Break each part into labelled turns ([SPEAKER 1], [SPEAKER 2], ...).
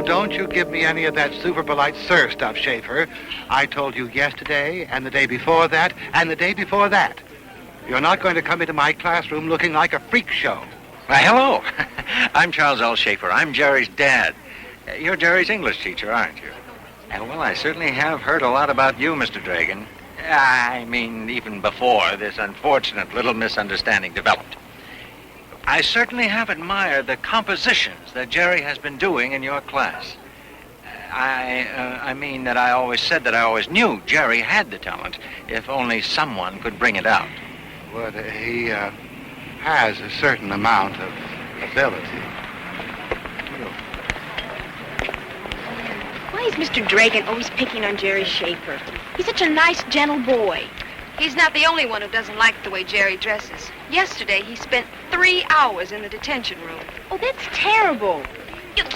[SPEAKER 1] don't you give me any of that super polite sir stuff, Schaefer. I told you yesterday, and the day before that, and the day before that. You're not going to come into my classroom looking like a freak show.
[SPEAKER 2] Why, hello. I'm Charles L. Schaefer. I'm Jerry's dad. You're Jerry's English teacher, aren't you? Well, I certainly have heard a lot about you, Mr. Dragon. I mean, even before this unfortunate little misunderstanding developed. I certainly have admired the compositions that Jerry has been doing in your class. I mean that I always said that I always knew Jerry had the talent, if only someone could bring it out.
[SPEAKER 1] Well, he has a certain amount of ability.
[SPEAKER 3] Why is Mr. Dragon always picking on Jerry Schaefer? He's such a nice, gentle boy.
[SPEAKER 4] He's not the only one who doesn't like the way Jerry dresses. Yesterday, he spent 3 hours in the detention room.
[SPEAKER 3] Oh, that's terrible.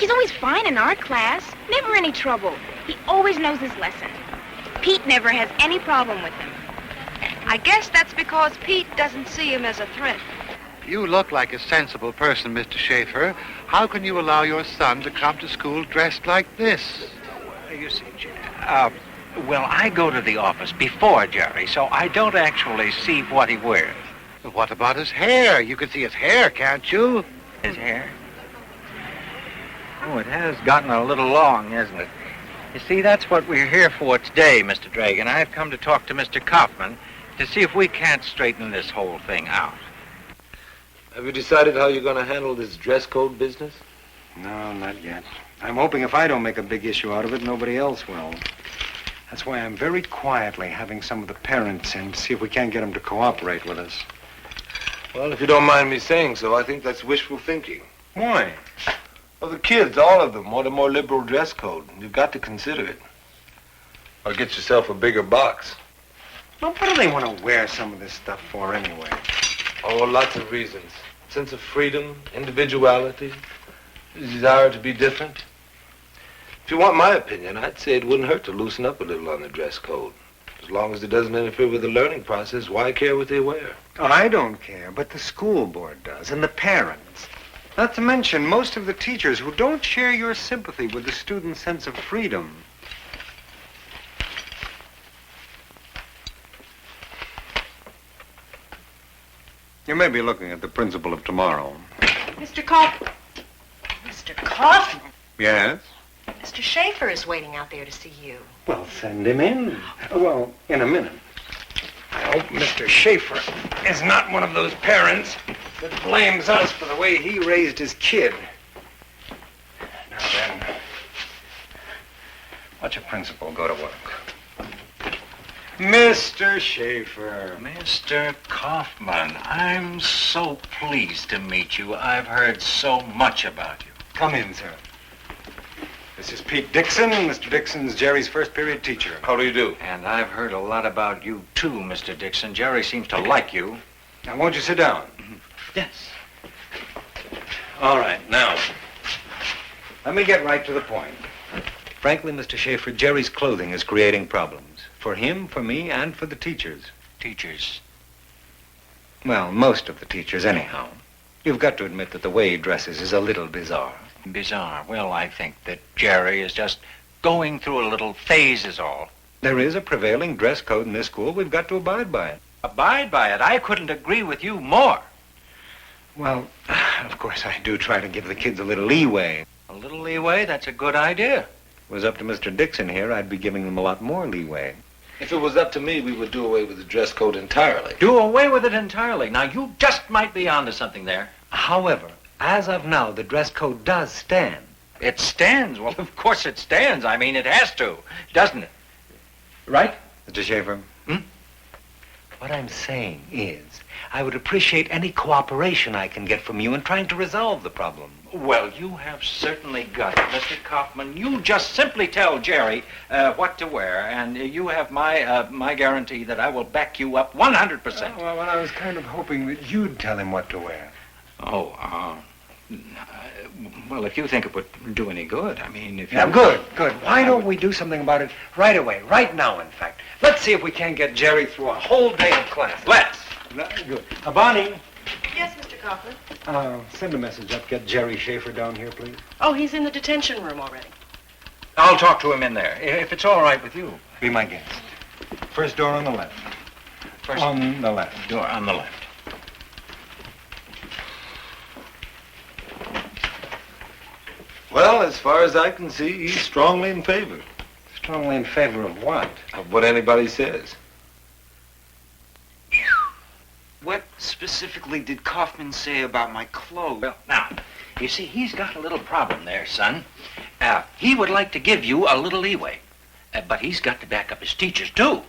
[SPEAKER 3] He's always fine in our class. Never any trouble. He always knows his lesson. Pete never has any problem with him.
[SPEAKER 4] I guess that's because Pete doesn't see him as a threat.
[SPEAKER 1] You look like a sensible person, Mr. Schaefer. How can you allow your son to come to school dressed like this?
[SPEAKER 2] You see, well, I go to the office before Jerry, so I don't actually see what he wears.
[SPEAKER 1] What about his hair? You can see his hair, can't you?
[SPEAKER 2] His hair? Oh, it has gotten a little long, hasn't it? You see, that's what we're here for today, Mr. Dragon. I've come to talk to Mr. Kaufman to see if we can't straighten this whole thing out.
[SPEAKER 5] Have you decided how you're going to handle this dress code business?
[SPEAKER 6] No, not yet. I'm hoping if I don't make a big issue out of it, nobody else will. That's why I'm very quietly having some of the parents in to see if we can't get them to cooperate with us.
[SPEAKER 5] Well, if you don't mind me saying so, I think that's wishful thinking.
[SPEAKER 6] Why?
[SPEAKER 5] Well, the kids, all of them, want a more liberal dress code. You've got to consider it. Or get yourself a bigger box.
[SPEAKER 6] Well, what do they want to wear some of this stuff for anyway?
[SPEAKER 5] Oh, lots of reasons. Sense of freedom, individuality, desire to be different. If you want my opinion, I'd say it wouldn't hurt to loosen up a little on the dress code. As long as it doesn't interfere with the learning process, why care what they wear?
[SPEAKER 6] Oh, I don't care, but the school board does, and the parents. Not to mention most of the teachers who don't share your sympathy with the student's sense of freedom. You may be looking at the principal of tomorrow.
[SPEAKER 7] Mr. Kaufman. Mr. Kaufman?
[SPEAKER 6] Yes?
[SPEAKER 7] Mr. Schaefer is waiting out there to see you.
[SPEAKER 6] Well, send him in. Well, in a minute. I hope Mr. Schaefer is not one of those parents that blames us for the way he raised his kid. Now then, watch your principal go to work. Mr. Schaefer.
[SPEAKER 2] Mr. Kaufman, I'm so pleased to meet you. I've heard so much about you.
[SPEAKER 6] Come in, sir. This is Pete Dixon. Mr. Dixon's Jerry's first period teacher.
[SPEAKER 5] How do you do?
[SPEAKER 2] And I've heard a lot about you, too, Mr. Dixon. Jerry seems to like you.
[SPEAKER 6] Now, won't you sit down?
[SPEAKER 2] Yes.
[SPEAKER 6] All right, now, let me get right to the point. Frankly, Mr. Schaefer, Jerry's clothing is creating problems. For him, for me, and for the teachers.
[SPEAKER 2] Teachers?
[SPEAKER 6] Well, most of the teachers, anyhow. You've got to admit that the way he dresses is a little bizarre.
[SPEAKER 2] Bizarre. Well, I think that Jerry is just going through a little phase is all.
[SPEAKER 6] There is a prevailing dress code in this school. We've got to abide by it.
[SPEAKER 2] Abide by it? I couldn't agree with you more.
[SPEAKER 6] Well, of course, I do try to give the kids a little leeway.
[SPEAKER 2] A little leeway? That's a good idea.
[SPEAKER 6] If it was up to Mr. Dixon here, I'd be giving them a lot more leeway.
[SPEAKER 5] If it was up to me, we would do away with the dress code entirely.
[SPEAKER 2] Do away with it entirely. Now, you just might be onto something there.
[SPEAKER 6] However, as of now, the dress code does stand.
[SPEAKER 2] It stands? Well, of course it stands. I mean, it has to, doesn't it? Right?
[SPEAKER 6] Mr. Schaefer? What I'm saying is, I would appreciate any cooperation I can get from you in trying to resolve the problem.
[SPEAKER 2] Well, you have certainly got it, Mr. Kaufman. You just simply tell Jerry what to wear, and you have my guarantee that I will back you up 100%.
[SPEAKER 6] Well, I was kind of hoping that you'd tell him what to wear.
[SPEAKER 2] Well, if you think it would do any good, I mean, if you...
[SPEAKER 6] Yeah, good. Why don't we do something about it right away, right now, in fact? Let's see if we can't get Jerry through a whole day of class.
[SPEAKER 2] Let's.
[SPEAKER 6] Good. Bonnie.
[SPEAKER 7] Yes, Mr. Kaufman?
[SPEAKER 6] Send a message up. Get Jerry Schaefer down here, please.
[SPEAKER 7] Oh, he's in the detention room already.
[SPEAKER 2] I'll talk to him in there, if it's all right with you.
[SPEAKER 6] Be my guest. First door on the left.
[SPEAKER 2] First
[SPEAKER 6] On the left.
[SPEAKER 2] door on the left.
[SPEAKER 5] Well, as far as I can see, he's strongly in favor
[SPEAKER 6] Strongly in favor of what?
[SPEAKER 5] of what anybody says.
[SPEAKER 8] What specifically did Kaufman say about my clothes?
[SPEAKER 2] Well, now, you see, he's got a little problem there, son. He would like to give you a little leeway, but he's got to back up his teachers, too.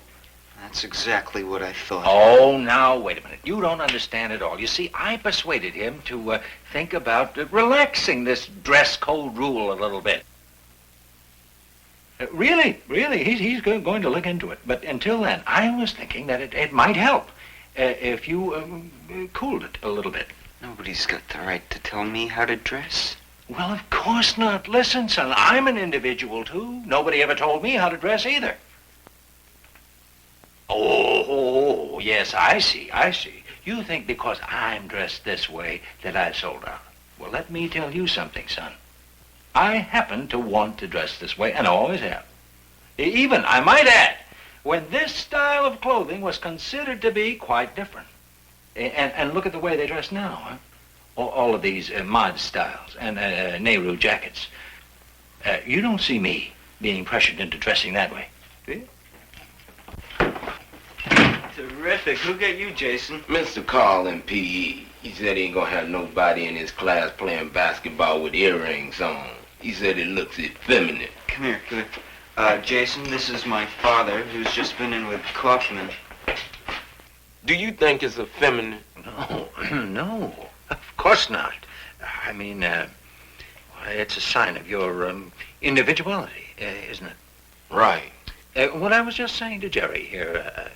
[SPEAKER 8] That's exactly what I thought.
[SPEAKER 2] Oh, now, wait a minute. You don't understand at all. You see, I persuaded him to think about relaxing this dress code rule a little bit. Really, he's going to look into it. But until then, I was thinking that it might help if you cooled it a little bit.
[SPEAKER 8] Nobody's got the right to tell me how to dress.
[SPEAKER 2] Well, of course not. Listen, son, I'm an individual, too. Nobody ever told me how to dress either. Oh, yes, I see. You think because I'm dressed this way that I've sold out. Well, let me tell you something, son. I happen to want to dress this way, and always have. Even, I might add, when this style of clothing was considered to be quite different. And look at the way they dress now, huh? All of these mod styles and Nehru jackets. You don't see me being pressured into dressing that way, do you?
[SPEAKER 8] Terrific. Who got you, Jason?
[SPEAKER 9] Mr. Carl in P.E. He said he ain't gonna have nobody in his class playing basketball with earrings on. He said it looks effeminate.
[SPEAKER 8] Come here. Jason, this is my father, who's just been in with Kaufman.
[SPEAKER 9] Do you think it's effeminate?
[SPEAKER 2] No, of course not. I mean, it's a sign of your individuality, isn't it?
[SPEAKER 9] Right.
[SPEAKER 2] What I was just saying to Jerry here,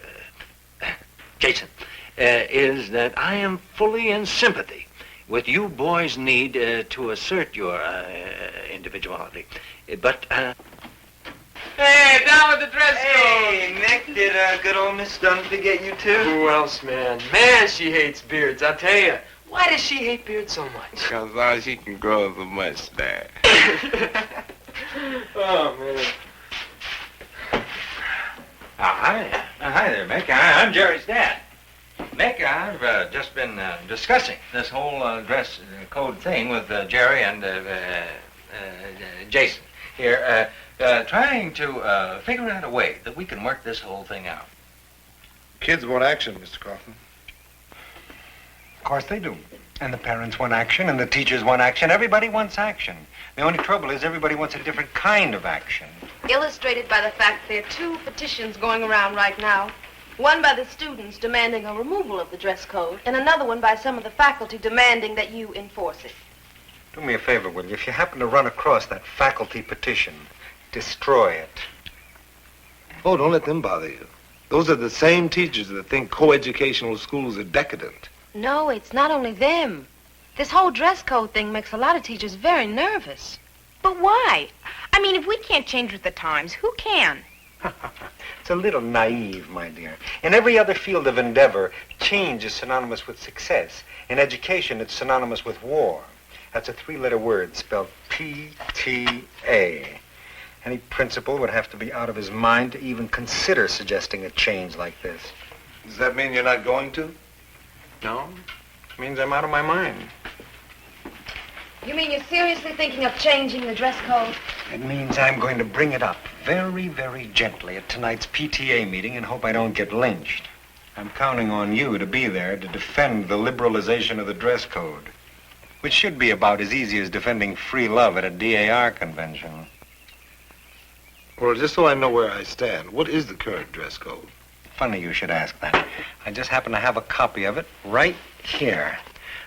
[SPEAKER 2] Jason, is that I am fully in sympathy with you boys' need to assert your individuality. But,
[SPEAKER 10] Hey, down with the dress code!
[SPEAKER 8] Hey, Nick, did good old Miss Dunn forget you too?
[SPEAKER 10] Who else, man? Man, she hates beards, I'll tell you. Why does she hate beards so much?
[SPEAKER 9] Because all she can grow is a mustache.
[SPEAKER 10] Oh, man.
[SPEAKER 2] Hi there, Mick. I'm Jerry's dad. Mick, I've just been discussing this whole dress code thing with Jerry and Jason here, trying to figure out a way that we can work this whole thing out.
[SPEAKER 5] Kids want action, Mr. Kaufman.
[SPEAKER 6] Of course they do. And the parents want action, and the teachers want action. Everybody wants action. The only trouble is everybody wants a different kind of action.
[SPEAKER 4] Illustrated by the fact that there are two petitions going around right now. One by the students demanding a removal of the dress code, and another one by some of the faculty demanding that you enforce it.
[SPEAKER 6] Do me a favor, will you? If you happen to run across that faculty petition, destroy it.
[SPEAKER 5] Oh, don't let them bother you. Those are the same teachers that think coeducational schools are decadent.
[SPEAKER 4] No, it's not only them. This whole dress code thing makes a lot of teachers very nervous.
[SPEAKER 3] But why? I mean, if we can't change with the times, who can?
[SPEAKER 6] It's a little naive, my dear. In every other field of endeavor, change is synonymous with success. In education, it's synonymous with war. That's a three-letter word spelled P-T-A. Any principal would have to be out of his mind to even consider suggesting a change like this.
[SPEAKER 5] Does that mean you're not going to?
[SPEAKER 6] No, it means I'm out of my mind.
[SPEAKER 4] You mean you're seriously thinking of changing the dress code?
[SPEAKER 6] It means I'm going to bring it up very, very gently at tonight's PTA meeting and hope I don't get lynched. I'm counting on you to be there to defend the liberalization of the dress code, which should be about as easy as defending free love at a DAR convention.
[SPEAKER 5] Well, just so I know where I stand, what is the current dress code?
[SPEAKER 6] Funny you should ask that. I just happen to have a copy of it right here.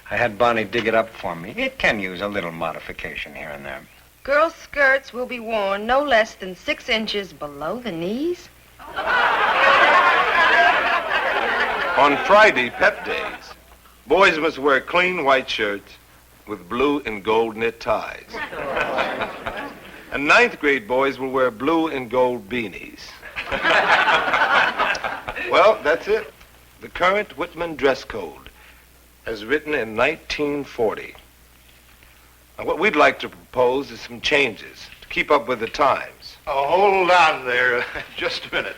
[SPEAKER 6] I had Bonnie dig it up for me. It can use a little modification here and there.
[SPEAKER 4] Girls' skirts will be worn no less than 6 inches below the knees.
[SPEAKER 5] On Friday, pep days, boys must wear clean white shirts with blue and gold knit ties. And 9th grade boys will wear blue and gold beanies. Well, that's it. The current Whitman dress code, as written in 1940. Now, what we'd like to propose is some changes to keep up with the times.
[SPEAKER 11] Oh, hold on there just a minute.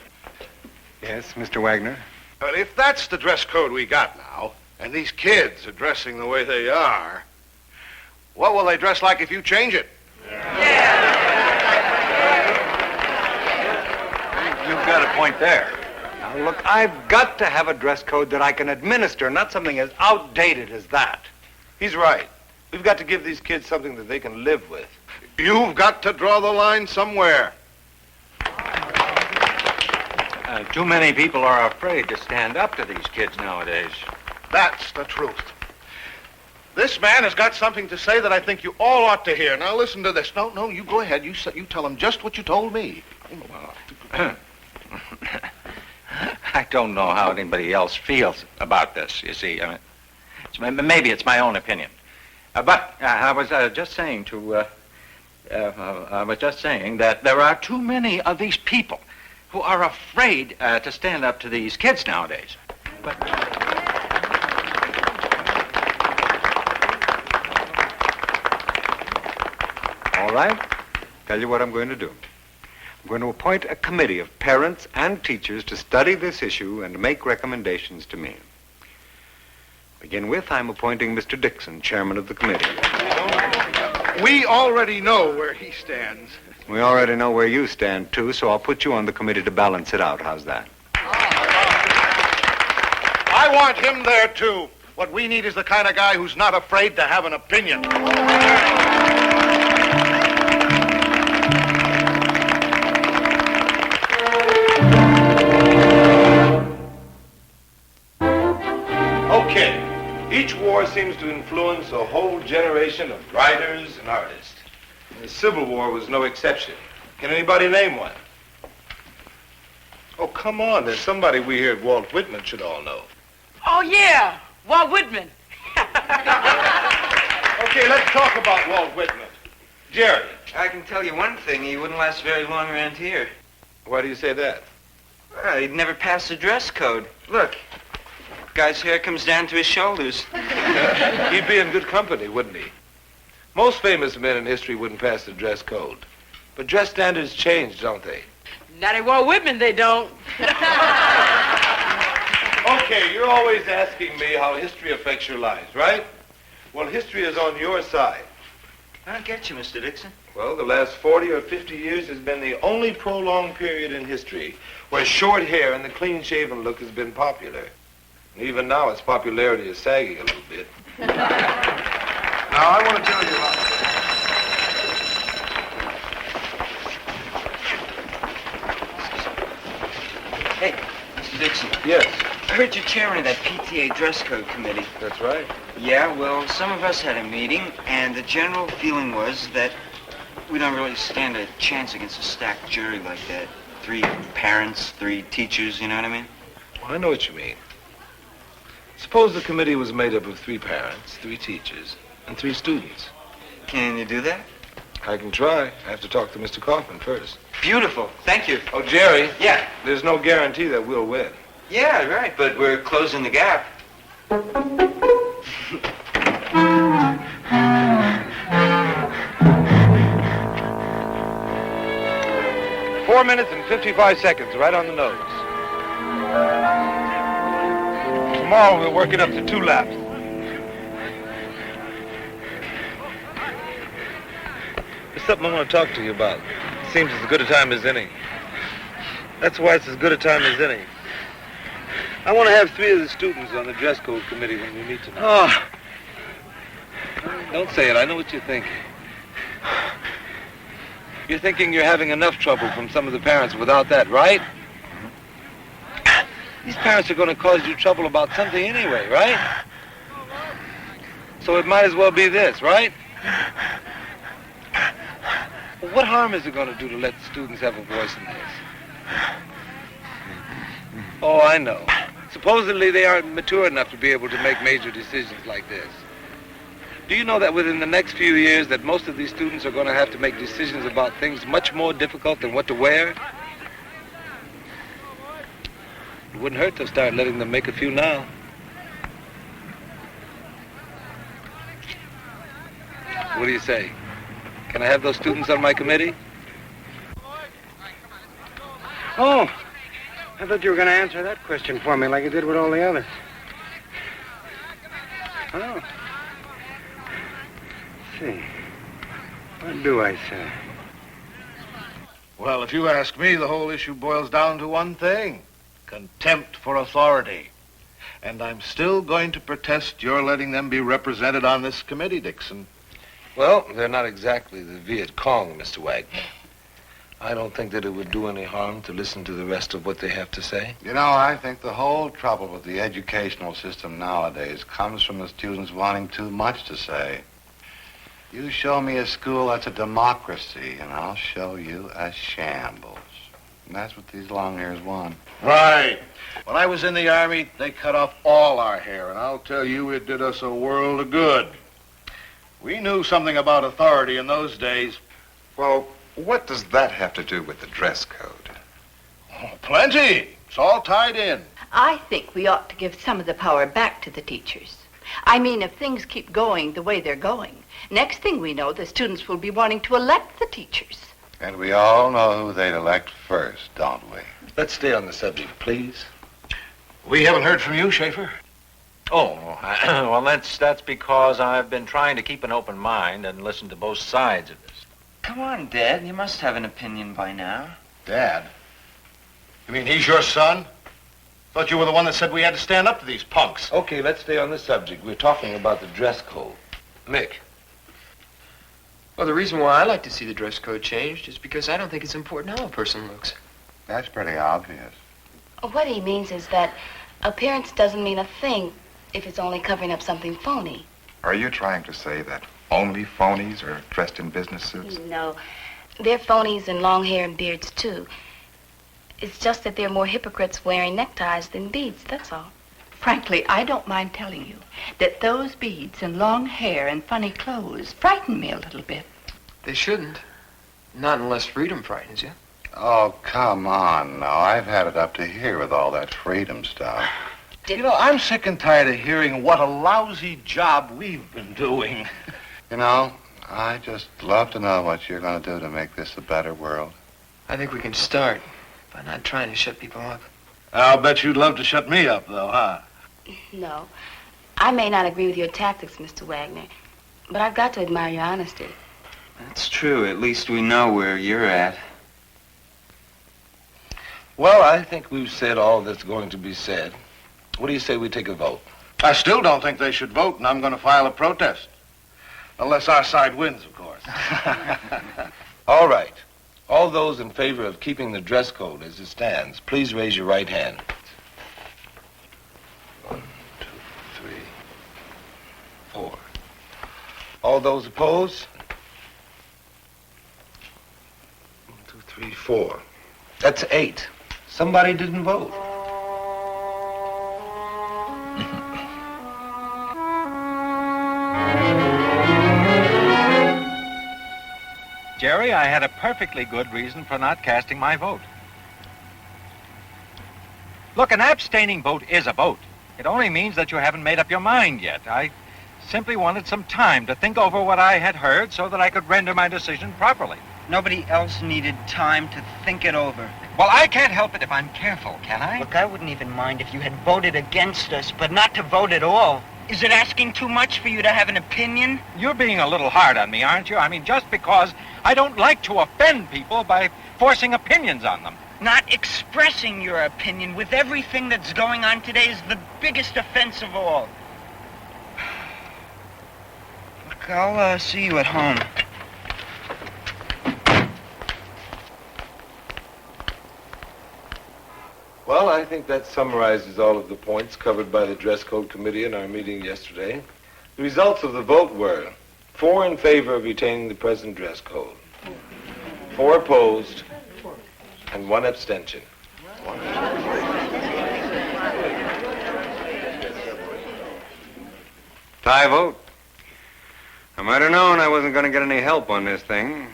[SPEAKER 6] Yes, Mr. Wagner?
[SPEAKER 11] But if that's the dress code we got now, and these kids are dressing the way they are, what will they dress like if you change it?
[SPEAKER 6] You've got a point there. Now, look, I've got to have a dress code that I can administer, not something as outdated as that.
[SPEAKER 5] He's right. We've got to give these kids something that they can live with.
[SPEAKER 11] You've got to draw the line somewhere.
[SPEAKER 2] Too many people are afraid to stand up to these kids nowadays.
[SPEAKER 11] That's the truth. This man has got something to say that I think you all ought to hear. Now listen to this. No, you go ahead. You tell him just what you told me.
[SPEAKER 2] Well, I don't know how anybody else feels about this, you see. I mean, maybe it's my own opinion. But I was just saying that there are too many of these people who are afraid to stand up to these kids nowadays. But
[SPEAKER 6] All right. Tell you what I'm going to do. I'm going to appoint a committee of parents and teachers to study this issue and make recommendations to me. Begin with, I'm appointing Mr. Dixon, chairman of the committee.
[SPEAKER 11] We already know where he stands.
[SPEAKER 6] We already know where you stand, too, so I'll put you on the committee to balance it out. How's that?
[SPEAKER 11] I want him there, too. What we need is the kind of guy who's not afraid to have an opinion.
[SPEAKER 5] Okay. Each war seems to influence a whole generation of writers and artists. The Civil War was no exception. Can anybody name one? Oh, come on. There's somebody we here at Walt Whitman should all know.
[SPEAKER 12] Oh, yeah. Walt Whitman.
[SPEAKER 5] Okay, let's talk about Walt Whitman. Jerry.
[SPEAKER 8] I can tell you one thing. He wouldn't last very long around here.
[SPEAKER 5] Why do you say that?
[SPEAKER 8] Well, he'd never pass the dress code. Look. Guy's hair comes down to his shoulders.
[SPEAKER 5] He'd be in good company, wouldn't he? Most famous men in history wouldn't pass the dress code. But dress standards change, don't they?
[SPEAKER 12] Not at Walt Whitman, they don't.
[SPEAKER 5] Okay, you're always asking me how history affects your lives, right? Well, history is on your side.
[SPEAKER 8] I don't get you, Mr. Dixon.
[SPEAKER 5] Well, the last 40 or 50 years has been the only prolonged period in history where short hair and the clean-shaven look has been popular. And even now, its popularity is sagging a little bit. Now, I want to tell you about...
[SPEAKER 8] Hey, Mr. Dixon.
[SPEAKER 5] Yes.
[SPEAKER 8] I heard you're chairman of that PTA dress code committee.
[SPEAKER 5] That's right.
[SPEAKER 8] Yeah, well, some of us had a meeting, and the general feeling was that we don't really stand a chance against a stacked jury like that. 3 parents, 3 teachers, you know what I mean?
[SPEAKER 5] Well, I know what you mean. Suppose the committee was made up of 3 parents, 3 teachers, and 3 students.
[SPEAKER 8] Can you do that?
[SPEAKER 5] I can try. I have to talk to Mr. Kaufman first.
[SPEAKER 8] Beautiful. Thank you.
[SPEAKER 5] Oh, Jerry.
[SPEAKER 8] Yeah.
[SPEAKER 5] There's no guarantee that we'll win.
[SPEAKER 8] Yeah, right, but we're closing the gap.
[SPEAKER 5] 4 minutes and 55 seconds, right on the nose. Tomorrow we'll work it up to 2 laps. There's something I want to talk to you about. It seems as good a time as any. That's why it's as good a time as any. I want to have 3 of the students on the dress code committee when we meet tonight. Oh. Don't say it. I know what you're thinking. You're thinking you're having enough trouble from some of the parents without that, right? These parents are going to cause you trouble about something anyway, right? So it might as well be this, right? Well, what harm is it going to do to let the students have a voice in this? Oh, I know. Supposedly they aren't mature enough to be able to make major decisions like this. Do you know that within the next few years that most of these students are going to have to make decisions about things much more difficult than what to wear? It wouldn't hurt to start letting them make a few now. What do you say? Can I have those students on my committee?
[SPEAKER 6] Oh, I thought you were going to answer that question for me like you did with all the others. Oh. Let's see. What do I say?
[SPEAKER 11] Well, if you ask me, the whole issue boils down to one thing. Contempt for authority. And I'm still going to protest your letting them be represented on this committee, Dixon.
[SPEAKER 5] Well, they're not exactly the Viet Cong, Mr. Wagner. I don't think that it would do any harm to listen to the rest of what they have to say.
[SPEAKER 1] You know, I think the whole trouble with the educational system nowadays comes from the students wanting too much to say. You show me a school that's a democracy, and I'll show you a shambles. And that's what these long hairs want.
[SPEAKER 11] Right. When I was in the Army, they cut off all our hair, and I'll tell you, it did us a world of good. We knew something about authority in those days.
[SPEAKER 13] Well, what does that have to do with the dress code?
[SPEAKER 11] Oh, plenty. It's all tied in.
[SPEAKER 14] I think we ought to give some of the power back to the teachers. I mean, if things keep going the way they're going, next thing we know, the students will be wanting to elect the teachers.
[SPEAKER 1] And we all know who they'd elect first, don't we?
[SPEAKER 5] Let's stay on the subject, please.
[SPEAKER 11] We haven't heard from you, Schaefer.
[SPEAKER 2] Oh, well, that's because I've been trying to keep an open mind and listen to both sides of this.
[SPEAKER 8] Come on, Dad. You must have an opinion by now.
[SPEAKER 11] Dad? You mean he's your son? Thought you were the one that said we had to stand up to these punks.
[SPEAKER 5] Okay, let's stay on the subject. We're talking about the dress code. Mick.
[SPEAKER 10] Well, the reason why I like to see the dress code changed is because I don't think it's important how a person looks.
[SPEAKER 1] That's pretty obvious.
[SPEAKER 15] What he means is that appearance doesn't mean a thing if it's only covering up something phony.
[SPEAKER 13] Are you trying to say that only phonies are dressed in business suits?
[SPEAKER 15] No, they're phonies in long hair and beards, too. It's just that they're more hypocrites wearing neckties than beads, that's all.
[SPEAKER 14] Frankly, I don't mind telling you that those beads and long hair and funny clothes frighten me a little bit.
[SPEAKER 10] They shouldn't. Not unless freedom frightens you.
[SPEAKER 1] Oh, come on now. I've had it up to here with all that freedom stuff.
[SPEAKER 11] You know, I'm sick and tired of hearing what a lousy job we've been doing.
[SPEAKER 1] You know, I just love to know what you're going to do to make this a better world.
[SPEAKER 10] I think we can start by not trying to shut people up.
[SPEAKER 11] I'll bet you'd love to shut me up, though, huh?
[SPEAKER 15] No. I may not agree with your tactics, Mr. Wagner, but I've got to admire your honesty.
[SPEAKER 8] That's true. At least we know where you're at.
[SPEAKER 5] Well, I think we've said all that's going to be said. What do you say we take a vote?
[SPEAKER 11] I still don't think they should vote, and I'm going to file a protest. Unless our side wins, of course.
[SPEAKER 5] All right. All those in favor of keeping the dress code as it stands, please raise your right hand. 1, 2, 3, 4. All those opposed? 1, 2, 3, 4. That's 8. Somebody didn't vote.
[SPEAKER 2] Jerry, I had a perfectly good reason for not casting my vote. Look, an abstaining vote is a vote. It only means that you haven't made up your mind yet. I simply wanted some time to think over what I had heard so that I could render my decision properly.
[SPEAKER 8] Nobody else needed time to think it over.
[SPEAKER 2] Well, I can't help it if I'm careful, can I?
[SPEAKER 8] Look, I wouldn't even mind if you had voted against us, but not to vote at all. Is it asking too much for you to have an opinion?
[SPEAKER 2] You're being a little hard on me, aren't you? I mean, just because I don't like to offend people by forcing opinions on them.
[SPEAKER 8] Not expressing your opinion with everything that's going on today is the biggest offense of all. Look, I'll see you at home.
[SPEAKER 5] Well, I think that summarizes all of the points covered by the Dress Code Committee in our meeting yesterday. The results of the vote were 4 in favor of retaining the present dress code, 4 opposed, and 1 abstention.
[SPEAKER 16] Tie vote. I might have known I wasn't going to get any help on this thing.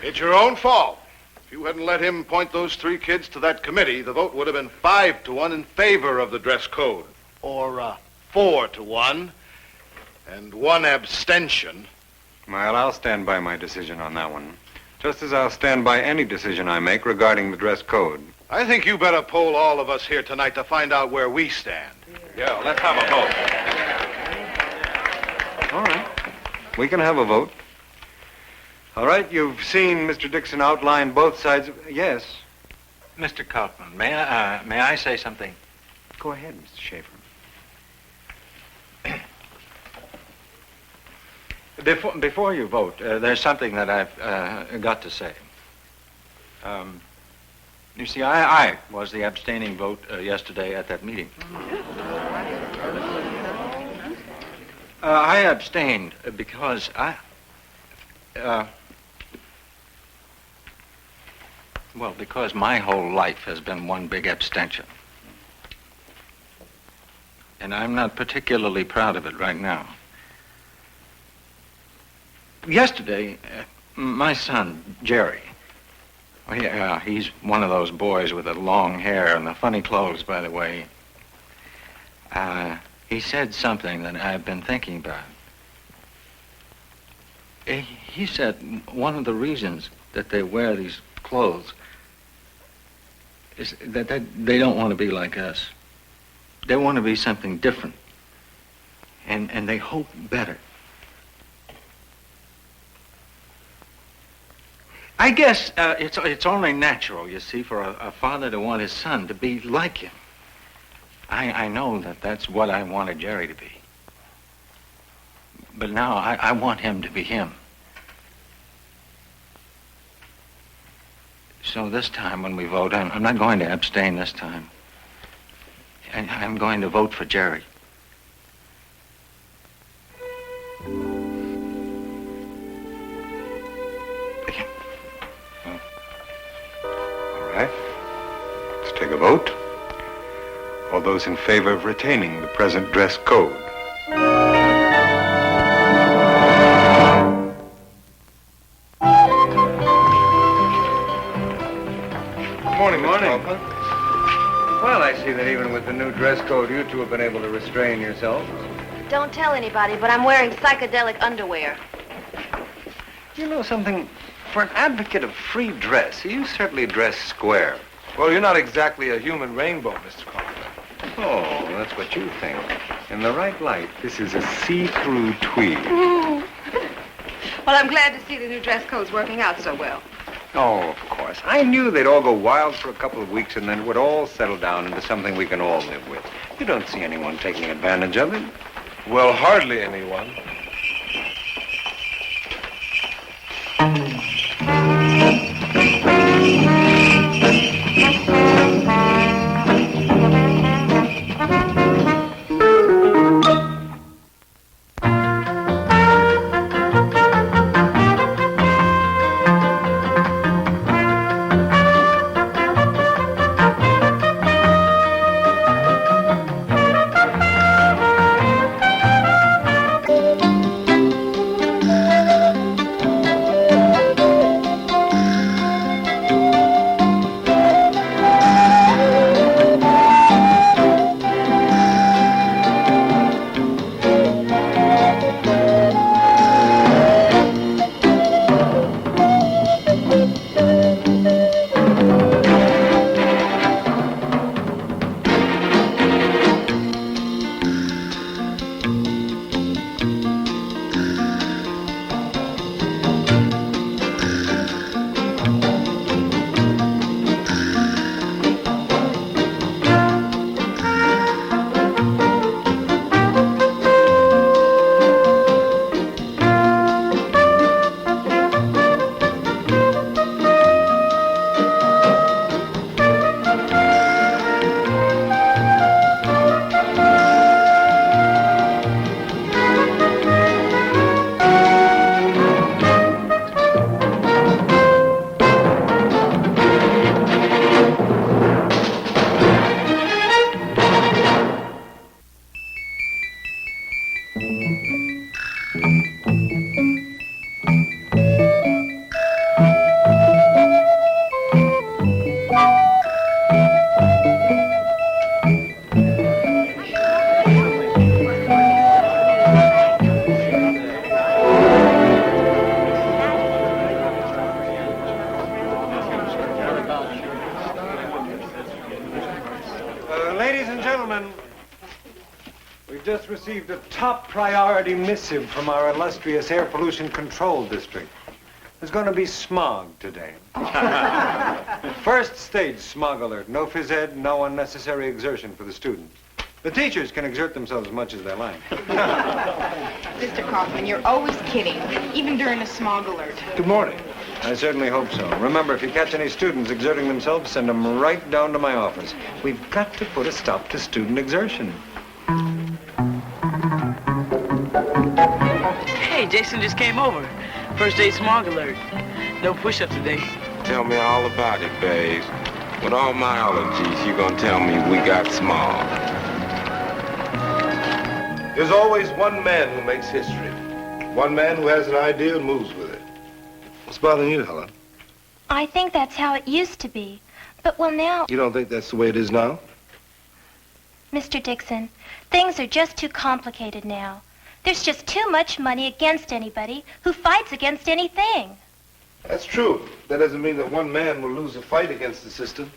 [SPEAKER 11] It's your own fault. If you hadn't let him point those 3 kids to that committee, the vote would have been 5-1 in favor of the dress code. Or 4-1, and 1 abstention.
[SPEAKER 16] Well, I'll stand by my decision on that one. Just as I'll stand by any decision I make regarding the dress code.
[SPEAKER 11] I think you better poll all of us here tonight to find out where we stand.
[SPEAKER 5] Yeah, let's have a vote.
[SPEAKER 16] All right. We can have a vote. All right, you've seen Mr. Dixon outline both sides of... Yes.
[SPEAKER 2] Mr. Kaufman, may I say something?
[SPEAKER 16] Go ahead, Mr. Schaefer.
[SPEAKER 2] Before you vote, there's something that I've got to say. You see, I was the abstaining vote yesterday at that meeting. I abstained because because my whole life has been one big abstention. And I'm not particularly proud of it right now. Yesterday, my son, Jerry, he's one of those boys with the long hair and the funny clothes, by the way. He said something that I've been thinking about. He said one of the reasons that they wear these clothes is that they don't want to be like us. They want to be something different. And they hope better. I guess it's only natural, you see, for a father to want his son to be like him. I know that's what I wanted Jerry to be. But now I want him to be him. So this time when we vote, I'm not going to abstain this time. I'm going to vote for Jerry.
[SPEAKER 16] All right. Let's take a vote. All those in favor of retaining the present dress code?
[SPEAKER 5] Morning,
[SPEAKER 16] Morning.
[SPEAKER 5] Mr. Kaufman.
[SPEAKER 16] Well, I see that even with the new dress code, you two have been able to restrain yourselves.
[SPEAKER 4] Don't tell anybody, but I'm wearing psychedelic underwear.
[SPEAKER 16] You know something? For an advocate of free dress, you certainly dress square.
[SPEAKER 5] Well, you're not exactly a human rainbow, Mr. Kaufman.
[SPEAKER 16] Oh, that's what you think. In the right light, this is a see-through tweed.
[SPEAKER 4] Well, I'm glad to see the new dress code's working out so well.
[SPEAKER 16] Oh, of course. I knew they'd all go wild for a couple of weeks and then it would all settle down into something we can all live with. You don't see anyone taking advantage of it.
[SPEAKER 5] Well, hardly anyone.
[SPEAKER 16] We've just received a top priority missive from our illustrious Air Pollution Control District. There's going to be smog today. First stage smog alert. No phys ed, no unnecessary exertion for the students. The teachers can exert themselves as much as they like.
[SPEAKER 3] Mr. Kaufman, you're always kidding, even during a smog alert.
[SPEAKER 16] Good morning. I certainly hope so. Remember, if you catch any students exerting themselves, send them right down to my office. We've got to put a stop to student exertion.
[SPEAKER 12] Hey, Jason just came over. First day smog alert. No push-up today.
[SPEAKER 9] Tell me all about it, babes. With all my allergies, you gonna tell me we got smog.
[SPEAKER 5] There's always one man who makes history. One man who has an idea and moves with it. What's bothering you, Helen?
[SPEAKER 15] I think that's how it used to be. But, well, now,
[SPEAKER 5] You don't think that's the way it is now?
[SPEAKER 15] Mr. Dixon, things are just too complicated now. There's just too much money against anybody who fights against anything.
[SPEAKER 5] That's true. That doesn't mean that one man will lose a fight against the system.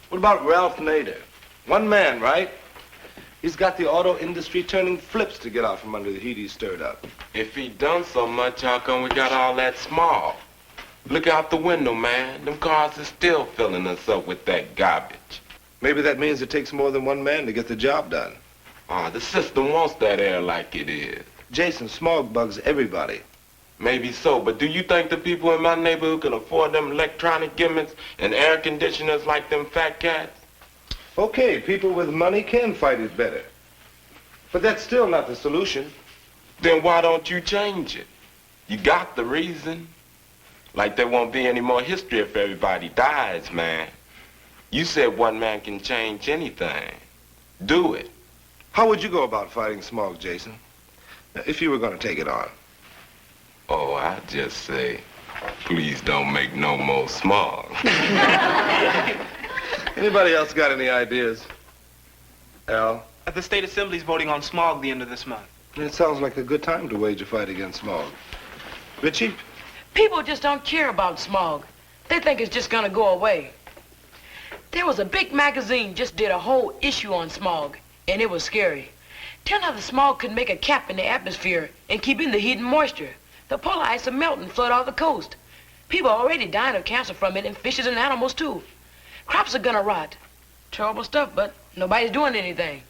[SPEAKER 5] What about Ralph Nader? One man, right? He's got the auto industry turning flips to get out from under the heat he stirred up.
[SPEAKER 9] If he done so much, how come we got all that smog? Look out the window, man. Them cars are still filling us up with that garbage.
[SPEAKER 5] Maybe that means it takes more than one man to get the job done.
[SPEAKER 9] The system wants that air like it is.
[SPEAKER 5] Jason, smog bugs everybody.
[SPEAKER 9] Maybe so, but do you think the people in my neighborhood can afford them electronic gimmicks and air conditioners like them fat cats?
[SPEAKER 5] Okay, people with money can fight it better. But that's still not the solution.
[SPEAKER 9] Then why don't you change it? You got the reason. Like there won't be any more history if everybody dies, man. You said one man can change anything. Do it.
[SPEAKER 5] How would you go about fighting smog, Jason? If you were going to take it on.
[SPEAKER 9] Oh, I'd just say, please don't make no more smog.
[SPEAKER 5] Anybody else got any ideas? Al?
[SPEAKER 17] The state assembly's voting on smog the end of this month.
[SPEAKER 5] It sounds like a good time to wage a fight against smog. Richie?
[SPEAKER 12] People just don't care about smog. They think it's just gonna go away. There was a big magazine just did a whole issue on smog, and it was scary. Turned out the smog could make a cap in the atmosphere and keep in the heat and moisture. The polar ice will melt and flood all the coast. People are already dying of cancer from it, and fishes and animals too. Crops are gonna rot. Terrible stuff, but nobody's doing anything.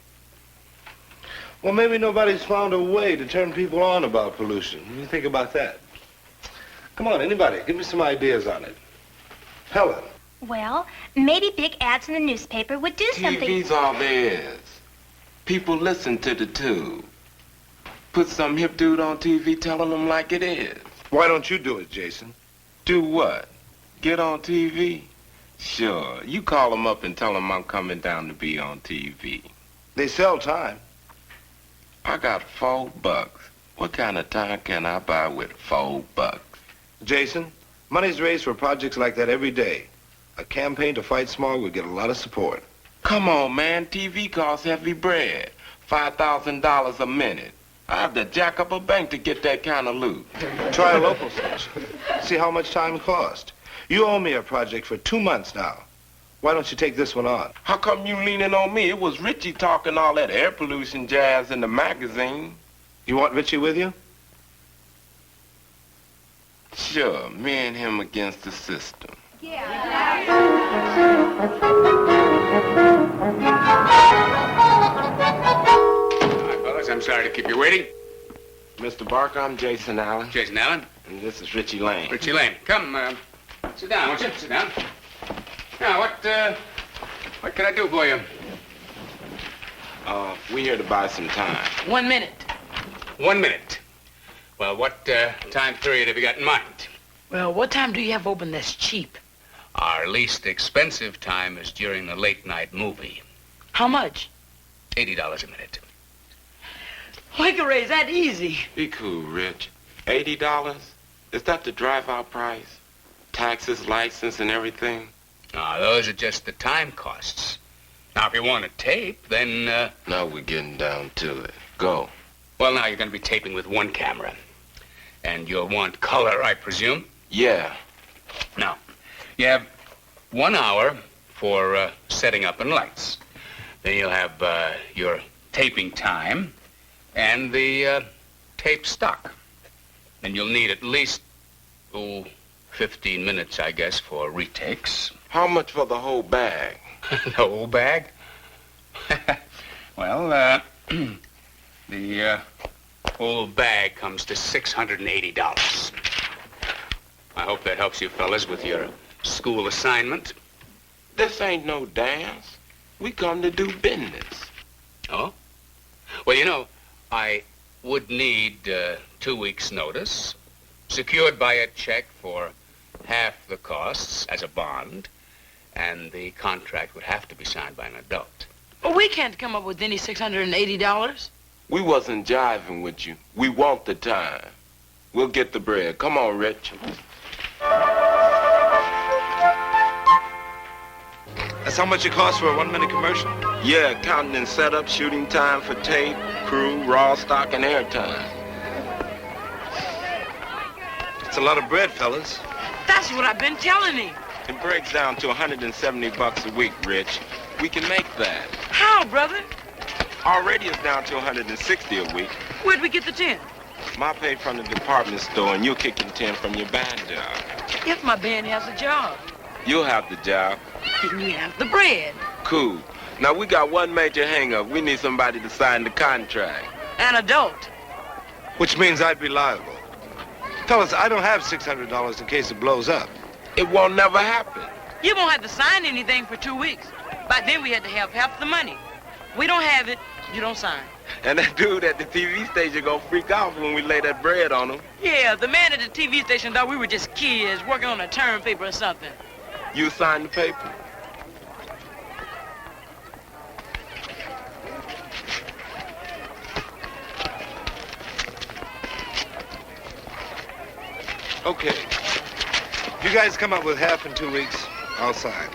[SPEAKER 5] Well, maybe nobody's found a way to turn people on about pollution. What do you think about that? Come on, anybody, give me some ideas on it. Helen.
[SPEAKER 15] Well, maybe big ads in the newspaper would do something.
[SPEAKER 9] TV's all there is. People listen to the tube. Put some hip dude on TV telling them like it is.
[SPEAKER 5] Why don't you do it, Jason?
[SPEAKER 9] Do what? Get on TV? Sure. You call them up and tell them I'm coming down to be on TV.
[SPEAKER 5] They sell time.
[SPEAKER 9] I got $4. What kind of time can I buy with $4?
[SPEAKER 5] Jason, money's raised for projects like that every day. A campaign to fight smog would get a lot of support.
[SPEAKER 9] Come on, man. TV costs heavy bread. $5,000 a minute. I have to jack up a bank to get that kind of loot.
[SPEAKER 5] Try a local station. See how much time cost. You owe me a project for 2 months now. Why don't you take this one on?
[SPEAKER 9] How come you leaning on me? It was Richie talking all that air pollution jazz in the magazine.
[SPEAKER 5] You want Richie with you?
[SPEAKER 9] Sure, me and him against the system.
[SPEAKER 18] Hi, fellas. I'm sorry to keep you waiting.
[SPEAKER 9] Mr. Barker, I'm Jason Allen.
[SPEAKER 18] Jason Allen.
[SPEAKER 9] And this is Richie Lane.
[SPEAKER 18] Richie Lane. Come, sit down, won't you? Sit down. Now, what can I do for you?
[SPEAKER 9] We're here to buy some time.
[SPEAKER 12] 1 minute.
[SPEAKER 18] 1 minute. Well, what time period have you got in mind?
[SPEAKER 12] Well, what time do you have open that's cheap?
[SPEAKER 18] Our least expensive time is during the late night movie.
[SPEAKER 12] How much?
[SPEAKER 18] $80 a minute.
[SPEAKER 12] We can raise that easy.
[SPEAKER 9] Be cool, Rich. $80? Is that the drive-out price? Taxes, license, and everything?
[SPEAKER 18] Now, those are just the time costs. Now, if you want a tape, then,
[SPEAKER 9] Now we're getting down to it. Go.
[SPEAKER 18] Well, now you're going to be taping with one camera. And you'll want color, I presume?
[SPEAKER 9] Yeah.
[SPEAKER 18] Now, you have 1 hour for setting up and lights. Then you'll have your taping time. and the tape stock. And you'll need at least, 15 minutes, I guess, for retakes.
[SPEAKER 9] How much for the whole bag?
[SPEAKER 18] The whole bag? Well, the whole bag comes to $680. I hope that helps you fellas with your school assignment.
[SPEAKER 9] This ain't no dance. We come to do business.
[SPEAKER 18] Oh? Well, you know, I would need 2 weeks' notice, secured by a check for half the costs as a bond, and the contract would have to be signed by an adult.
[SPEAKER 12] Well, we can't come up with any $680.
[SPEAKER 9] We wasn't jiving with you. We want the time. We'll get the bread. Come on, Rich.
[SPEAKER 5] That's how much it costs for a 1-minute commercial?
[SPEAKER 9] Yeah, counting in setup, shooting time for tape, crew, raw stock, and airtime.
[SPEAKER 5] It's a lot of bread, fellas.
[SPEAKER 12] That's what I've been telling him.
[SPEAKER 9] It breaks down to $170 a week, Rich. We can make that.
[SPEAKER 12] How, brother?
[SPEAKER 9] Already it's down to $160 a week.
[SPEAKER 12] Where'd we get the 10?
[SPEAKER 9] My pay from the department store, and you'll kick in 10 from your band job.
[SPEAKER 12] If my band has a job,
[SPEAKER 9] You'll have the job.
[SPEAKER 12] then you have the bread.
[SPEAKER 9] Cool. Now, we got one major hang-up. We need somebody to sign the contract.
[SPEAKER 12] An adult.
[SPEAKER 5] Which means I'd be liable. Fellas, I don't have $600 in case it blows up.
[SPEAKER 9] It won't never happen.
[SPEAKER 12] You won't have to sign anything for 2 weeks. By then we had to have half the money. We don't have it, you don't sign.
[SPEAKER 9] And that dude at the TV station gonna freak out when we lay that bread on him.
[SPEAKER 12] Yeah, the man at the TV station thought we were just kids working on a term paper or something.
[SPEAKER 9] You sign the paper.
[SPEAKER 5] Okay. If you guys come up with half in 2 weeks, I'll sign.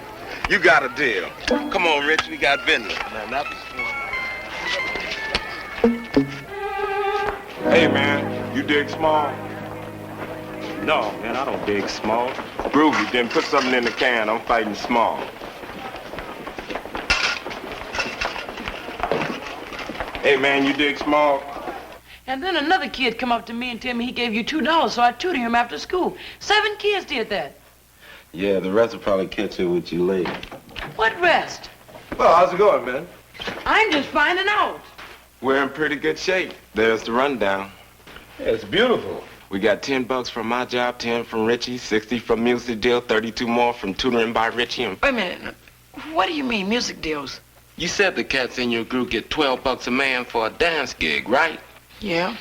[SPEAKER 9] You got a deal. Come on, Rich, we got business. Man, that was fun. Hey, man, you dig small? No, man, I don't dig small. Groovy, then put something in the can. I'm fighting small. Hey, man, you dig small?
[SPEAKER 12] And then another kid come up to me and tell me he gave you $2, so I tutored him after school. 7 kids did that.
[SPEAKER 9] Yeah, the rest will probably catch up with you later.
[SPEAKER 12] What rest?
[SPEAKER 5] Well, how's it going, man?
[SPEAKER 12] I'm just finding out.
[SPEAKER 9] We're in pretty good shape. There's the rundown.
[SPEAKER 5] Yeah, it's beautiful.
[SPEAKER 9] We got $10 from my job, 10 from Richie, 60 from Music Deal, 32 more from tutoring by Richie. And
[SPEAKER 12] Wait a minute. What do you mean, music deals?
[SPEAKER 9] you said the cats in your group get $12 a man for a dance gig, right?
[SPEAKER 12] Yeah.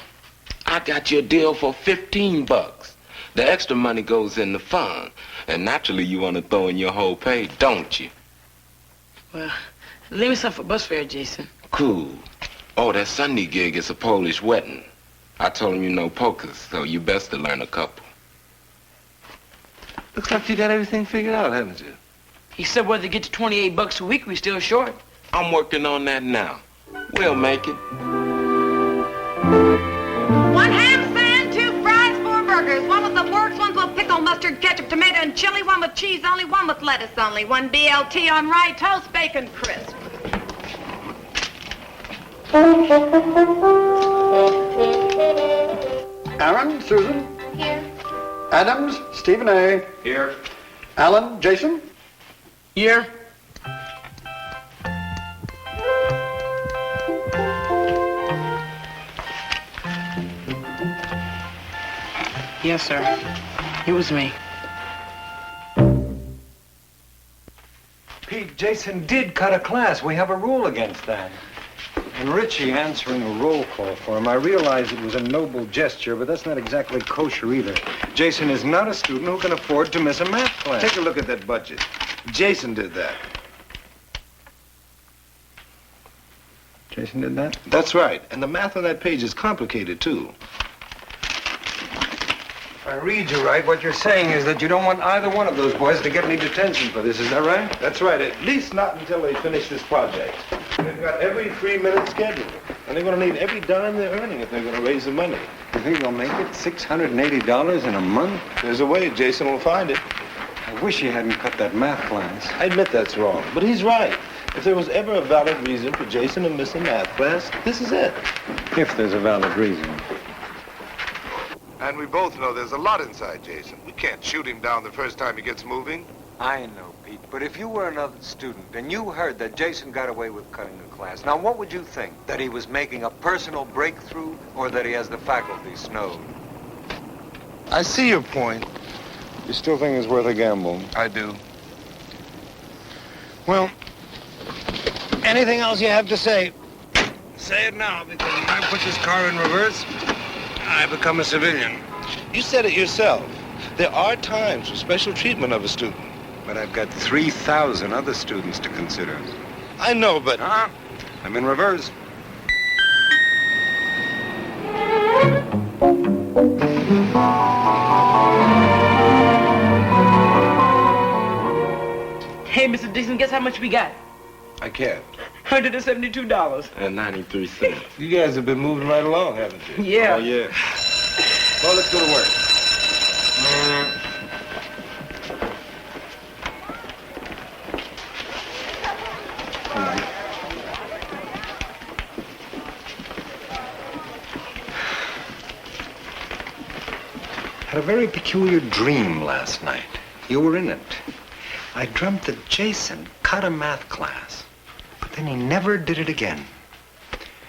[SPEAKER 9] I got you a deal for $15. The extra money goes in the fund. And naturally, you want to throw in your whole pay, don't you?
[SPEAKER 12] Well, leave me some for bus fare, Jason.
[SPEAKER 9] Cool. Oh, that Sunday gig is a Polish wedding. I told him you know polkas, so you best to learn a couple.
[SPEAKER 5] Looks like you got everything figured out, haven't you?
[SPEAKER 12] He said whether to get to $28 a week, we're still short.
[SPEAKER 9] I'm working on that now. We'll make it.
[SPEAKER 4] 1 ham sand, 2 fries, 4 burgers. 1 with the works, 1 with pickle, mustard, ketchup, tomato, and chili. 1 with cheese only, 1 with lettuce only. 1 BLT on rye toast, bacon crisp.
[SPEAKER 19] Aaron, Susan?
[SPEAKER 15] Here.
[SPEAKER 19] Adams, Stephen A.
[SPEAKER 5] Here.
[SPEAKER 19] Alan, Jason?
[SPEAKER 12] Here. Yes, sir. It was me.
[SPEAKER 16] Pete, Jason did cut a class. We have a rule against that. And Richie answering a roll call for him, I realize it was a noble gesture, but that's not exactly kosher either. Jason is not a student who can afford to miss a math class.
[SPEAKER 5] Take a look at that budget. Jason did that.
[SPEAKER 16] Jason did that?
[SPEAKER 5] That's right. And the math on that page is complicated, too.
[SPEAKER 16] If I read you right, what you're saying is that you don't want either one of those boys to get any detention for this. Is that right?
[SPEAKER 5] That's right. At least not until they finish this project. They've got every 3-minute schedule. And they're going to need every dime they're earning if they're going to raise the money.
[SPEAKER 16] You think they'll make it? $680 in a month?
[SPEAKER 5] There's a way. Jason will find it.
[SPEAKER 16] I wish he hadn't cut that math class.
[SPEAKER 5] I admit that's wrong, but he's right. If there was ever a valid reason for Jason to miss a math class, this is it.
[SPEAKER 16] If there's a valid reason.
[SPEAKER 20] And we both know there's a lot inside Jason. We can't shoot him down the first time he gets moving.
[SPEAKER 6] I know, Pete, but if you were another student and you heard that Jason got away with cutting a class, now what would you think? That he was making a personal breakthrough or that he has the faculty snowed?
[SPEAKER 20] I see your point.
[SPEAKER 5] You still think it's worth a gamble?
[SPEAKER 20] I do.
[SPEAKER 6] Well, anything else you have to say? Say it now, because when I put this car in reverse, I become a civilian.
[SPEAKER 20] You said it yourself. There are times for special treatment of a student.
[SPEAKER 6] But I've got 3,000 other students to consider.
[SPEAKER 20] I know, but...
[SPEAKER 6] Huh? I'm in reverse.
[SPEAKER 12] Hey, Mr. Dixon, guess how much we got?
[SPEAKER 5] I can't.
[SPEAKER 12] $172.
[SPEAKER 9] And 93 cents.
[SPEAKER 5] You guys have been moving right along, haven't you?
[SPEAKER 12] Yeah.
[SPEAKER 5] Oh, yeah. Well, let's go to work.
[SPEAKER 6] Had a very peculiar dream last night. You were in it. I dreamt that Jason cut a math class, but then he never did it again.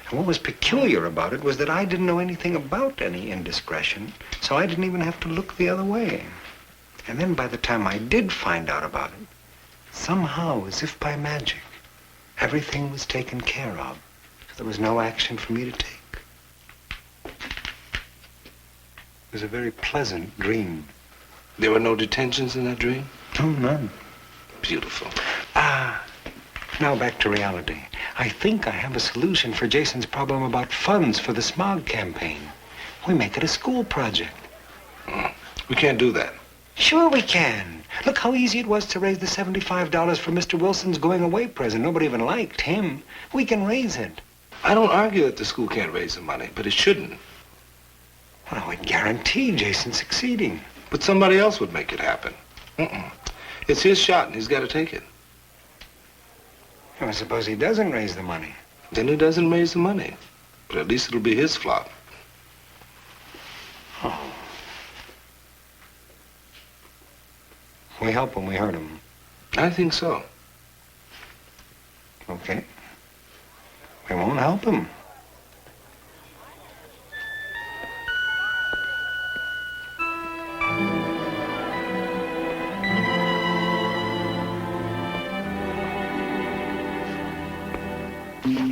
[SPEAKER 6] And what was peculiar about it was that I didn't know anything about any indiscretion, so I didn't even have to look the other way. And then by the time I did find out about it, somehow, as if by magic, everything was taken care of. There was no action for me to take. It was a very pleasant dream.
[SPEAKER 5] There were no detentions in that dream?
[SPEAKER 6] Oh, none.
[SPEAKER 5] Beautiful.
[SPEAKER 6] Now back to reality. I think I have a solution for Jason's problem about funds for the smog campaign. We make it a school project.
[SPEAKER 5] We can't do that.
[SPEAKER 6] Sure we can. Look how easy it was to raise the $75 for Mr. Wilson's going away present. Nobody even liked him. We can raise it.
[SPEAKER 5] I don't argue that the school can't raise the money, but it shouldn't.
[SPEAKER 6] Well, I would guarantee Jason succeeding.
[SPEAKER 5] But somebody else would make it happen. It's his shot, and he's got to take it.
[SPEAKER 6] Well, suppose he doesn't raise the money.
[SPEAKER 5] Then he doesn't raise the money. But at least it'll be his flop.
[SPEAKER 6] Oh. We help him, we hurt him.
[SPEAKER 5] I think so.
[SPEAKER 6] Okay. We won't help him.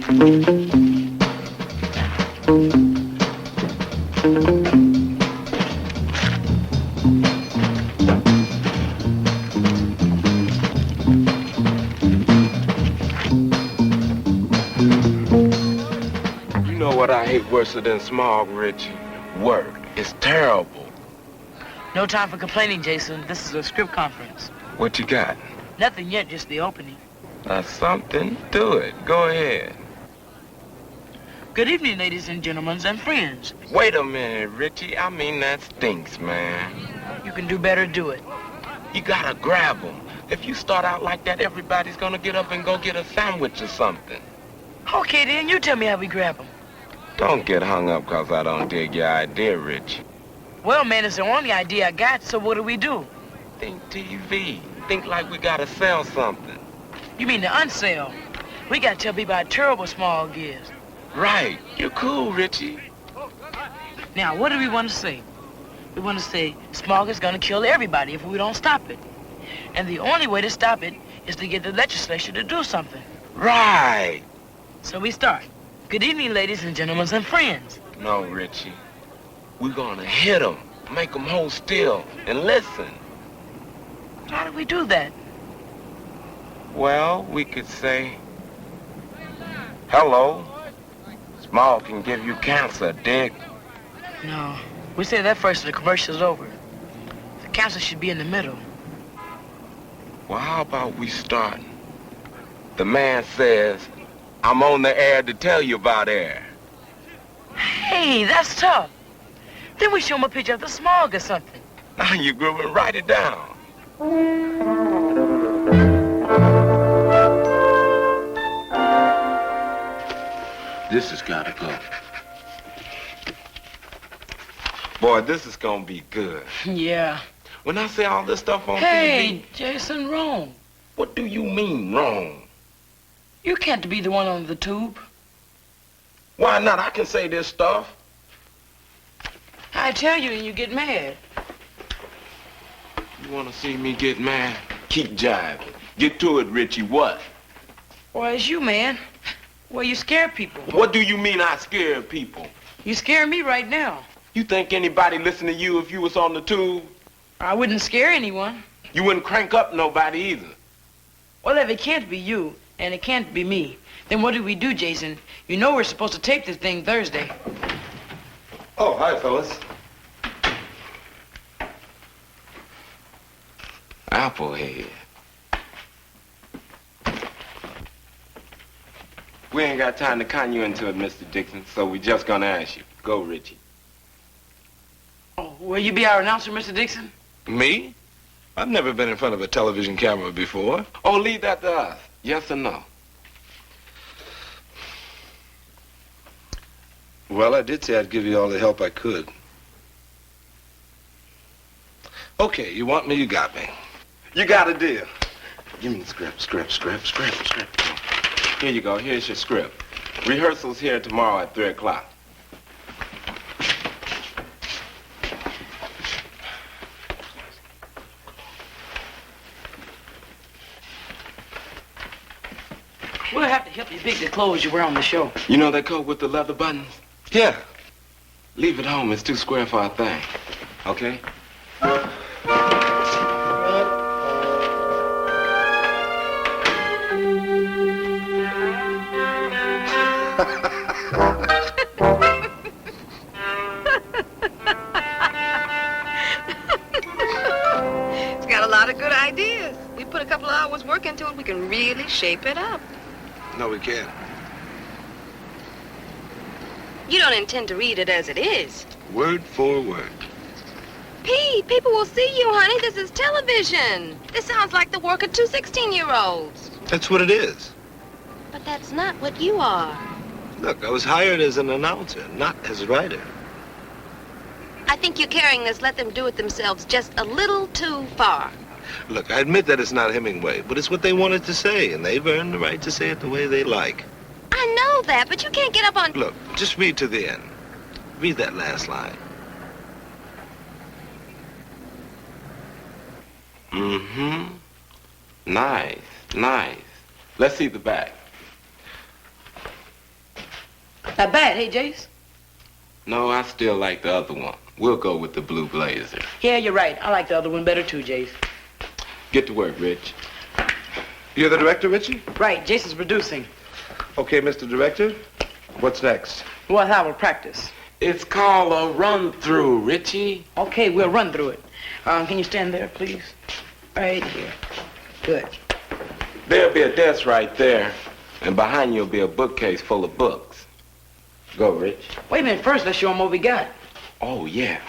[SPEAKER 9] You know what I hate worse than smog, Richie? Work. It's terrible.
[SPEAKER 12] No time for complaining, Jason. This is a script conference.
[SPEAKER 9] What you got?
[SPEAKER 12] Nothing yet, just the opening.
[SPEAKER 9] That's something. Do it. Go ahead.
[SPEAKER 12] Good evening, ladies and gentlemen and friends.
[SPEAKER 9] Wait a minute, Richie. I mean, that stinks, man.
[SPEAKER 12] You can do better, do it.
[SPEAKER 9] You gotta grab them. If you start out like that, everybody's gonna get up and go get a sandwich or something.
[SPEAKER 12] Okay, then, you tell me how we grab them.
[SPEAKER 9] Don't get hung up 'cause I don't dig your idea, Richie.
[SPEAKER 12] Well, man, it's the only idea I got, so what do we do?
[SPEAKER 9] Think TV. Think like we gotta sell something.
[SPEAKER 12] You mean the unsale? We gotta tell people how terrible smog is.
[SPEAKER 9] Right. You're cool, Richie.
[SPEAKER 12] Now, what do we want to say? We want to say smog is gonna kill everybody if we don't stop it. And the only way to stop it is to get the legislature to do something.
[SPEAKER 9] Right.
[SPEAKER 12] So we start. Good evening, ladies and gentlemen and friends.
[SPEAKER 9] No, Richie. We're gonna hit them, make them hold still, and listen.
[SPEAKER 12] How do we do that?
[SPEAKER 9] Well, we could say, hello. Smog can give you cancer, Dick.
[SPEAKER 12] No, we say that first and the commercial's over. The cancer should be in the middle.
[SPEAKER 9] Well, how about we start? The man says, I'm on the air to tell you about air.
[SPEAKER 12] Hey, that's tough. Then we show him a picture of the smog or something.
[SPEAKER 9] Now you're grooving. Write it down. This has got to go. Boy, this is gonna be good.
[SPEAKER 12] Yeah.
[SPEAKER 9] When I say all this stuff on
[SPEAKER 12] Hey,
[SPEAKER 9] TV...
[SPEAKER 12] Jason, wrong.
[SPEAKER 9] What do you mean, wrong?
[SPEAKER 12] You can't be the one on the tube.
[SPEAKER 9] Why not? I can say this stuff.
[SPEAKER 12] I tell you and you get mad.
[SPEAKER 9] You want to see me get mad? Keep jiving. Get to it, Richie. What?
[SPEAKER 12] Well, it's you, man. Well, you scare people.
[SPEAKER 9] What do you mean I scare people?
[SPEAKER 12] You scare me right now.
[SPEAKER 9] You think anybody listen to you if you was on the tube?
[SPEAKER 12] I wouldn't scare anyone.
[SPEAKER 9] You wouldn't crank up nobody either.
[SPEAKER 12] Well, if it can't be you, and it can't be me, then what do we do, Jason? You know we're supposed to tape this thing Thursday.
[SPEAKER 5] Oh, hi, fellas.
[SPEAKER 9] Applehead. We ain't got time to con you into it, Mr. Dixon, so we just gonna ask you. Go, Richie.
[SPEAKER 12] Oh, will you be our announcer, Mr. Dixon?
[SPEAKER 5] Me? I've never been in front of a television camera before.
[SPEAKER 9] Oh, leave that to us. Yes or no?
[SPEAKER 5] Well, I did say I'd give you all the help I could. Okay, you want me, you got me. You got a deal. Give me the script.
[SPEAKER 9] Here you go. Here's your script. Rehearsal's here tomorrow at 3 o'clock.
[SPEAKER 12] We'll have to help you pick the clothes you wear on the show.
[SPEAKER 9] You know that coat with the leather buttons?
[SPEAKER 5] Yeah.
[SPEAKER 9] Leave it home. It's too square for our thing. Okay?
[SPEAKER 4] It's got a lot of good ideas. We put a couple of hours work into it, we can really shape it up.
[SPEAKER 5] No, we can't.
[SPEAKER 4] You don't intend to read it as it is.
[SPEAKER 5] Word for word.
[SPEAKER 4] Pete, people will see you, honey. This is television. This sounds like the work of two 16-year-olds.
[SPEAKER 5] That's what it is.
[SPEAKER 4] But that's not what you are.
[SPEAKER 5] Look, I was hired as an announcer, not as a writer.
[SPEAKER 4] I think you're carrying this let them do it themselves just a little too far.
[SPEAKER 5] Look, I admit that it's not Hemingway, but it's what they wanted to say, and they've earned the right to say it the way they like.
[SPEAKER 4] I know that, but you can't get up on...
[SPEAKER 5] Look, just read to the end. Read that last line.
[SPEAKER 9] Mm-hmm. Nice. Let's see the back.
[SPEAKER 12] Not bad, hey, Jace?
[SPEAKER 9] No, I still like the other one. We'll go with the blue blazer.
[SPEAKER 12] Yeah, you're right. I like the other one better too, Jace.
[SPEAKER 9] Get to work, Rich.
[SPEAKER 5] You're the director, Richie?
[SPEAKER 12] Right, Jason's producing.
[SPEAKER 5] Okay, Mr. Director. What's next?
[SPEAKER 12] We'll have a practice.
[SPEAKER 9] It's called a run-through, Richie.
[SPEAKER 12] Okay, we'll run through it. Can you stand there, please? Right here. Good.
[SPEAKER 9] There'll be a desk right there, and behind you'll be a bookcase full of books. Go, Rich.
[SPEAKER 12] Wait a minute. First, let's show them what we got.
[SPEAKER 9] Oh, yeah.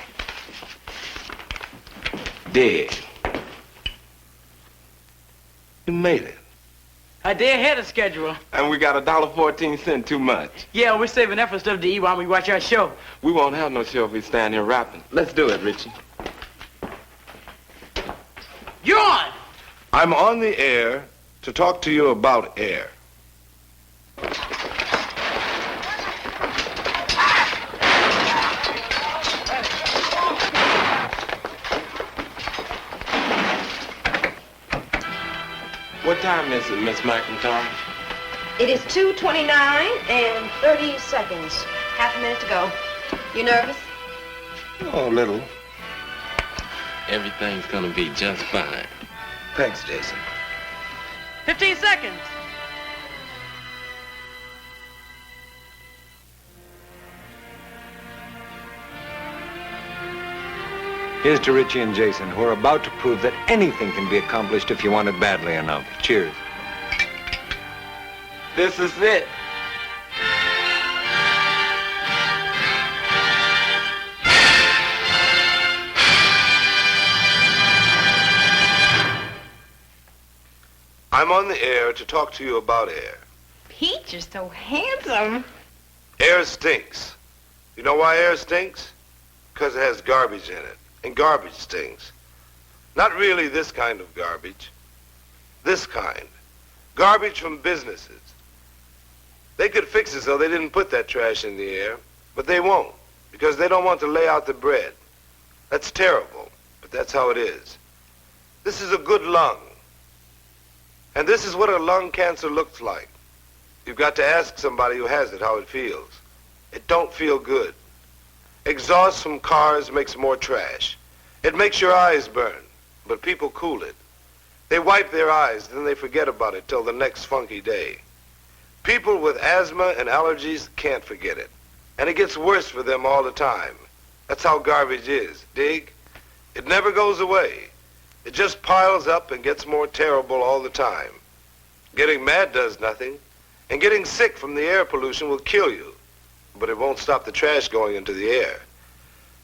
[SPEAKER 9] Dig.
[SPEAKER 5] You made it.
[SPEAKER 12] A day ahead of schedule.
[SPEAKER 9] And we got $1.14 too much.
[SPEAKER 12] Yeah, we're saving that for stuff to eat while we watch our show.
[SPEAKER 9] We won't have no show if we stand here rapping. Let's do it, Richie.
[SPEAKER 12] You're on!
[SPEAKER 5] I'm on the air to talk to you about air.
[SPEAKER 9] What time is it, Miss McIntyre?
[SPEAKER 4] It is 2:29 and 30 seconds. Half a minute to go. You nervous?
[SPEAKER 5] Oh, a little.
[SPEAKER 9] Everything's gonna be just fine.
[SPEAKER 5] Thanks, Jason.
[SPEAKER 12] 15 seconds.
[SPEAKER 16] Here's to Richie and Jason, who are about to prove that anything can be accomplished if you want it badly enough. Cheers.
[SPEAKER 9] This is it.
[SPEAKER 5] I'm on the air to talk to you about air.
[SPEAKER 3] Pete, you're so handsome.
[SPEAKER 20] Air stinks. You know why air stinks? Because it has garbage in it. And garbage stinks. Not really this kind of garbage. This kind. Garbage from businesses. They could fix it so they didn't put that trash in the air, but they won't, because they don't want to lay out the bread. That's terrible, but that's how it is. This is a good lung. And this is what a lung cancer looks like. You've got to ask somebody who has it how it feels. It don't feel good. Exhaust from cars makes more trash. It makes your eyes burn, but people cool it. They wipe their eyes, then they forget about it till the next funky day. People with asthma and allergies can't forget it. And it gets worse for them all the time. That's how garbage is, dig? It never goes away. It just piles up and gets more terrible all the time. Getting mad does nothing, and getting sick from the air pollution will kill you, but it won't stop the trash going into the air.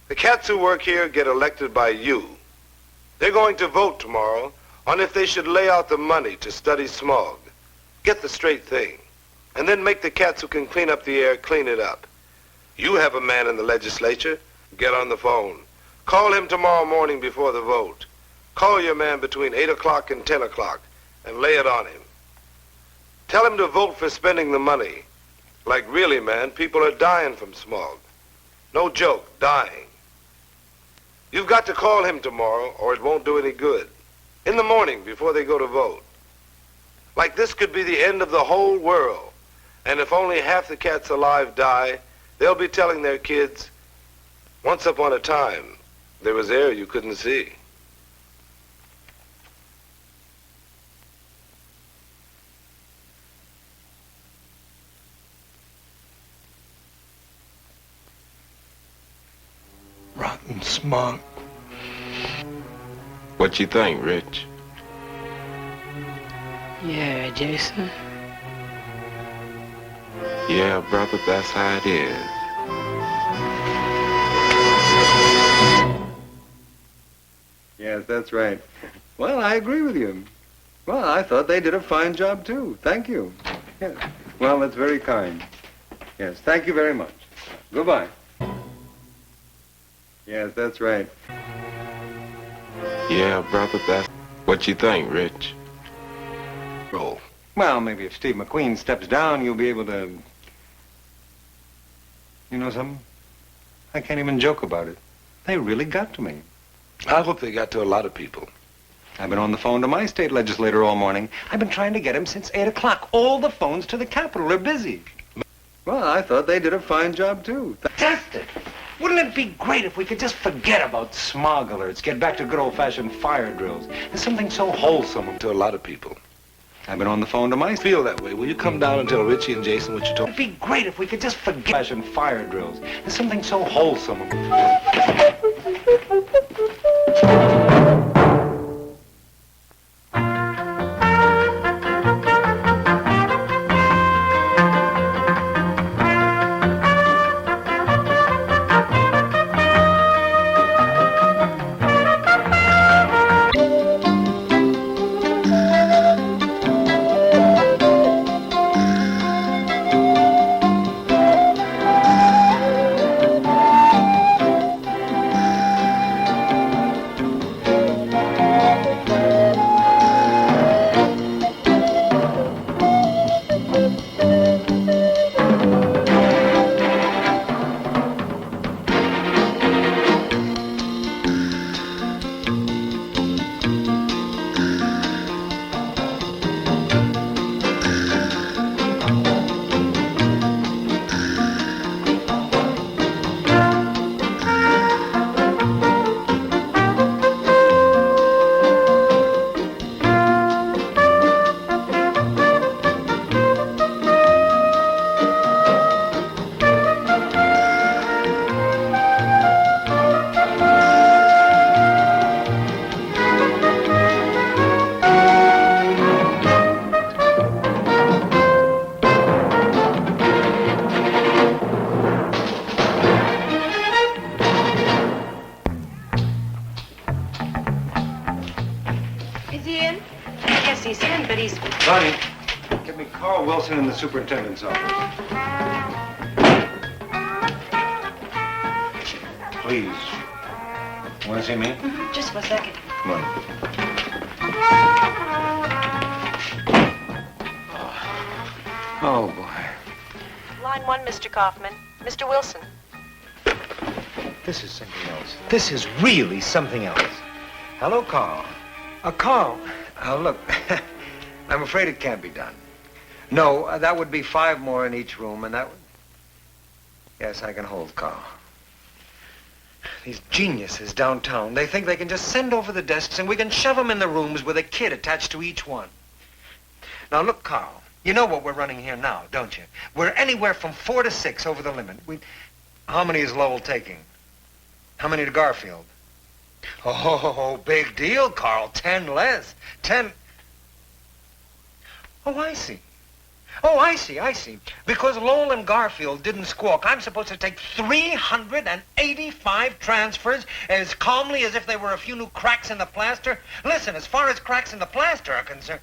[SPEAKER 20] The cats who work here get elected by you. They're going to vote tomorrow on if they should lay out the money to study smog. Get the straight thing, and then make the cats who can clean up the air clean it up. You have a man in the legislature. Get on the phone. Call him tomorrow morning before the vote. Call your man between 8 o'clock and 10 o'clock and lay it on him. Tell him to vote for spending the money. Like really, man, people are dying from smog. No joke, dying. You've got to call him tomorrow or it won't do any good. In the morning before they go to vote. Like this could be the end of the whole world. And if only half the cats alive die, they'll be telling their kids, once upon a time, there was air you couldn't see.
[SPEAKER 5] Rotten smog.
[SPEAKER 9] What you think, Rich?
[SPEAKER 12] Yeah, Jason.
[SPEAKER 9] Yeah, brother, that's how it is.
[SPEAKER 16] Yes, that's right. Well, I agree with you. Well, I thought they did a fine job, too. Thank you. Yes. Well, that's very kind. Yes, thank you very much. Goodbye. Yes, that's right.
[SPEAKER 9] Yeah, brother, that's... What you think, Rich?
[SPEAKER 16] Roll. Well, maybe if Steve McQueen steps down, you'll be able to... You know something? I can't even joke about it. They really got to me.
[SPEAKER 20] I hope they got to a lot of people.
[SPEAKER 16] I've been on the phone to my state legislator all morning. I've been trying to get him since 8 o'clock. All the phones to the Capitol are busy. Well, I thought they did a fine job, too. Fantastic! Wouldn't it be great if we could just forget about smog alerts, get back to good old-fashioned fire drills? There's something so wholesome
[SPEAKER 20] to a lot of people.
[SPEAKER 16] I've been on the phone to my...
[SPEAKER 20] Feel that way. Will you come down and tell Richie and Jason what you told...
[SPEAKER 16] It'd be great if we could just forget old-fashioned fire drills. There's something so wholesome. Connie, get me Carl Wilson in the superintendent's office.
[SPEAKER 6] please. Want to see me?
[SPEAKER 7] Just for a second.
[SPEAKER 6] Come on. Oh, boy.
[SPEAKER 7] Line 1, Mr. Kaufman. Mr. Wilson.
[SPEAKER 6] This is something else. This is really something else. Hello, Carl. Carl. Look, I'm afraid it can't be done. No, that would be 5 more in each room, and that would... Yes, I can hold Carl. These geniuses downtown, they think they can just send over the desks and we can shove them in the rooms with a kid attached to each one. Now, look, Carl, you know what we're running here now, don't you? We're anywhere from 4 to 6 over the limit. How many is Lowell taking? How many to Garfield? Oh, big deal, Carl. 10 less. 10. Oh, I see. Oh, I see. Because Lowell and Garfield didn't squawk, I'm supposed to take 385 transfers as calmly as if they were a few new cracks in the plaster. Listen, as far as cracks in the plaster are concerned...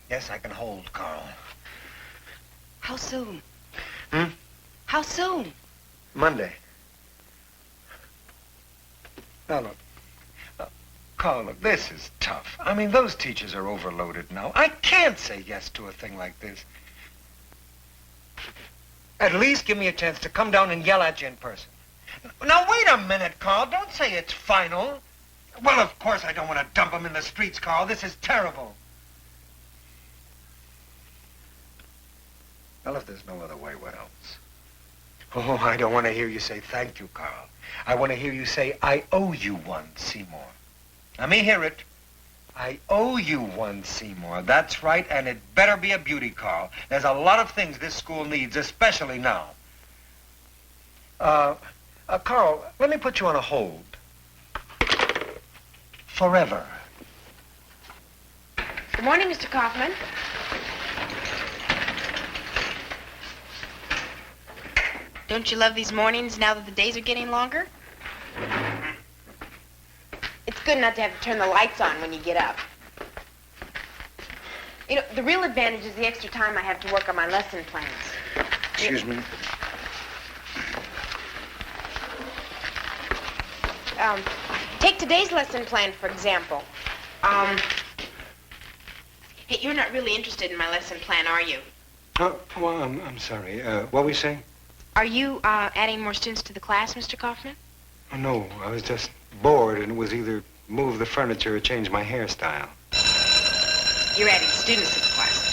[SPEAKER 6] Yes, I can hold, Carl.
[SPEAKER 4] How soon?
[SPEAKER 6] Hmm?
[SPEAKER 4] How soon?
[SPEAKER 6] Monday. Now, look. Carl, look, this is tough. I mean, those teachers are overloaded now. I can't say yes to a thing like this. At least give me a chance to come down and yell at you in person. Now, wait a minute, Carl. Don't say it's final. Well, of course I don't want to dump them in the streets, Carl. This is terrible. Well, if there's no other way, what else? Oh, I don't want to hear you say thank you, Carl. I want to hear you say, I owe you one, Seymour. Let me hear it. I owe you one, Seymour. That's right, and it better be a beauty, Carl. There's a lot of things this school needs, especially now. Carl, let me put you on a hold. Forever.
[SPEAKER 3] Good morning, Mr. Kaufman. Don't you love these mornings now that the days are getting longer? It's good not to have to turn the lights on when you get up. You know, the real advantage is the extra time I have to work on my lesson plans.
[SPEAKER 6] Excuse me.
[SPEAKER 3] Take today's lesson plan, for example. Hey, you're not really interested in my lesson plan, are you?
[SPEAKER 6] Oh, well, I'm sorry. What were we saying?
[SPEAKER 3] Are you adding more students to the class, Mr. Kaufman?
[SPEAKER 6] Oh, no, I was just bored, and it was either move the furniture or change my hairstyle.
[SPEAKER 3] You're adding students to the class.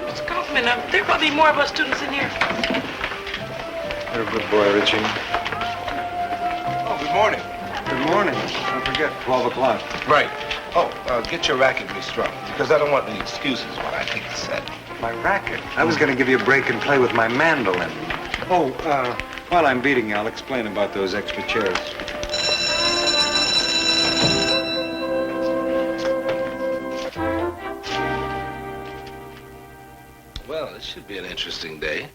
[SPEAKER 12] Mr. Kaufman, there'll probably be more of us students in here.
[SPEAKER 6] You're a good boy, Richie.
[SPEAKER 20] Oh, good morning.
[SPEAKER 6] Good morning. Don't forget, 12 o'clock.
[SPEAKER 20] Right. Oh, get your racket restrung, because I don't want any excuses when I take the set.
[SPEAKER 6] My racket? I was going to give you a break and play with my mandolin. Oh, while I'm beating you, I'll explain about those extra chairs.
[SPEAKER 20] Well, this should be an interesting day.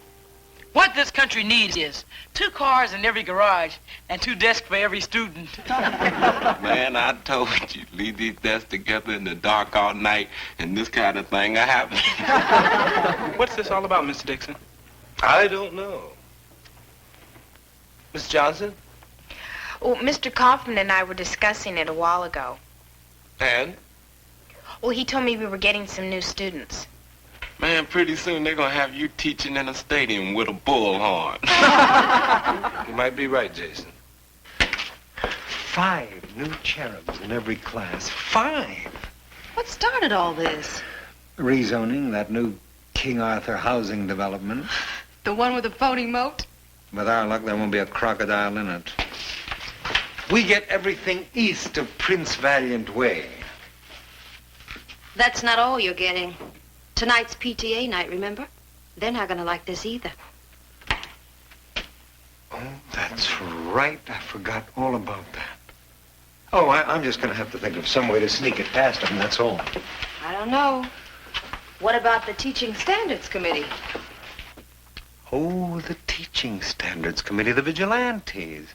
[SPEAKER 12] What this country needs is 2 cars in every garage and 2 desks for every student.
[SPEAKER 9] Man, I told you, leave these desks together in the dark all night, and this kind of thing will happen.
[SPEAKER 17] What's this all about, Mr. Dixon?
[SPEAKER 20] I don't know. Miss Johnson?
[SPEAKER 3] Well, Mr. Kaufman and I were discussing it a while ago.
[SPEAKER 20] And?
[SPEAKER 3] Well, he told me we were getting some new students.
[SPEAKER 9] Man, pretty soon they're going to have you teaching in a stadium with a bullhorn.
[SPEAKER 20] You might be right, Jason.
[SPEAKER 6] 5 new cherubs in every class. 5!
[SPEAKER 7] What started all this?
[SPEAKER 6] Rezoning, that new King Arthur housing development.
[SPEAKER 7] The one with the phony moat?
[SPEAKER 6] With our luck, there won't be a crocodile in it. We get everything east of Prince Valiant Way.
[SPEAKER 7] That's not all you're getting. Tonight's PTA night, remember? They're not going to like this either.
[SPEAKER 6] Oh, that's right. I forgot all about that. Oh, I'm just going to have to think of some way to sneak it past them, that's all.
[SPEAKER 7] I don't know. What about the Teaching Standards Committee?
[SPEAKER 16] Oh, the Teaching Standards Committee, the vigilantes.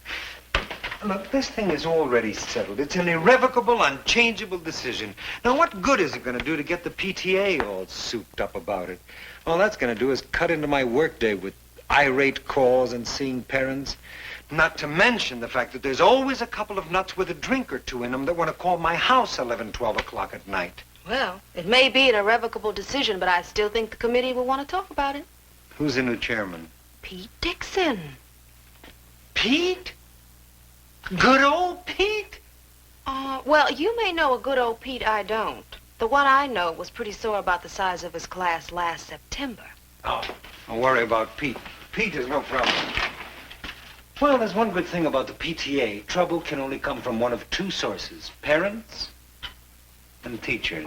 [SPEAKER 16] Look, this thing is already settled. It's an irrevocable, unchangeable decision. Now, what good is it going to do to get the PTA all souped up about it? All that's going to do is cut into my workday with irate calls and seeing parents. Not to mention the fact that there's always a couple of nuts with a drink or two in them that want to call my house 11, 12 o'clock at night.
[SPEAKER 4] Well, it may be an irrevocable decision, but I still think the committee will want to talk about it.
[SPEAKER 16] Who's the new chairman?
[SPEAKER 4] Pete Dixon.
[SPEAKER 16] Pete? Good old Pete?
[SPEAKER 4] Well, you may know a good old Pete I don't. The one I know was pretty sore about the size of his class last September.
[SPEAKER 16] Oh, don't worry about Pete. Pete is no problem. Well, there's one good thing about the PTA. Trouble can only come from one of two sources. Parents and teachers.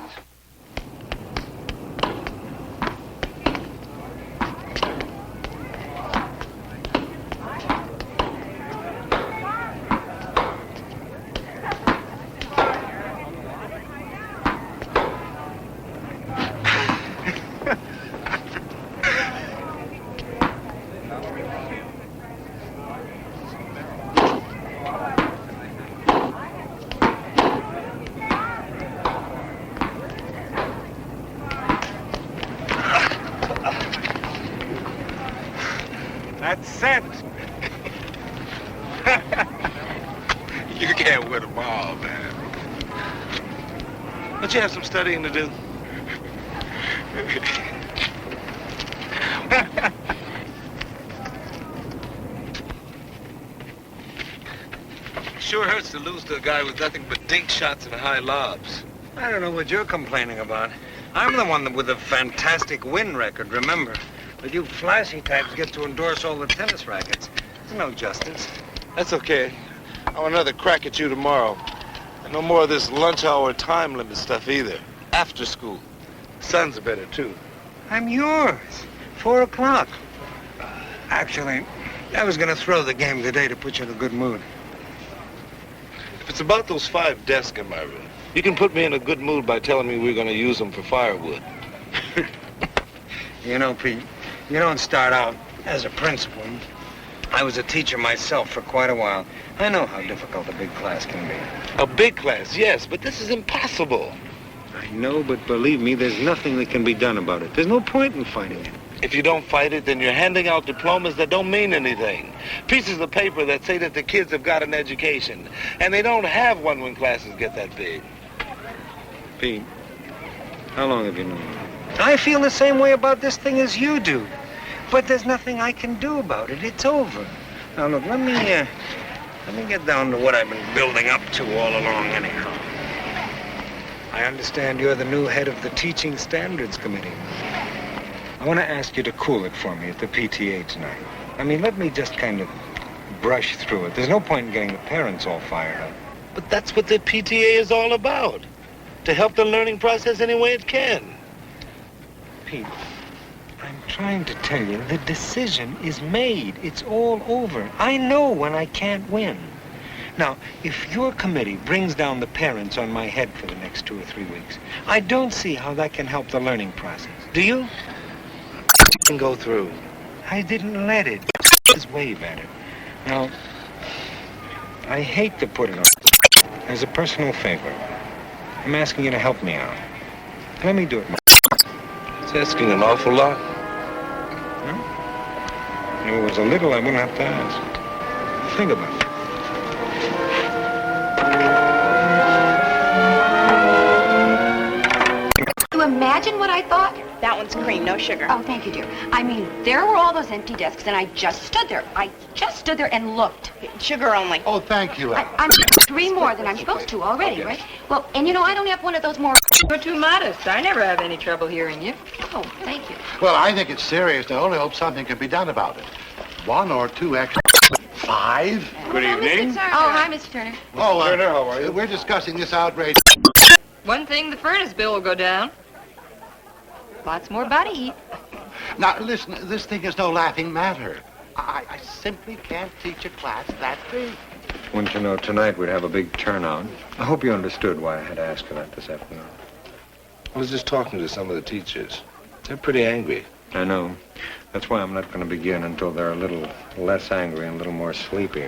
[SPEAKER 16] That's set.
[SPEAKER 20] You can't win them all, man. Don't you have some studying to do? Sure hurts to lose to a guy with nothing but dink shots and high lobs.
[SPEAKER 16] I don't know what you're complaining about. I'm the one with the fantastic win record, remember? But you flashy types get to endorse all the tennis rackets. There's no justice.
[SPEAKER 20] That's okay. I want another crack at you tomorrow. And no more of this lunch hour time limit stuff either. After school. Sons are better, too.
[SPEAKER 16] I'm yours. 4 o'clock. Actually, I was going to throw the game today to put you in a good mood.
[SPEAKER 20] If it's about those 5 desks in my room, you can put me in a good mood by telling me we're going to use them for firewood.
[SPEAKER 16] You know, Pete, you don't start out as a principal. I was a teacher myself for quite a while. I know how difficult a big class can be.
[SPEAKER 20] A big class, yes, but this is impossible.
[SPEAKER 16] I know, but believe me, there's nothing that can be done about it. There's no point in fighting it.
[SPEAKER 20] If you don't fight it, then you're handing out diplomas that don't mean anything. Pieces of paper that say that the kids have got an education. And they don't have one when classes get that big.
[SPEAKER 16] Pete, how long have you known me? I feel the same way about this thing as you do. But there's nothing I can do about it. It's over. Now, look, let me get down to what I've been building up to all along anyhow. I understand you're the new head of the Teaching Standards Committee. I want to ask you to cool it for me at the PTA tonight. I mean, let me just kind of brush through it. There's no point in getting the parents all fired up.
[SPEAKER 20] But that's what the PTA is all about. To help the learning process any way it can.
[SPEAKER 16] Pete, I'm trying to tell you, the decision is made. It's all over. I know when I can't win. Now, if your committee brings down the parents on my head for the next 2 or 3 weeks, I don't see how that can help the learning process. Do you?
[SPEAKER 20] It can go through.
[SPEAKER 16] I didn't let it. It's way better. Now, I hate to put it on. As a personal favor, I'm asking you to help me out. Let me do it.
[SPEAKER 20] It's asking an awful lot.
[SPEAKER 16] If it was a little, I wouldn't have to ask. Think about it.
[SPEAKER 7] You imagine what I thought?
[SPEAKER 3] That one's cream, no sugar.
[SPEAKER 7] Oh, thank you, dear. I mean, there were all those empty desks, and I just stood there. I just stood there and looked.
[SPEAKER 3] Sugar only.
[SPEAKER 11] Oh, thank you, Ellen.
[SPEAKER 7] I'm 3 more than I'm supposed to already, right? Well, and you know, I don't have one of those more...
[SPEAKER 12] You're too modest. I never have any trouble hearing you.
[SPEAKER 7] Oh, thank you.
[SPEAKER 11] Well, I think it's serious. I only hope something can be done about it. 1 or 2 extra... 5?
[SPEAKER 20] Good evening.
[SPEAKER 7] Oh, hi, Mr. Turner.
[SPEAKER 11] Oh,
[SPEAKER 20] Turner, how are you?
[SPEAKER 11] We're discussing this outrage.
[SPEAKER 12] One thing, the furnace bill will go down.
[SPEAKER 7] Lots more body heat.
[SPEAKER 11] Now, listen, this thing is no laughing matter. I simply can't teach a class that big.
[SPEAKER 16] Want you to know, tonight we'd have a big turnout. I hope you understood why I had to ask for that this afternoon.
[SPEAKER 20] I was just talking to some of the teachers. They're pretty angry.
[SPEAKER 16] I know. That's why I'm not going to begin until they're a little less angry and a little more sleepy.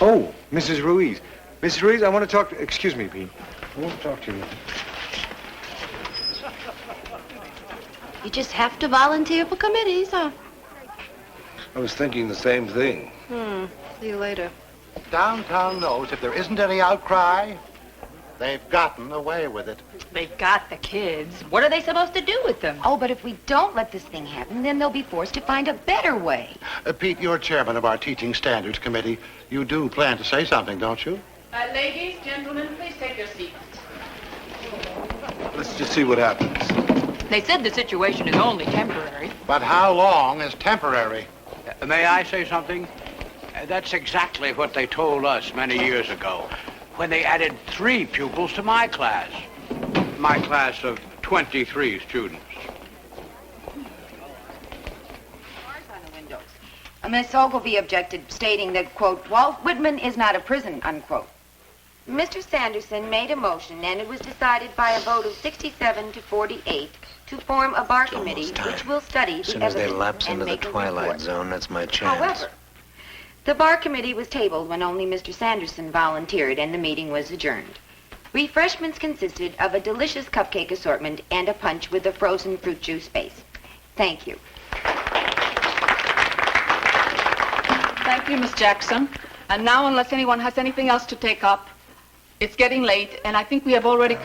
[SPEAKER 16] Oh, Mrs. Ruiz. Mrs. Ruiz, I want to talk to... Excuse me, Pete. I want to talk to you.
[SPEAKER 4] You just have to volunteer for committees, huh?
[SPEAKER 20] I was thinking the same thing.
[SPEAKER 4] See you later.
[SPEAKER 11] Downtown knows if there isn't any outcry, they've gotten away with it.
[SPEAKER 7] They've got the kids. What are they supposed to do with them?
[SPEAKER 21] Oh, but if we don't let this thing happen, then they'll be forced to find a better way.
[SPEAKER 11] Pete, you're chairman of our Teaching Standards Committee. You do plan to say something, don't you?
[SPEAKER 12] Ladies, gentlemen, please take your seats.
[SPEAKER 20] Let's just see what happens.
[SPEAKER 7] They said the situation is only temporary.
[SPEAKER 11] But how long is temporary?
[SPEAKER 22] May I say something? That's exactly what they told us many years ago when they added 3 pupils to my class of 23 students.
[SPEAKER 21] Miss Ogilvy objected, stating that, quote, Walt Whitman is not a prison, unquote. Mr. Sanderson made a motion, and it was decided by a vote of 67 to 48 to form a bar committee which will study the
[SPEAKER 23] As soon as they
[SPEAKER 21] evidence
[SPEAKER 23] lapse
[SPEAKER 21] and
[SPEAKER 23] into the
[SPEAKER 21] make a
[SPEAKER 23] twilight
[SPEAKER 21] report.
[SPEAKER 23] zone, that's my chance.
[SPEAKER 21] However, the bar committee was tabled when only Mr. Sanderson volunteered, and the meeting was adjourned. Refreshments consisted of a delicious cupcake assortment and a punch with a frozen fruit juice base. Thank you.
[SPEAKER 14] Thank you, Miss Jackson. And now, unless anyone has anything else to take up, it's getting late, and I think we have already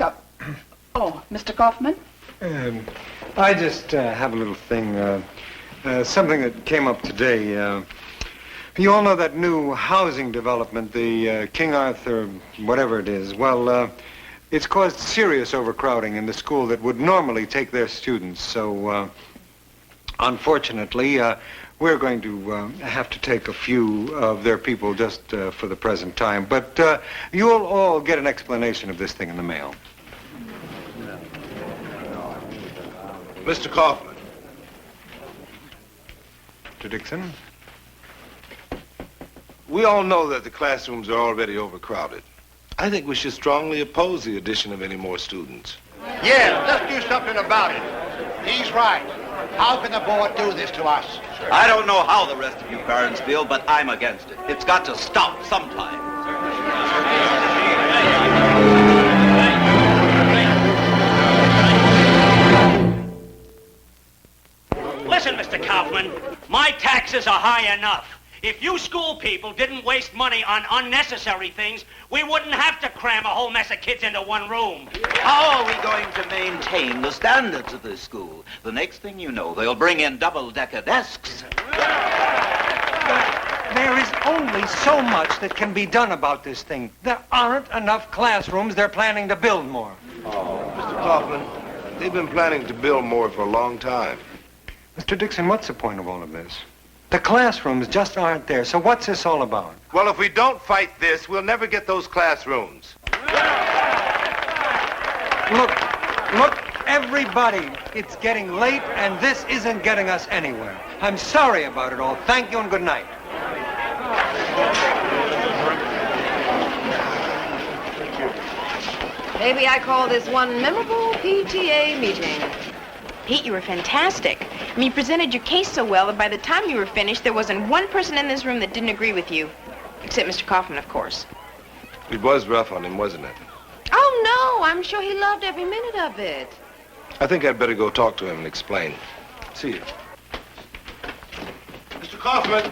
[SPEAKER 14] Oh, Mr. Kaufman?
[SPEAKER 16] I just have a little thing, something that came up today. You all know that new housing development, the King Arthur, whatever it is. Well, it's caused serious overcrowding in the school that would normally take their students. So, unfortunately, we're going to have to take a few of their people just for the present time. But you'll all get an explanation of this thing in the mail.
[SPEAKER 20] Mr. Kaufman.
[SPEAKER 16] Mr. Dixon?
[SPEAKER 20] We all know that the classrooms are already overcrowded. I think we should strongly oppose the addition of any more students.
[SPEAKER 11] Yeah, let's do something about it. He's right. How can the board do this to us?
[SPEAKER 24] I don't know how the rest of you parents feel, but I'm against it. It's got to stop sometime.
[SPEAKER 25] Listen, Mr. Kaufman, my taxes are high enough. If you school people didn't waste money on unnecessary things, we wouldn't have to cram a whole mess of kids into one room.
[SPEAKER 24] How are we going to maintain the standards of this school? The next thing you know, they'll bring in double-decker desks.
[SPEAKER 16] There is only so much that can be done about this thing. There aren't enough classrooms. They're planning to build more.
[SPEAKER 20] Oh, Mr. Kaufman, they've been planning to build more for a long time.
[SPEAKER 16] Mr. Dixon, what's the point of all of this? The classrooms just aren't there, so what's this all about?
[SPEAKER 20] Well, if we don't fight this, we'll never get those classrooms.
[SPEAKER 16] Look, everybody, it's getting late, and this isn't getting us anywhere. I'm sorry about it all. Thank you and good night.
[SPEAKER 4] Maybe I call this one memorable PTA meeting.
[SPEAKER 3] Pete, you were fantastic. I mean, you presented your case so well that by the time you were finished, there wasn't one person in this room that didn't agree with you. Except Mr. Kaufman, of course.
[SPEAKER 20] It was rough on him, wasn't it?
[SPEAKER 4] Oh, no, I'm sure he loved every minute of it.
[SPEAKER 20] I think I'd better go talk to him and explain. See you. Mr. Kaufman!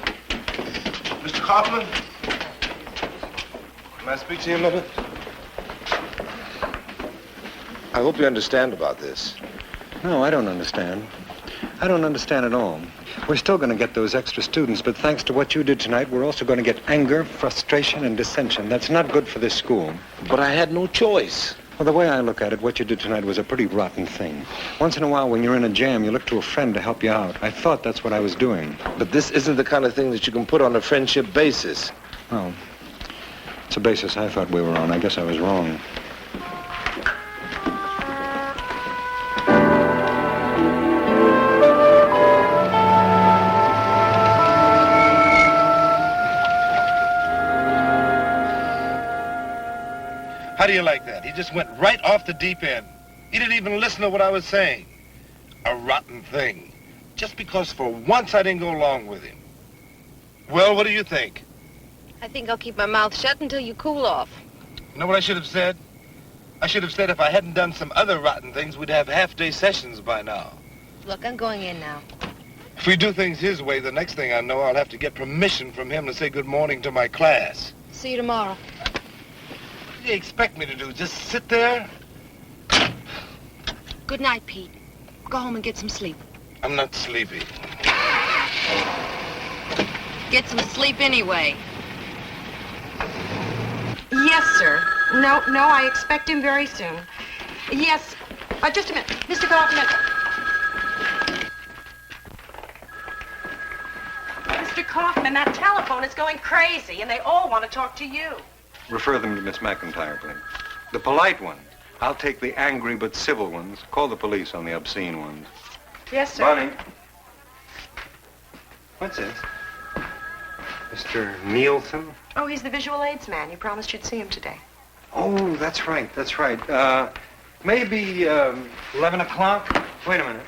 [SPEAKER 20] Mr. Kaufman? Can I speak to you a minute? I hope you understand about this.
[SPEAKER 16] No, I don't understand. I don't understand at all. We're still going to get those extra students, but thanks to what you did tonight, we're also going to get anger, frustration, and dissension. That's not good for this school.
[SPEAKER 20] But I had no choice.
[SPEAKER 16] Well, the way I look at it, what you did tonight was a pretty rotten thing. Once in a while, when you're in a jam, you look to a friend to help you out. I thought that's what I was doing.
[SPEAKER 20] But this isn't the kind of thing that you can put on a friendship basis.
[SPEAKER 16] Well, it's a basis I thought we were on. I guess I was wrong.
[SPEAKER 20] How do you like that? He just went right off the deep end. He didn't even listen to what I was saying.
[SPEAKER 5] a rotten thing. Just because for once I didn't go along with him. Well, what do you think?
[SPEAKER 4] I think I'll keep my mouth shut until you cool off.
[SPEAKER 5] You know what I should have said? I should have said if I hadn't done some other rotten things, we'd have half-day sessions by now.
[SPEAKER 4] Look, I'm going in now.
[SPEAKER 5] If we do things his way, the next thing I know, I'll have to get permission from him to say good morning to my class.
[SPEAKER 4] See you tomorrow.
[SPEAKER 5] What do you expect me to do? Just sit there?
[SPEAKER 4] Good night, Pete. Go home and get some sleep.
[SPEAKER 5] I'm not sleepy.
[SPEAKER 14] Get some sleep anyway.
[SPEAKER 7] Yes, sir. No, I expect him very soon. Yes. Just a minute. Mr. Kaufman. Mr. Kaufman, that telephone is going crazy, and they all want to talk to you.
[SPEAKER 16] Refer them to Miss McIntyre, please. The polite ones. I'll take the angry but civil ones. Call the police on the obscene ones.
[SPEAKER 7] Yes, sir.
[SPEAKER 16] Bonnie. What's this? Mr. Nielsen?
[SPEAKER 7] Oh, he's the visual aids man. You promised you'd see him today.
[SPEAKER 16] Oh, that's right. Maybe 11 o'clock? Wait a minute.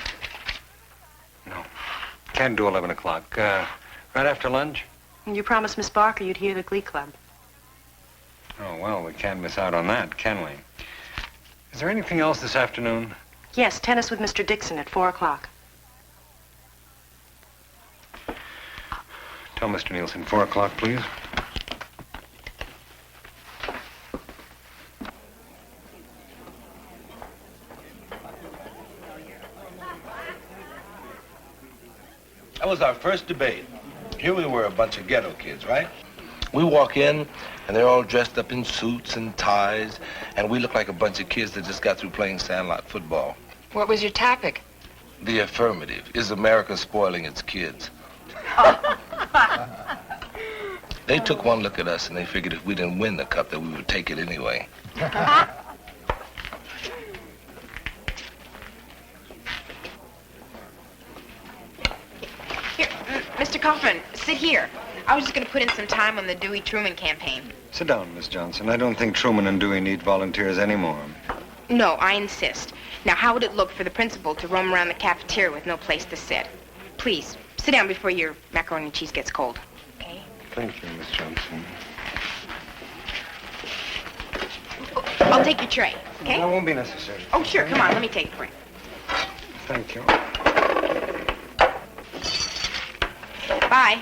[SPEAKER 16] No, can't do 11 o'clock. Right after lunch?
[SPEAKER 7] And you promised Miss Barker you'd hear the Glee Club.
[SPEAKER 16] Oh, well, we can't miss out on that, can we? Is there anything else this afternoon?
[SPEAKER 7] Yes, tennis with Mr. Dixon at 4 o'clock.
[SPEAKER 16] Tell Mr. Nielsen, 4 o'clock, please.
[SPEAKER 5] That was our first debate. Here we were, a bunch of ghetto kids, right? We walk in, and they're all dressed up in suits and ties, and we look like a bunch of kids that just got through playing sandlot football.
[SPEAKER 7] What was your topic?
[SPEAKER 5] The affirmative. Is America spoiling its kids? They took one look at us, and they figured if we didn't win the cup, that we would take it anyway.
[SPEAKER 3] Here, Mr. Kaufman, sit here. I was just going to put in some time on the Dewey Truman campaign.
[SPEAKER 16] Sit down, Miss Johnson. I don't think Truman and Dewey need volunteers anymore.
[SPEAKER 3] No, I insist. Now, how would it look for the principal to roam around the cafeteria with no place to sit? Please, sit down before your macaroni and cheese gets cold. Okay?
[SPEAKER 16] Thank you, Miss Johnson.
[SPEAKER 3] I'll take your tray, okay?
[SPEAKER 16] That won't be necessary.
[SPEAKER 3] Oh, sure. Come on, let me take it for you.
[SPEAKER 16] Thank you.
[SPEAKER 3] Bye.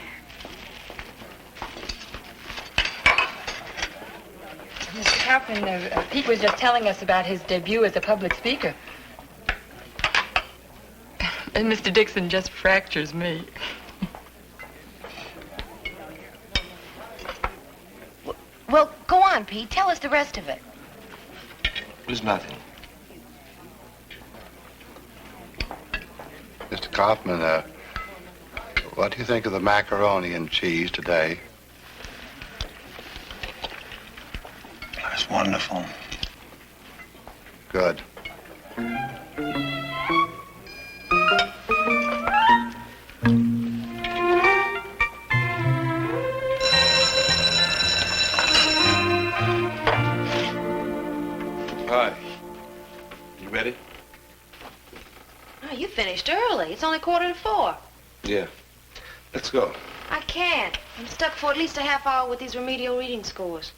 [SPEAKER 7] Mr. Kaufman, Pete was just telling us about his debut as a public speaker. And Mr. Dixon just fractures me.
[SPEAKER 4] Well, go on, Pete. Tell us the rest of it.
[SPEAKER 5] There's nothing.
[SPEAKER 11] Mr. Kaufman, what do you think of the macaroni and cheese today?
[SPEAKER 16] That's wonderful.
[SPEAKER 11] Good.
[SPEAKER 5] Hi. You ready?
[SPEAKER 4] Oh, you finished early. It's only 3:45.
[SPEAKER 5] Yeah. Let's go.
[SPEAKER 4] I can't. I'm stuck for at least a half hour with these remedial reading scores.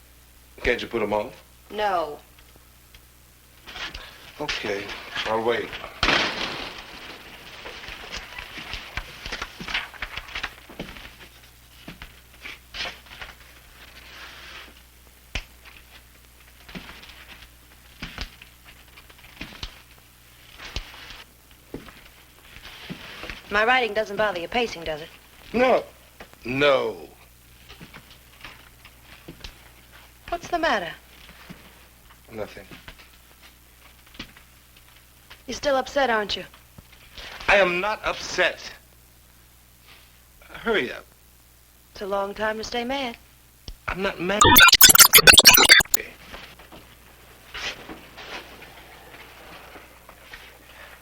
[SPEAKER 5] Can't you put them off?
[SPEAKER 4] No.
[SPEAKER 5] Okay. I'll wait.
[SPEAKER 4] My writing doesn't bother your pacing, does it?
[SPEAKER 5] No. No.
[SPEAKER 4] What's the matter?
[SPEAKER 5] Nothing.
[SPEAKER 4] You're still upset, aren't you?
[SPEAKER 5] I am not upset. Hurry up.
[SPEAKER 4] It's a long time to stay mad.
[SPEAKER 5] I'm not mad.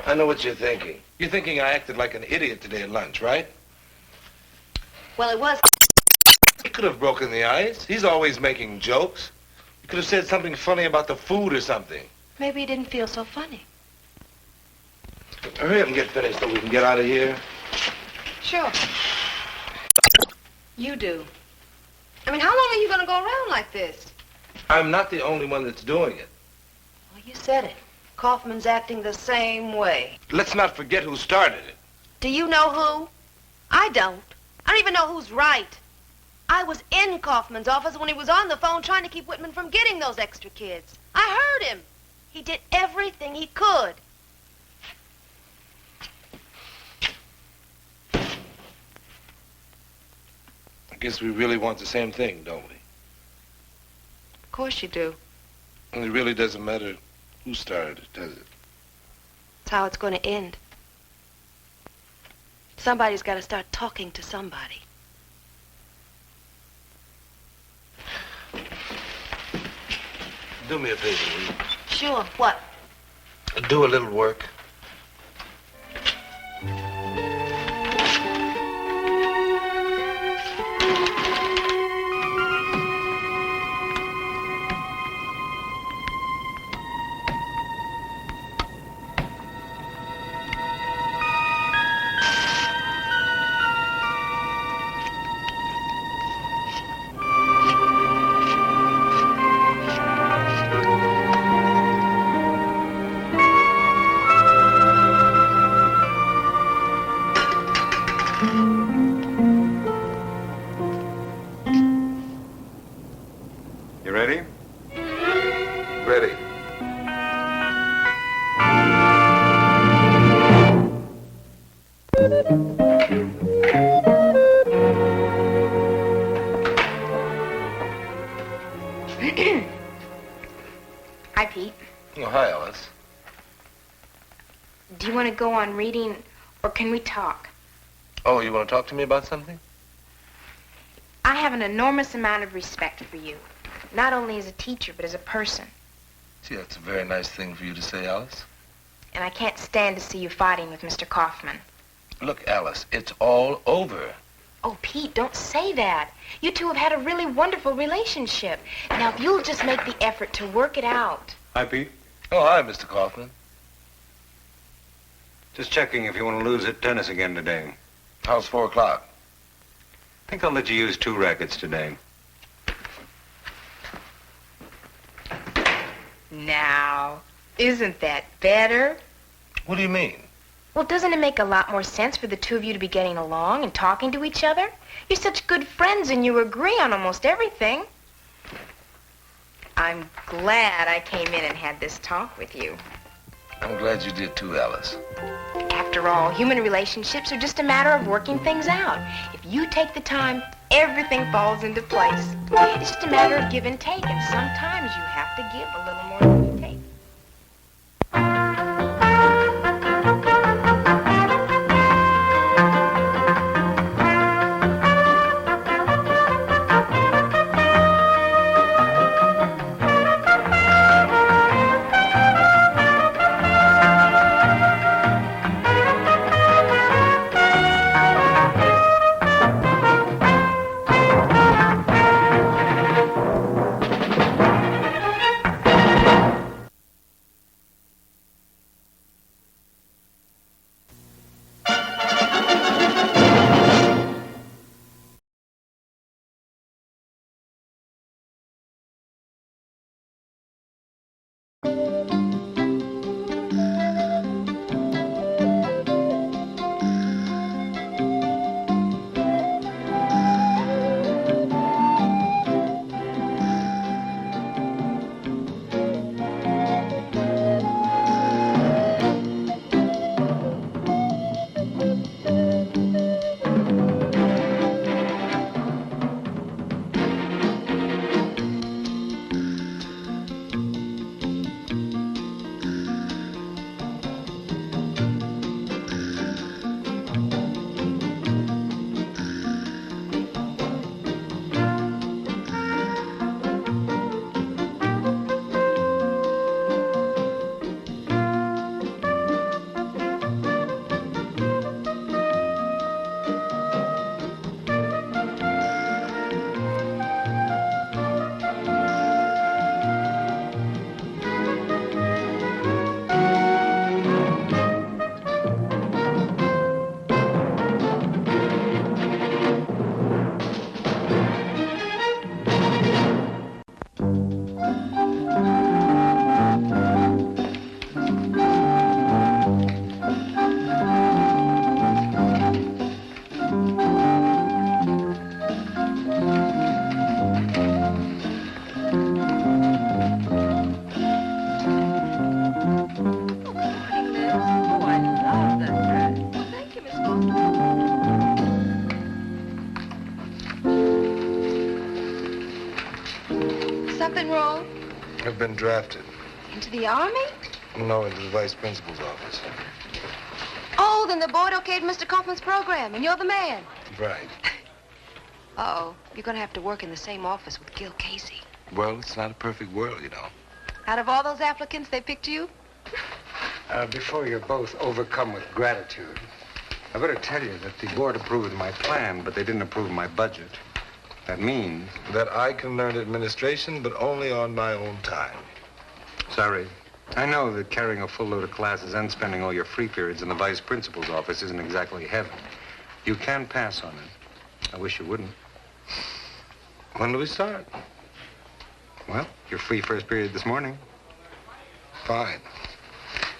[SPEAKER 5] I know what you're thinking. You're thinking I acted like an idiot today at lunch, right?
[SPEAKER 4] Well, it was.
[SPEAKER 5] He could have broken the ice. He's always making jokes. You could have said something funny about the food or something.
[SPEAKER 4] Maybe he didn't feel so funny.
[SPEAKER 5] Hurry up and get finished so we can get out of here.
[SPEAKER 4] Sure. You do. I mean, how long are you going to go around like this?
[SPEAKER 5] I'm not the only one that's doing it.
[SPEAKER 4] Well, you said it. Kaufman's acting the same way.
[SPEAKER 5] Let's not forget who started it.
[SPEAKER 4] Do you know who? I don't. I don't even know who's right. I was in Kaufman's office when he was on the phone trying to keep Whitman from getting those extra kids. I heard him. He did everything he could.
[SPEAKER 5] I guess we really want the same thing, don't we?
[SPEAKER 4] Of course you do.
[SPEAKER 5] And it really doesn't matter who started it, does it?
[SPEAKER 4] It's how it's going to end. Somebody's got to start talking to somebody.
[SPEAKER 5] Do me a favor, will you?
[SPEAKER 4] Sure. What?
[SPEAKER 5] Do a little work.
[SPEAKER 16] You ready?
[SPEAKER 5] Ready.
[SPEAKER 3] Hi, Pete.
[SPEAKER 5] Oh, hi, Alice.
[SPEAKER 3] Do you want to go on reading, or can we talk?
[SPEAKER 5] Oh, you want to talk to me about something?
[SPEAKER 3] I have an enormous amount of respect for you, not only as a teacher, but as a person.
[SPEAKER 5] Gee, that's a very nice thing for you to say, Alice.
[SPEAKER 3] And I can't stand to see you fighting with Mr. Kaufman.
[SPEAKER 5] Look, Alice, it's all over.
[SPEAKER 3] Oh, Pete, don't say that. You two have had a really wonderful relationship. Now, if you'll just make the effort to work it out.
[SPEAKER 16] Hi, Pete.
[SPEAKER 5] Oh, hi, Mr. Kaufman.
[SPEAKER 16] Just checking if you want to lose at tennis again today.
[SPEAKER 5] How's 4 o'clock?
[SPEAKER 16] I think I'll let you use 2 rackets today.
[SPEAKER 3] Now, isn't that better?
[SPEAKER 5] What do you mean?
[SPEAKER 3] Well, doesn't it make a lot more sense for the two of you to be getting along and talking to each other? You're such good friends and you agree on almost everything. I'm glad I came in and had this talk with you.
[SPEAKER 5] I'm glad you did too, Alice.
[SPEAKER 3] After all, human relationships are just a matter of working things out. If you take the time, everything falls into place. It's just a matter of give and take, and sometimes you have to give a little more than you take.
[SPEAKER 5] I've been drafted.
[SPEAKER 4] Into the Army?
[SPEAKER 5] No, into the vice principal's office.
[SPEAKER 4] Oh, then the board okayed Mr. Kaufman's program, and you're the man.
[SPEAKER 5] Right.
[SPEAKER 4] Uh-oh. You're going to have to work in the same office with Gil Casey.
[SPEAKER 5] Well, it's not a perfect world, you know.
[SPEAKER 4] Out of all those applicants, they picked you?
[SPEAKER 16] Before you're both overcome with gratitude, I better tell you that the board approved my plan, but they didn't approve my budget. That means
[SPEAKER 5] that I can learn administration, but only on my own time.
[SPEAKER 16] Sorry. I know that carrying a full load of classes and spending all your free periods in the vice principal's office isn't exactly heaven. You can pass on it. I wish you wouldn't.
[SPEAKER 5] When do we start?
[SPEAKER 16] Well, your free first period this morning.
[SPEAKER 5] Fine.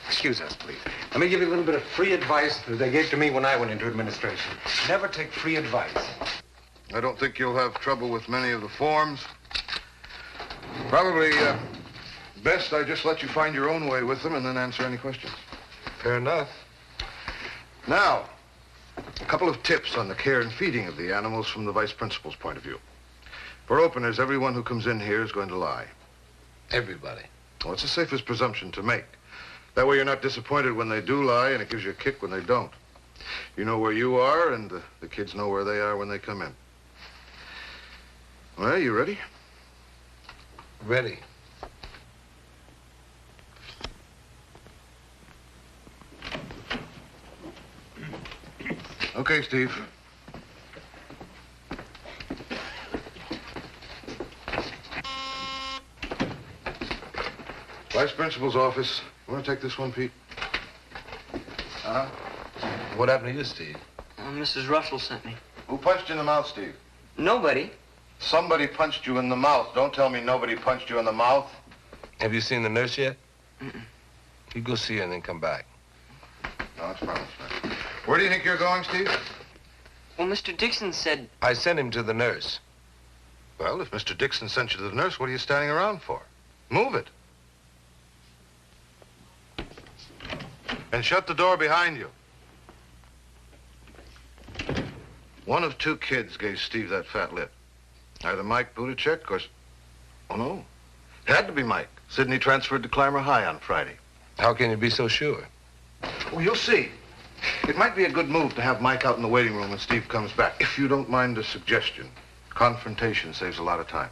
[SPEAKER 16] Excuse us, please. Let me give you a little bit of free advice that they gave to me when I went into administration. Never take free advice.
[SPEAKER 11] I don't think you'll have trouble with many of the forms. Probably best I just let you find your own way with them and then answer any questions.
[SPEAKER 5] Fair enough.
[SPEAKER 11] Now, a couple of tips on the care and feeding of the animals from the vice principal's point of view. For openers, everyone who comes in here is going to lie.
[SPEAKER 5] Everybody.
[SPEAKER 11] Well, it's the safest presumption to make. That way you're not disappointed when they do lie, and it gives you a kick when they don't. You know where you are, and the kids know where they are when they come in. Well, you ready?
[SPEAKER 5] Ready.
[SPEAKER 11] Okay, Steve. Vice principal's office. You want to take this one, Pete?
[SPEAKER 5] Uh-huh. What happened to you, Steve?
[SPEAKER 1] Mrs. Russell sent me.
[SPEAKER 11] Who punched you in the mouth, Steve?
[SPEAKER 1] Nobody.
[SPEAKER 11] Somebody punched you in the mouth. Don't tell me nobody punched you in the mouth.
[SPEAKER 5] Have you seen the nurse yet?
[SPEAKER 1] Mm-mm.
[SPEAKER 5] You go see her and then come back.
[SPEAKER 11] No, that's fine. Where do you think you're going, Steve?
[SPEAKER 1] Well, Mr. Dixon said...
[SPEAKER 5] I sent him to the nurse.
[SPEAKER 11] Well, if Mr. Dixon sent you to the nurse, what are you standing around for? Move it. And shut the door behind you. One of two kids gave Steve that fat lip. Either Mike Buttigieg or... Oh, no. It had to be Mike. Sidney transferred to Clymer High on Friday.
[SPEAKER 5] How can you be so sure?
[SPEAKER 11] Well, you'll see. It might be a good move to have Mike out in the waiting room when Steve comes back. If you don't mind a suggestion, confrontation saves a lot of time.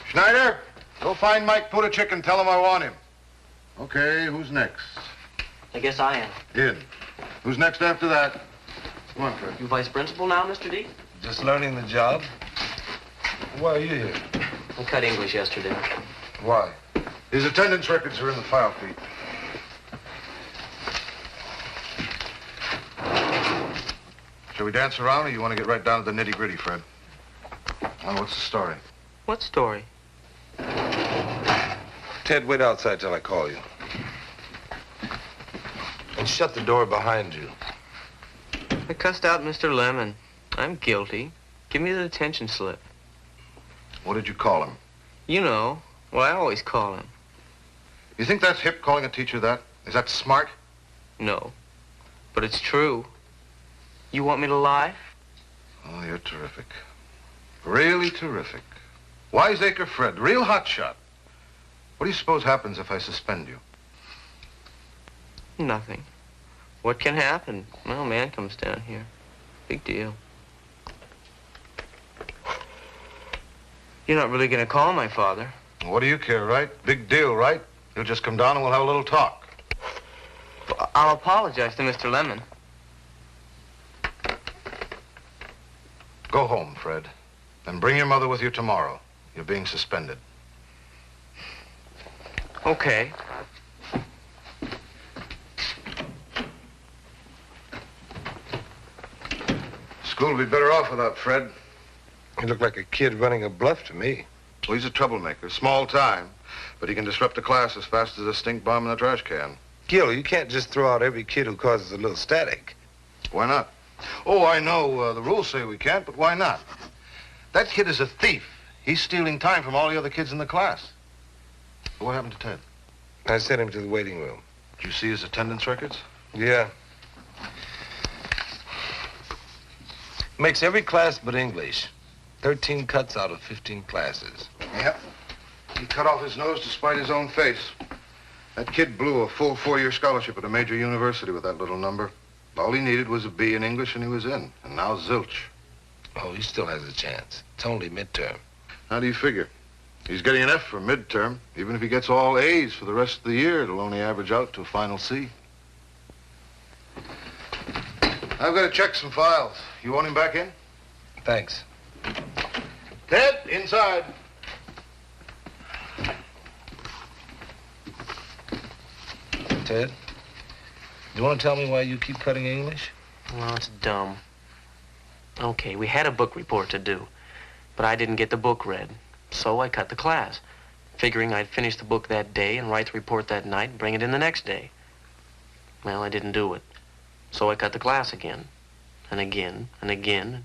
[SPEAKER 11] Schneider, go find Mike Buttigieg and tell him I want him. Okay, who's next?
[SPEAKER 1] I guess I am.
[SPEAKER 11] In. Who's next after that? Come on, Fred.
[SPEAKER 1] You vice principal now, Mr. D?
[SPEAKER 5] Just learning the job. Why are you here?
[SPEAKER 1] I cut English yesterday.
[SPEAKER 5] Why?
[SPEAKER 11] His attendance records are in the file, Pete. Shall we dance around, or you want to get right down to the nitty-gritty, Fred? Well, what's the story?
[SPEAKER 1] What story?
[SPEAKER 5] Ted, wait outside till I call you. And shut the door behind you.
[SPEAKER 1] I cussed out Mr. Lemon. I'm guilty. Give me the detention slip.
[SPEAKER 11] What did you call him?
[SPEAKER 1] You know. Well, I always call him.
[SPEAKER 11] You think that's hip, calling a teacher that? Is that smart?
[SPEAKER 1] No. But it's true. You want me to lie?
[SPEAKER 11] Oh, you're terrific. Really terrific. Wiseacre Fred, real hotshot. What do you suppose happens if I suspend you?
[SPEAKER 1] Nothing. What can happen? Well, man comes down here. Big deal. You're not really going to call my father.
[SPEAKER 11] What do you care, right? Big deal, right? You'll just come down and we'll have a little talk.
[SPEAKER 1] Well, I'll apologize to Mr. Lemon.
[SPEAKER 11] Go home, Fred. And bring your mother with you tomorrow. You're being suspended.
[SPEAKER 1] Okay.
[SPEAKER 11] School would be better off without Fred.
[SPEAKER 5] He looked like a kid running a bluff to me.
[SPEAKER 11] Well, he's a troublemaker, small time, but he can disrupt a class as fast as a stink bomb in a trash can.
[SPEAKER 5] Gil, you can't just throw out every kid who causes a little static.
[SPEAKER 11] Why not? Oh, I know the rules say we can't, but why not? That kid is a thief. He's stealing time from all the other kids in the class. What happened to Ted?
[SPEAKER 5] I sent him to the waiting room.
[SPEAKER 11] Did you see his attendance records?
[SPEAKER 5] Yeah. Makes every class but English. 13 cuts out of 15 classes.
[SPEAKER 11] Yep. He cut off his nose to spite his own face. That kid blew a full 4-year scholarship at a major university with that little number. All he needed was a B in English and he was in. And now zilch.
[SPEAKER 5] Oh, he still has a chance. It's only midterm.
[SPEAKER 11] How do you figure? He's getting an F for midterm. Even if he gets all A's for the rest of the year, it'll only average out to a final C. I've got to check some files. You want him back in?
[SPEAKER 5] Thanks.
[SPEAKER 11] Ted, inside.
[SPEAKER 5] Ted, you want to tell me why you keep cutting English?
[SPEAKER 1] Well, it's dumb. Okay, we had a book report to do, but I didn't get the book read, so I cut the class, figuring I'd finish the book that day and write the report that night and bring it in the next day. Well, I didn't do it, so I cut the class again, and again, and again.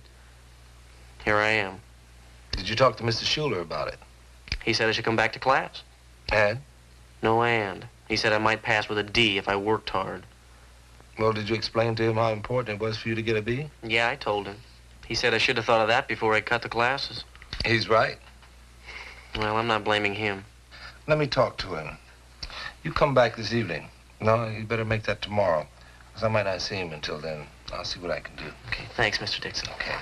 [SPEAKER 1] Here I am.
[SPEAKER 5] Did you talk to Mr. Schuler about it?
[SPEAKER 1] He said I should come back to class.
[SPEAKER 5] And?
[SPEAKER 1] No and. He said I might pass with a D if I worked hard.
[SPEAKER 5] Well, did you explain to him how important it was for you to get a B?
[SPEAKER 1] Yeah, I told him. He said I should have thought of that before I cut the classes.
[SPEAKER 5] He's right.
[SPEAKER 1] Well, I'm not blaming him.
[SPEAKER 5] Let me talk to him. You come back this evening. No, you better make that tomorrow, because I might not see him until then. I'll see what I can do.
[SPEAKER 1] Okay, thanks, Mr. Dixon.
[SPEAKER 5] Okay.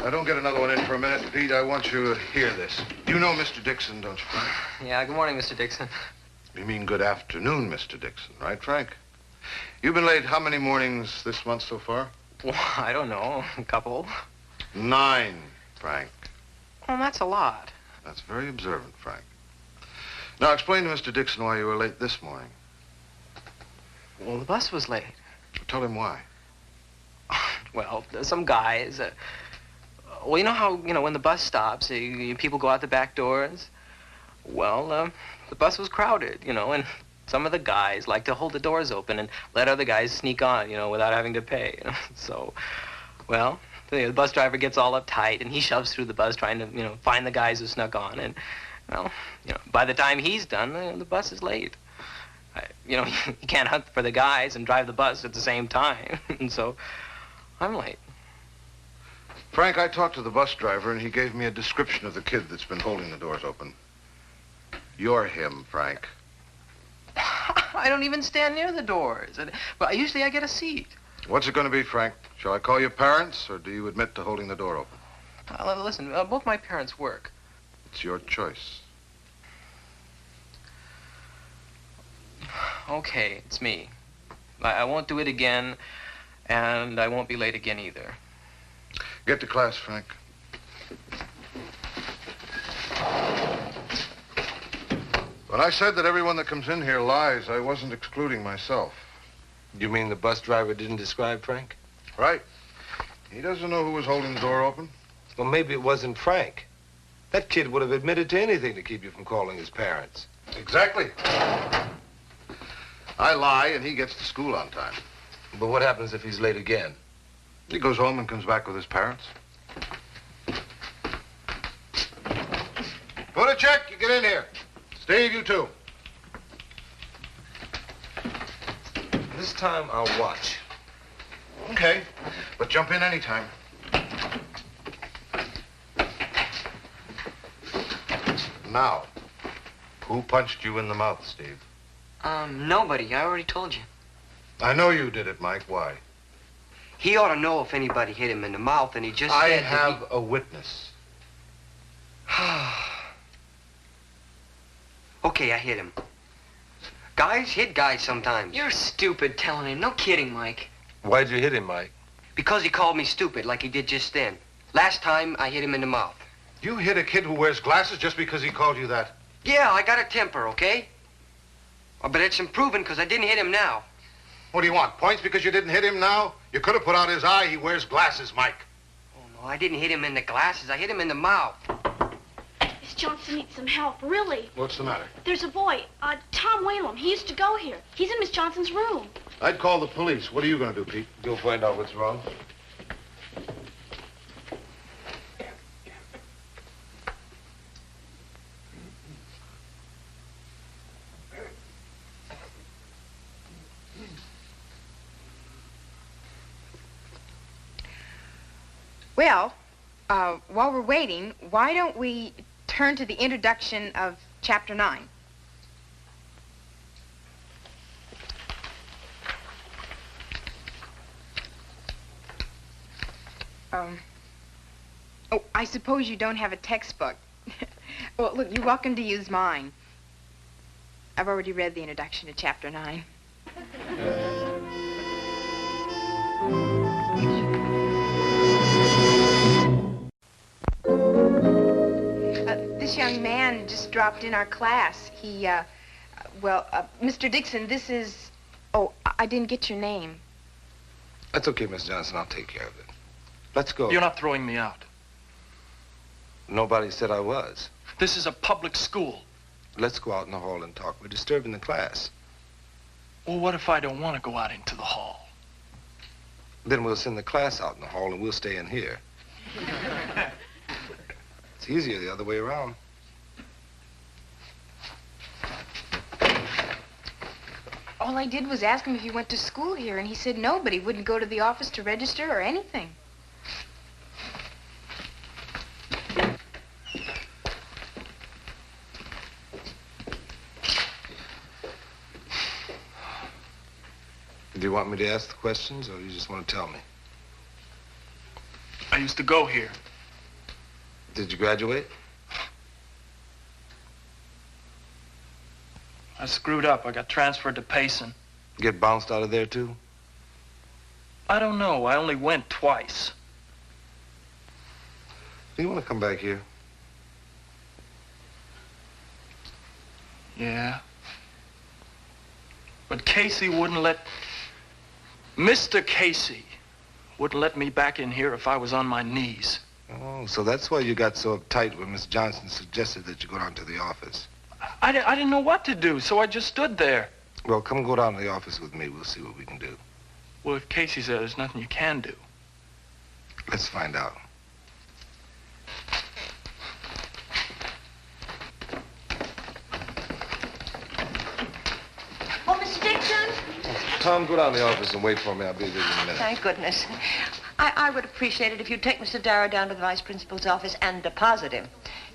[SPEAKER 11] I don't get another one in for a minute, Pete. I want you to hear this. You know Mr. Dixon, don't you, Frank?
[SPEAKER 1] Yeah, good morning, Mr. Dixon.
[SPEAKER 11] You mean good afternoon, Mr. Dixon, right, Frank? You've been late how many mornings this month so far?
[SPEAKER 1] Well, I don't know. A couple.
[SPEAKER 11] 9, Frank.
[SPEAKER 1] Well, that's a lot.
[SPEAKER 11] That's very observant, Frank. Now, explain to Mr. Dixon why you were late this morning.
[SPEAKER 1] Well, the bus was late.
[SPEAKER 11] Tell him why.
[SPEAKER 1] Well, some guys... well, you know how, when the bus stops, people go out the back doors? Well, the bus was crowded, and some of the guys like to hold the doors open and let other guys sneak on, without having to pay. So, well, the bus driver gets all uptight and he shoves through the bus trying to, find the guys who snuck on. And, well, by the time he's done, the bus is late. You can't hunt for the guys and drive the bus at the same time. And so, I'm late.
[SPEAKER 11] Frank, I talked to the bus driver, and he gave me a description of the kid that's been holding the doors open. You're him, Frank.
[SPEAKER 1] I don't even stand near the doors. But usually I get a seat.
[SPEAKER 11] What's it going to be, Frank? Shall I call your parents, or do you admit to holding the door open?
[SPEAKER 1] Listen, both my parents work.
[SPEAKER 11] It's your choice.
[SPEAKER 1] Okay, it's me. I won't do it again, and I won't be late again either.
[SPEAKER 11] Get to class, Frank. When I said that everyone that comes in here lies, I wasn't excluding myself.
[SPEAKER 5] You mean the bus driver didn't describe Frank?
[SPEAKER 11] Right. He doesn't know who was holding the door open.
[SPEAKER 5] Well, maybe it wasn't Frank. That kid would have admitted to anything to keep you from calling his parents.
[SPEAKER 11] Exactly. I lie, and he gets to school on time.
[SPEAKER 5] But what happens if he's late again?
[SPEAKER 11] He goes home and comes back with his parents. Put a check, you get in here. Steve, you too.
[SPEAKER 5] This time I'll watch.
[SPEAKER 11] Okay, but jump in anytime. Now, who punched you in the mouth, Steve?
[SPEAKER 2] Nobody. I already told you.
[SPEAKER 11] I know you did it, Mike. Why?
[SPEAKER 2] He ought to know if anybody hit him in the mouth, and he just
[SPEAKER 11] I
[SPEAKER 2] said
[SPEAKER 11] have a witness.
[SPEAKER 2] Okay, I hit him. Guys hit guys sometimes. You're stupid telling him. No kidding, Mike.
[SPEAKER 5] Why'd you hit him, Mike?
[SPEAKER 2] Because he called me stupid like he did just then. Last time, I hit him in the mouth.
[SPEAKER 11] You hit a kid who wears glasses just because he called you that?
[SPEAKER 2] Yeah, I got a temper, okay? But it's improving because I didn't hit him now.
[SPEAKER 11] What do you want, points because you didn't hit him now? You could have put out his eye. He wears glasses, Mike.
[SPEAKER 2] Oh, no, I didn't hit him in the glasses. I hit him in the mouth.
[SPEAKER 8] Miss Johnson needs some help, really.
[SPEAKER 11] What's the matter?
[SPEAKER 8] There's a boy, Tom Whalum. He used to go here. He's in Miss Johnson's room.
[SPEAKER 11] I'd call the police. What are you going to do, Pete?
[SPEAKER 5] Go find out what's wrong.
[SPEAKER 3] Well, while we're waiting, why don't we turn to the introduction of Chapter 9? Oh, I suppose you don't have a textbook. Well, look, you're welcome to use mine. I've already read the introduction to Chapter 9. This young man just dropped in our class. He, Mr. Dixon, this is... Oh, I didn't get your name.
[SPEAKER 5] That's okay, Miss Johnson. I'll take care of it. Let's go.
[SPEAKER 10] You're not throwing me out.
[SPEAKER 5] Nobody said I was.
[SPEAKER 10] This is a public school.
[SPEAKER 5] Let's go out in the hall and talk. We're disturbing the class.
[SPEAKER 10] Well, what if I don't want to go out into the hall?
[SPEAKER 5] Then we'll send the class out in the hall and we'll stay in here. It's easier the other way around.
[SPEAKER 3] All I did was ask him if he went to school here, and he said no, but he wouldn't go to the office to register or anything.
[SPEAKER 5] Do you want me to ask the questions, or you just want to tell me?
[SPEAKER 10] I used to go here.
[SPEAKER 5] Did you graduate?
[SPEAKER 10] I screwed up. I got transferred to Payson.
[SPEAKER 5] Get bounced out of there, too?
[SPEAKER 10] I don't know. I only went twice.
[SPEAKER 5] Do you want to come back here?
[SPEAKER 10] Yeah. But Casey wouldn't let... Mr. Casey wouldn't let me back in here if I was on my knees.
[SPEAKER 5] Oh, so that's why you got so uptight when Miss Johnson suggested that you go down to the office.
[SPEAKER 10] I didn't know what to do, so I just stood there.
[SPEAKER 5] Well, come go down to the office with me. We'll see what we can do.
[SPEAKER 10] Well, if Casey said there's nothing you can do.
[SPEAKER 5] Let's find out.
[SPEAKER 13] Oh, Mr. Dixon?
[SPEAKER 5] Tom, go down to the office and wait for me. I'll be with you in a minute.
[SPEAKER 13] Thank goodness. I would appreciate it if you'd take Mr. Darrow down to the vice principal's office and deposit him.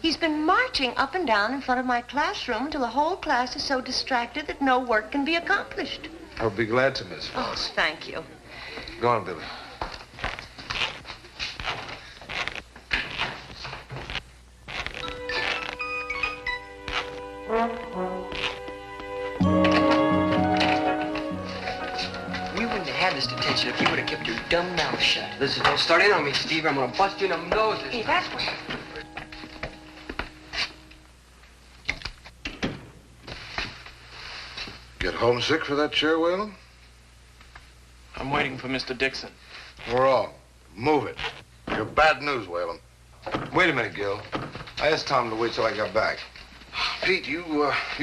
[SPEAKER 13] He's been marching up and down in front of my classroom until the whole class is so distracted that no work can be accomplished.
[SPEAKER 5] I'll be glad to, Miss
[SPEAKER 13] Oh,
[SPEAKER 5] Foss.
[SPEAKER 13] thank you.
[SPEAKER 5] Go on, Billy.
[SPEAKER 2] We wouldn't have had this detention if you would have kept your dumb mouth shut. Listen, don't start in on me, Steve. I'm gonna bust you in the nose.
[SPEAKER 3] Hey, that's what...
[SPEAKER 11] Get homesick for that chair, Whalen?
[SPEAKER 10] I'm waiting for Mr. Dixon.
[SPEAKER 11] We're all. Move it. You're bad news, Whalen.
[SPEAKER 5] Wait a minute, Gil. I asked Tom to wait till I got back.
[SPEAKER 11] Pete, you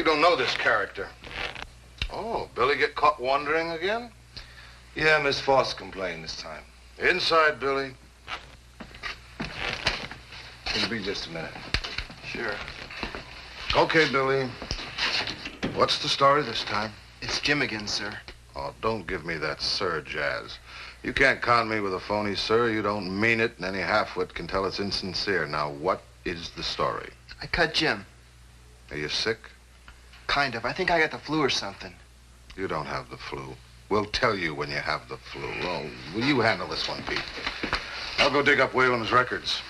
[SPEAKER 11] don't know this character. Oh, Billy get caught wandering again?
[SPEAKER 5] Yeah, Miss Foss complained this time.
[SPEAKER 11] Inside, Billy.
[SPEAKER 5] It'll be just a minute.
[SPEAKER 10] Sure.
[SPEAKER 11] Okay, Billy. What's the story this time?
[SPEAKER 15] It's Jim again, sir.
[SPEAKER 11] Oh, don't give me that sir jazz. You can't con me with a phony sir. You don't mean it, and any half-wit can tell it's insincere. Now, what is the story?
[SPEAKER 15] I cut Jim.
[SPEAKER 11] Are you sick?
[SPEAKER 15] Kind of. I think I got the flu or something.
[SPEAKER 11] You don't have the flu. We'll tell you when you have the flu. Oh, will you handle this one, Pete? I'll go dig up Whalen's records.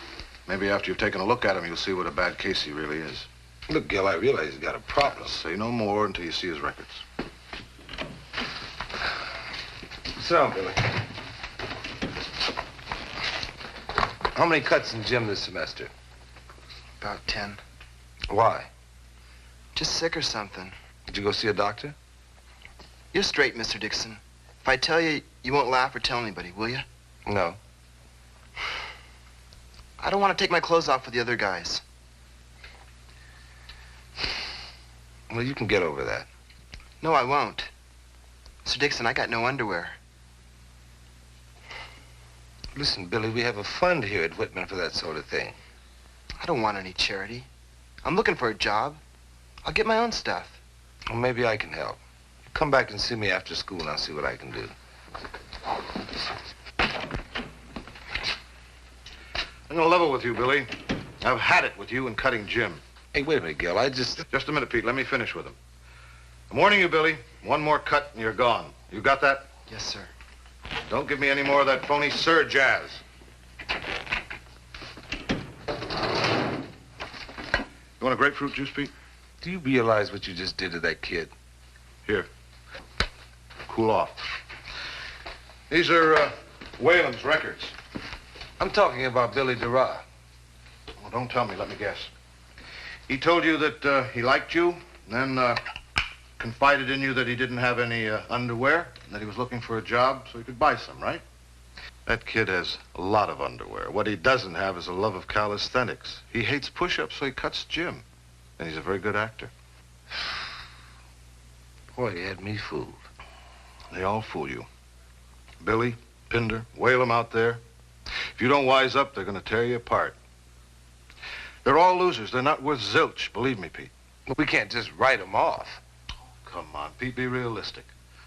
[SPEAKER 11] Maybe after you've taken a look at him, you'll see what a bad case he really is.
[SPEAKER 5] Look, Gil, I realize he's got a problem.
[SPEAKER 11] Say no more until you see his records.
[SPEAKER 5] Sit down, Billy. How many cuts in gym this semester?
[SPEAKER 15] About 10.
[SPEAKER 5] Why?
[SPEAKER 15] Just sick or something.
[SPEAKER 5] Did you go see a doctor?
[SPEAKER 15] You're straight, Mr. Dixon. If I tell you, you won't laugh or tell anybody, will you?
[SPEAKER 5] No.
[SPEAKER 15] I don't want to take my clothes off for the other guys.
[SPEAKER 5] Well, you can get over that.
[SPEAKER 15] No, I won't. Mr. Dixon, I got no underwear.
[SPEAKER 5] Listen, Billy, we have a fund here at Whitman for that sort of thing.
[SPEAKER 15] I don't want any charity. I'm looking for a job. I'll get my own stuff.
[SPEAKER 5] Well, maybe I can help. Come back and see me after school and I'll see what I can do.
[SPEAKER 11] I'm gonna level with you, Billy. I've had it with you and cutting Jim.
[SPEAKER 5] Hey, wait a minute, Gil.
[SPEAKER 11] Just a minute, Pete. Let me finish with him. I'm warning you, Billy. One more cut and you're gone. You got that?
[SPEAKER 15] Yes, sir.
[SPEAKER 11] Don't give me any more of that phony Sir jazz. You want a grapefruit juice, Pete?
[SPEAKER 5] Do you realize what you just did to that kid?
[SPEAKER 11] Here. Cool off. These are Whalen's records.
[SPEAKER 5] I'm talking about Billy Durra.
[SPEAKER 11] Well, don't tell me. Let me guess. He told you that he liked you, and then confided in you that he didn't have any underwear, and that he was looking for a job so he could buy some, right? That kid has a lot of underwear. What he doesn't have is a love of calisthenics. He hates push-ups, so he cuts Jim. And he's a very good actor.
[SPEAKER 5] Boy, he had me fooled.
[SPEAKER 11] They all fool you. Billy, Pinder, Whalem out there. If you don't wise up, they're going to tear you apart. They're all losers. They're not worth zilch, believe me, Pete.
[SPEAKER 5] Well, we can't just write them off.
[SPEAKER 11] Come on, Pete, be realistic.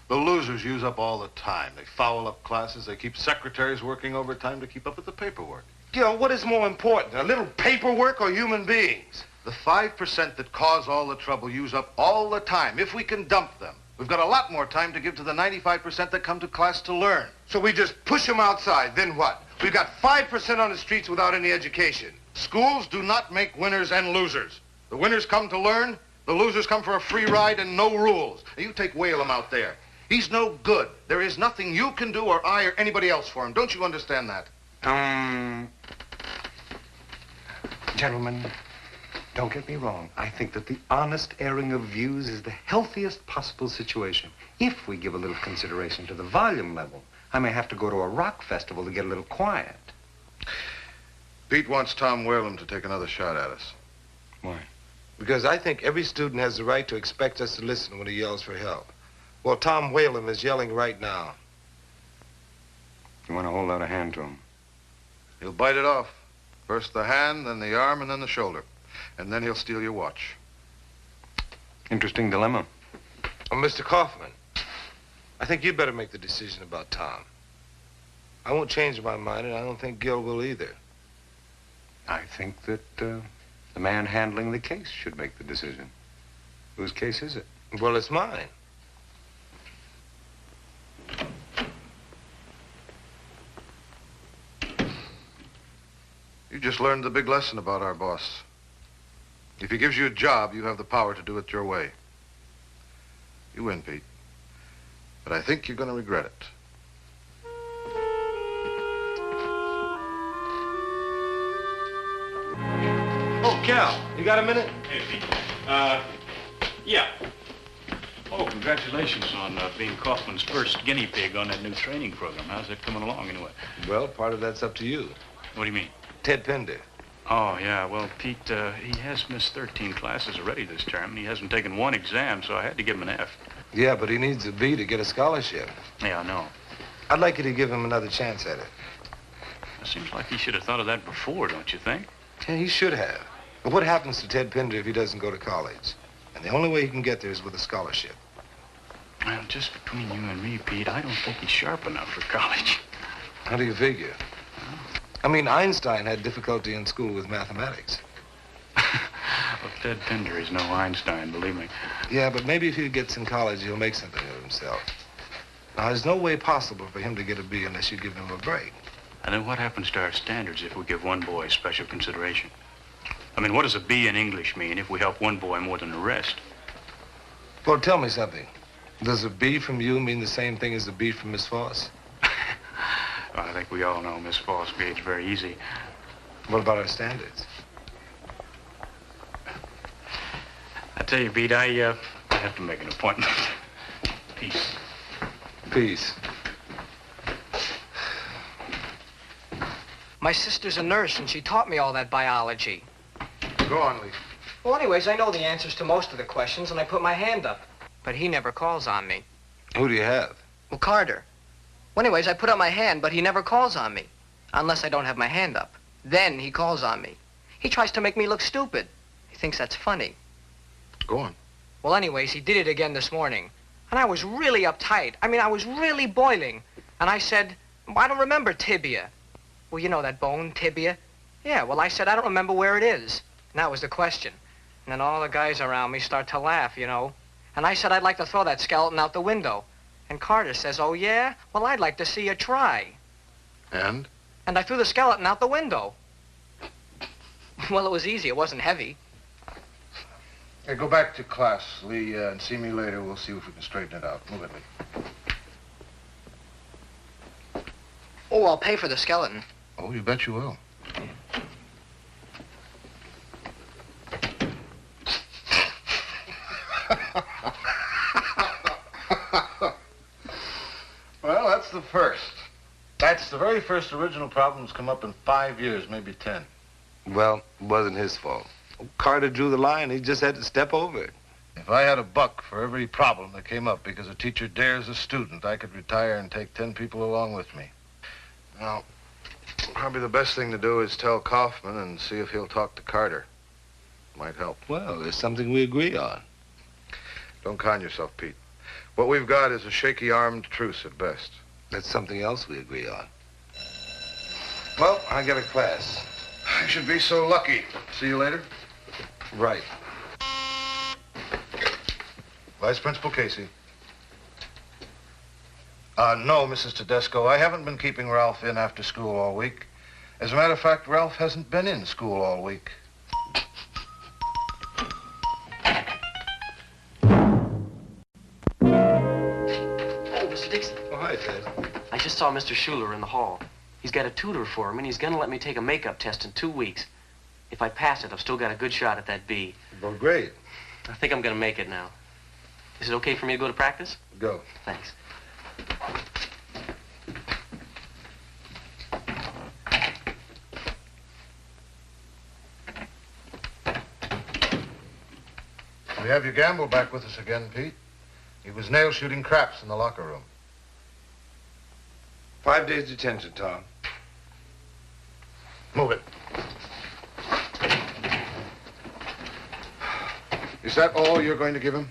[SPEAKER 11] The losers use up all the time. They foul up classes. They keep secretaries working overtime to keep up with the paperwork.
[SPEAKER 5] Gil, what is more important, a little paperwork or human beings?
[SPEAKER 11] The 5% that cause all the trouble use up all the time. If we can dump them, we've got a lot more time to give to the 95% that come to class to learn.
[SPEAKER 5] So we just push them outside, then what? We've got 5% on the streets without any education.
[SPEAKER 11] Schools do not make winners and losers. The winners come to learn. The losers come for a free ride and no rules. Now, you take Whalem out there. He's no good. There is nothing you can do or I or anybody else for him. Don't you understand that?
[SPEAKER 6] Gentlemen, don't get me wrong. I think that the honest airing of views is the healthiest possible situation. If we give a little consideration to the volume level, I may have to go to a rock festival to get a little quiet.
[SPEAKER 11] Pete wants Tom Whalem to take another shot at us.
[SPEAKER 6] Why?
[SPEAKER 5] Because I think every student has the right to expect us to listen when he yells for help. Well, Tom Whalem is yelling right now.
[SPEAKER 6] You want to hold out a hand to him?
[SPEAKER 11] He'll bite it off. First the hand, then the arm, and then the shoulder. And then he'll steal your watch.
[SPEAKER 6] Interesting dilemma.
[SPEAKER 5] Oh, Mr. Kaufman, I think you'd better make the decision about Tom. I won't change my mind, and I don't think Gil will either.
[SPEAKER 6] I think that the man handling the case should make the decision. Whose case is it?
[SPEAKER 5] Well, it's mine.
[SPEAKER 11] You just learned the big lesson about our boss. If he gives you a job, you have the power to do it your way. You win, Pete. But I think you're going to regret it.
[SPEAKER 5] Oh, Cal, you got a minute?
[SPEAKER 9] Hey, Pete. Yeah. Oh, congratulations on being Kaufman's first guinea pig on that new training program. How's that coming along, anyway?
[SPEAKER 5] Well, part of that's up to you.
[SPEAKER 9] What do you mean?
[SPEAKER 5] Ted Pinder.
[SPEAKER 9] Oh, yeah. Well, Pete, he has missed 13 classes already this term, and he hasn't taken one exam, so I had to give him an F.
[SPEAKER 5] Yeah, but he needs a B to get a scholarship.
[SPEAKER 9] Yeah, I know.
[SPEAKER 5] I'd like you to give him another chance at it.
[SPEAKER 9] It seems like he should have thought of that before, don't you think?
[SPEAKER 5] Yeah, he should have. But what happens to Ted Pinder if he doesn't go to college? And the only way he can get there is with a scholarship.
[SPEAKER 9] Well, just between you and me, Pete, I don't think he's sharp enough for college.
[SPEAKER 5] How do you figure? I mean, Einstein had difficulty in school with mathematics.
[SPEAKER 9] Well, Ted Pinder is no Einstein, believe me.
[SPEAKER 5] Yeah, but maybe if he gets in college, he'll make something of himself. Now, there's no way possible for him to get a B unless you give him a break.
[SPEAKER 9] And then what happens to our standards if we give one boy special consideration? I mean, what does a B in English mean if we help one boy more than the rest?
[SPEAKER 5] Well, tell me something. Does a B from you mean the same thing as a B from Miss Foss?
[SPEAKER 9] Well, I think we all know Miss Foss grades very easy.
[SPEAKER 5] What about our standards?
[SPEAKER 9] I tell you, Pete, I have to make an appointment. Peace.
[SPEAKER 5] Peace.
[SPEAKER 2] My sister's a nurse, and she taught me all that biology.
[SPEAKER 11] Go on, Lee.
[SPEAKER 2] Well, anyways, I know the answers to most of the questions, and I put my hand up. But he never calls on me.
[SPEAKER 5] Who do you have?
[SPEAKER 2] Well, Carter. Well, anyways, I put up my hand, but he never calls on me. Unless I don't have my hand up. Then he calls on me. He tries to make me look stupid. He thinks that's funny.
[SPEAKER 11] Go on.
[SPEAKER 2] Well, anyways, he did it again this morning. And I was really uptight. I mean, I was really boiling. And I said, well, I don't remember tibia. Well, you know that bone, tibia? Yeah, well, I said, I don't remember where it is. And that was the question. And then all the guys around me start to laugh, you know. And I said I'd like to throw that skeleton out the window. And Carter says, oh, yeah? Well, I'd like to see you try.
[SPEAKER 11] And?
[SPEAKER 2] And I threw the skeleton out the window. Well, it was easy. It wasn't heavy.
[SPEAKER 11] Hey, go back to class, Lee, and see me later. We'll see if we can straighten it out. Move it, Lee.
[SPEAKER 2] Oh, I'll pay for the skeleton.
[SPEAKER 11] Oh, you bet you will. Well, that's the first. That's the very first original problem that's come up in 5 years, maybe 10.
[SPEAKER 5] Well, it wasn't his fault. Carter drew the line. He just had to step over it.
[SPEAKER 11] If I had a buck for every problem that came up because a teacher dares a student, I could retire and take 10 people along with me. Now, probably the best thing to do is tell Kaufman and see if he'll talk to Carter. Might help.
[SPEAKER 5] Well, there's something we agree on.
[SPEAKER 11] Don't con yourself, Pete. What we've got is a shaky-armed truce at best.
[SPEAKER 5] That's something else we agree on. Well, I got a class.
[SPEAKER 11] I should be so lucky. See you later.
[SPEAKER 5] Right.
[SPEAKER 11] Vice Principal Casey. No, Mrs. Tedesco. I haven't been keeping Ralph in after school all week. As a matter of fact, Ralph hasn't been in school all week.
[SPEAKER 12] Oh, Mr. Dixon.
[SPEAKER 5] Oh, hi, Ted.
[SPEAKER 12] I just saw Mr. Schuler in the hall. He's got a tutor for him, and he's gonna let me take a makeup test in 2 weeks. If I pass it, I've still got a good shot at that B.
[SPEAKER 5] Well, great.
[SPEAKER 12] I think I'm gonna make it now. Is it okay for me to go to practice?
[SPEAKER 5] Go.
[SPEAKER 12] Thanks.
[SPEAKER 11] We have your Gamble back with us again, Pete. He was nail shooting craps in the locker room.
[SPEAKER 5] 5 days detention, Tom.
[SPEAKER 11] Move it. Is that all you're going to give him?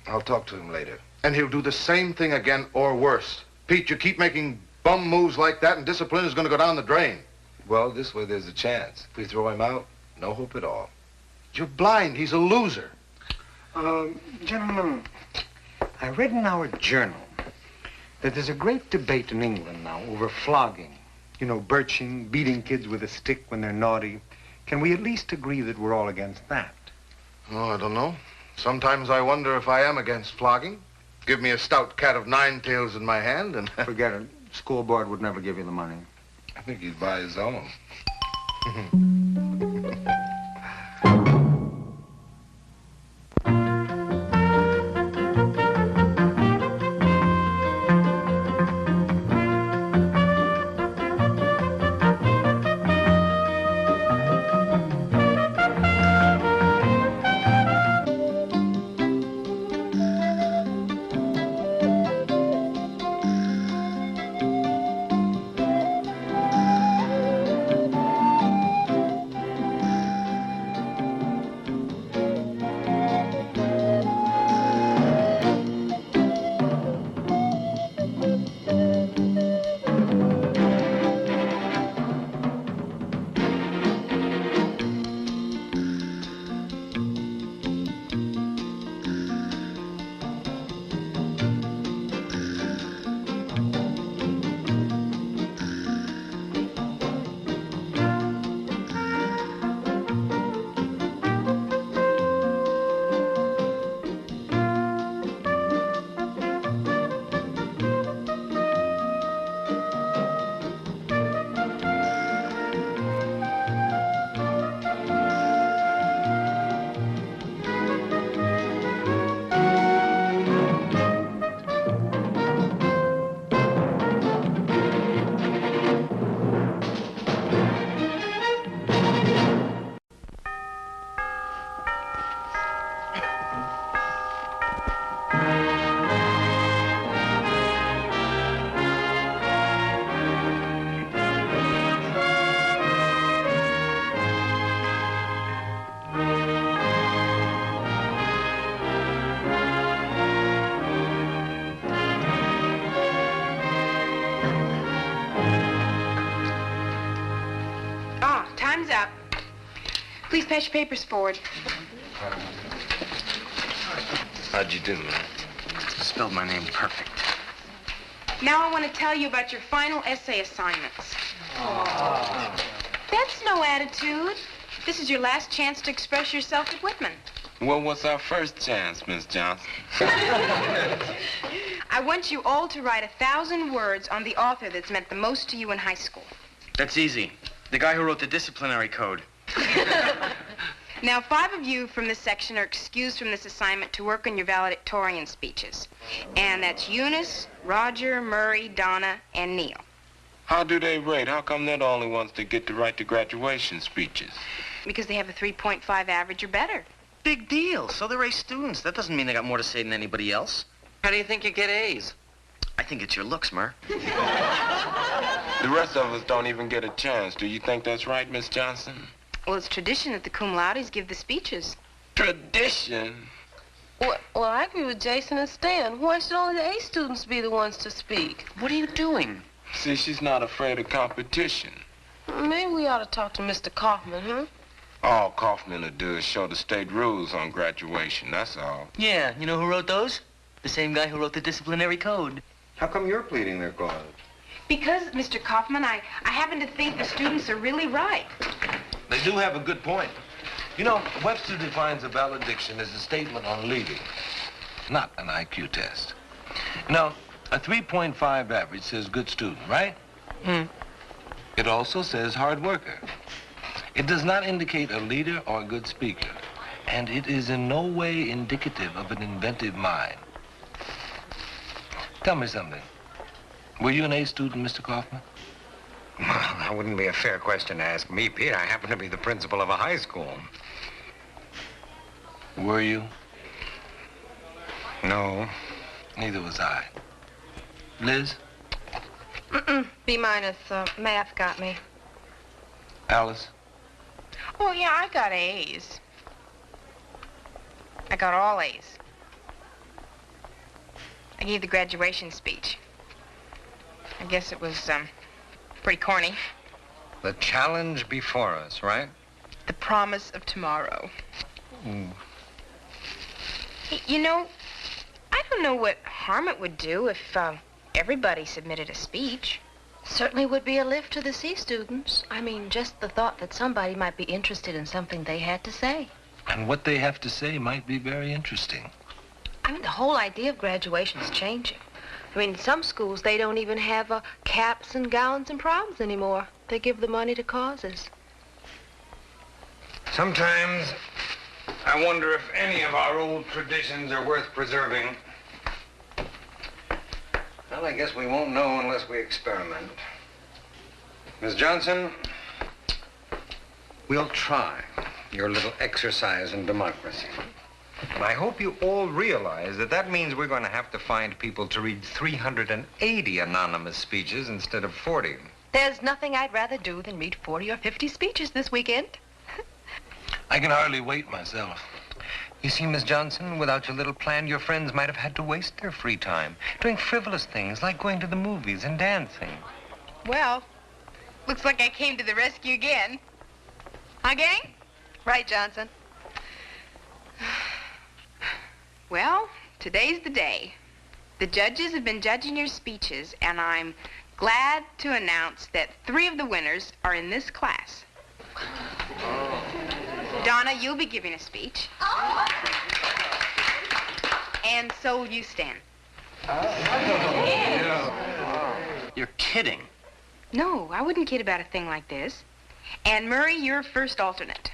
[SPEAKER 5] I'll talk to him later.
[SPEAKER 11] And he'll do the same thing again or worse. Pete, you keep making bum moves like that and discipline is going to go down the drain.
[SPEAKER 5] Well, this way there's a chance. If we throw him out, no hope at all.
[SPEAKER 11] You're blind. He's a loser.
[SPEAKER 6] Gentlemen, I read in our journal that there's a great debate in England now over flogging. You know, birching, beating kids with a stick when they're naughty. Can we at least agree that we're all against that?
[SPEAKER 11] Oh, I don't know. Sometimes I wonder if I am against flogging. Give me a stout cat of 9 tails in my hand and...
[SPEAKER 6] Forget it. School board would never give you the money.
[SPEAKER 5] I think he'd buy his own.
[SPEAKER 3] Please pass your papers forward.
[SPEAKER 5] How'd you do, man?
[SPEAKER 15] Spelled my name perfect.
[SPEAKER 3] Now I want to tell you about your final essay assignments. That's no attitude. This is your last chance to express yourself at Whitman.
[SPEAKER 5] Well, what's our first chance, Miss Johnson?
[SPEAKER 3] I want you all to write 1,000 words on the author that's meant the most to you in high school.
[SPEAKER 15] That's easy. The guy who wrote the disciplinary code.
[SPEAKER 3] Now, 5 of you from this section are excused from this assignment to work on your valedictorian speeches. And that's Eunice, Roger, Murray, Donna, and Neil.
[SPEAKER 5] How do they rate? How come they're the only ones that get to write the graduation speeches?
[SPEAKER 3] Because they have a 3.5 average or better.
[SPEAKER 15] Big deal. So they're A students. That doesn't mean they got more to say than anybody else.
[SPEAKER 12] How do you think you get A's?
[SPEAKER 15] I think it's your looks, Mur.
[SPEAKER 5] The rest of us don't even get a chance. Do you think that's right, Miss Johnson?
[SPEAKER 3] Well, it's tradition that the cum laudes give the speeches.
[SPEAKER 5] Tradition?
[SPEAKER 17] Well, I agree with Jason and Stan. Why should only the A students be the ones to speak?
[SPEAKER 12] What are you doing?
[SPEAKER 5] See, she's not afraid of competition.
[SPEAKER 17] Maybe we ought to talk to Mr. Kaufman, huh?
[SPEAKER 5] All Kaufman will do is show the state rules on graduation, that's all.
[SPEAKER 12] Yeah, you know who wrote those? The same guy who wrote the disciplinary code.
[SPEAKER 6] How come you're pleading their cause?
[SPEAKER 3] Because, Mr. Kaufman, I happen to think the students are really right.
[SPEAKER 5] They do have a good point. You know, Webster defines a valediction as a statement on leaving, not an IQ test. Now, a 3.5 average says good student, right? It also says hard worker. It does not indicate a leader or a good speaker, and it is in no way indicative of an inventive mind. Tell me something. Were you an A student, Mr. Kaufman?
[SPEAKER 6] Well, that wouldn't be a fair question to ask me, Pete. I happen to be the principal of a high school.
[SPEAKER 5] Were you?
[SPEAKER 6] No.
[SPEAKER 5] Neither was I. Liz?
[SPEAKER 7] B-. Math got me.
[SPEAKER 5] Alice?
[SPEAKER 3] Oh, yeah, I got A's. I got all A's. I gave the graduation speech. I guess it was, pretty corny.
[SPEAKER 6] The challenge before us, right?
[SPEAKER 3] The promise of tomorrow.
[SPEAKER 6] Ooh.
[SPEAKER 3] You know, I don't know what harm it would do if, everybody submitted a speech.
[SPEAKER 13] Certainly would be a lift to the C students. I mean, just the thought that somebody might be interested in something they had to say.
[SPEAKER 5] And what they have to say might be very interesting.
[SPEAKER 13] I mean, the whole idea of graduation is changing. I mean, in some schools, they don't even have caps and gowns and proms anymore. They give the money to causes.
[SPEAKER 6] Sometimes I wonder if any of our old traditions are worth preserving. Well, I guess we won't know unless we experiment. Miss Johnson, we'll try your little exercise in democracy. But I hope you all realize that that means we're going to have to find people to read 380 anonymous speeches instead of 40.
[SPEAKER 13] There's nothing I'd rather do than read 40 or 50 speeches this weekend.
[SPEAKER 5] I can hardly wait myself.
[SPEAKER 6] You see, Miss Johnson, without your little plan, your friends might have had to waste their free time doing frivolous things like going to the movies and dancing.
[SPEAKER 3] Well, looks like I came to the rescue again. Huh, gang?
[SPEAKER 13] Right, Johnson.
[SPEAKER 3] Well, today's the day. The judges have been judging your speeches, and I'm glad to announce that 3 of the winners are in this class. Donna, you'll be giving a speech. And so will you, Stan.
[SPEAKER 12] You're kidding.
[SPEAKER 3] No, I wouldn't kid about a thing like this. And Murray, you're first alternate.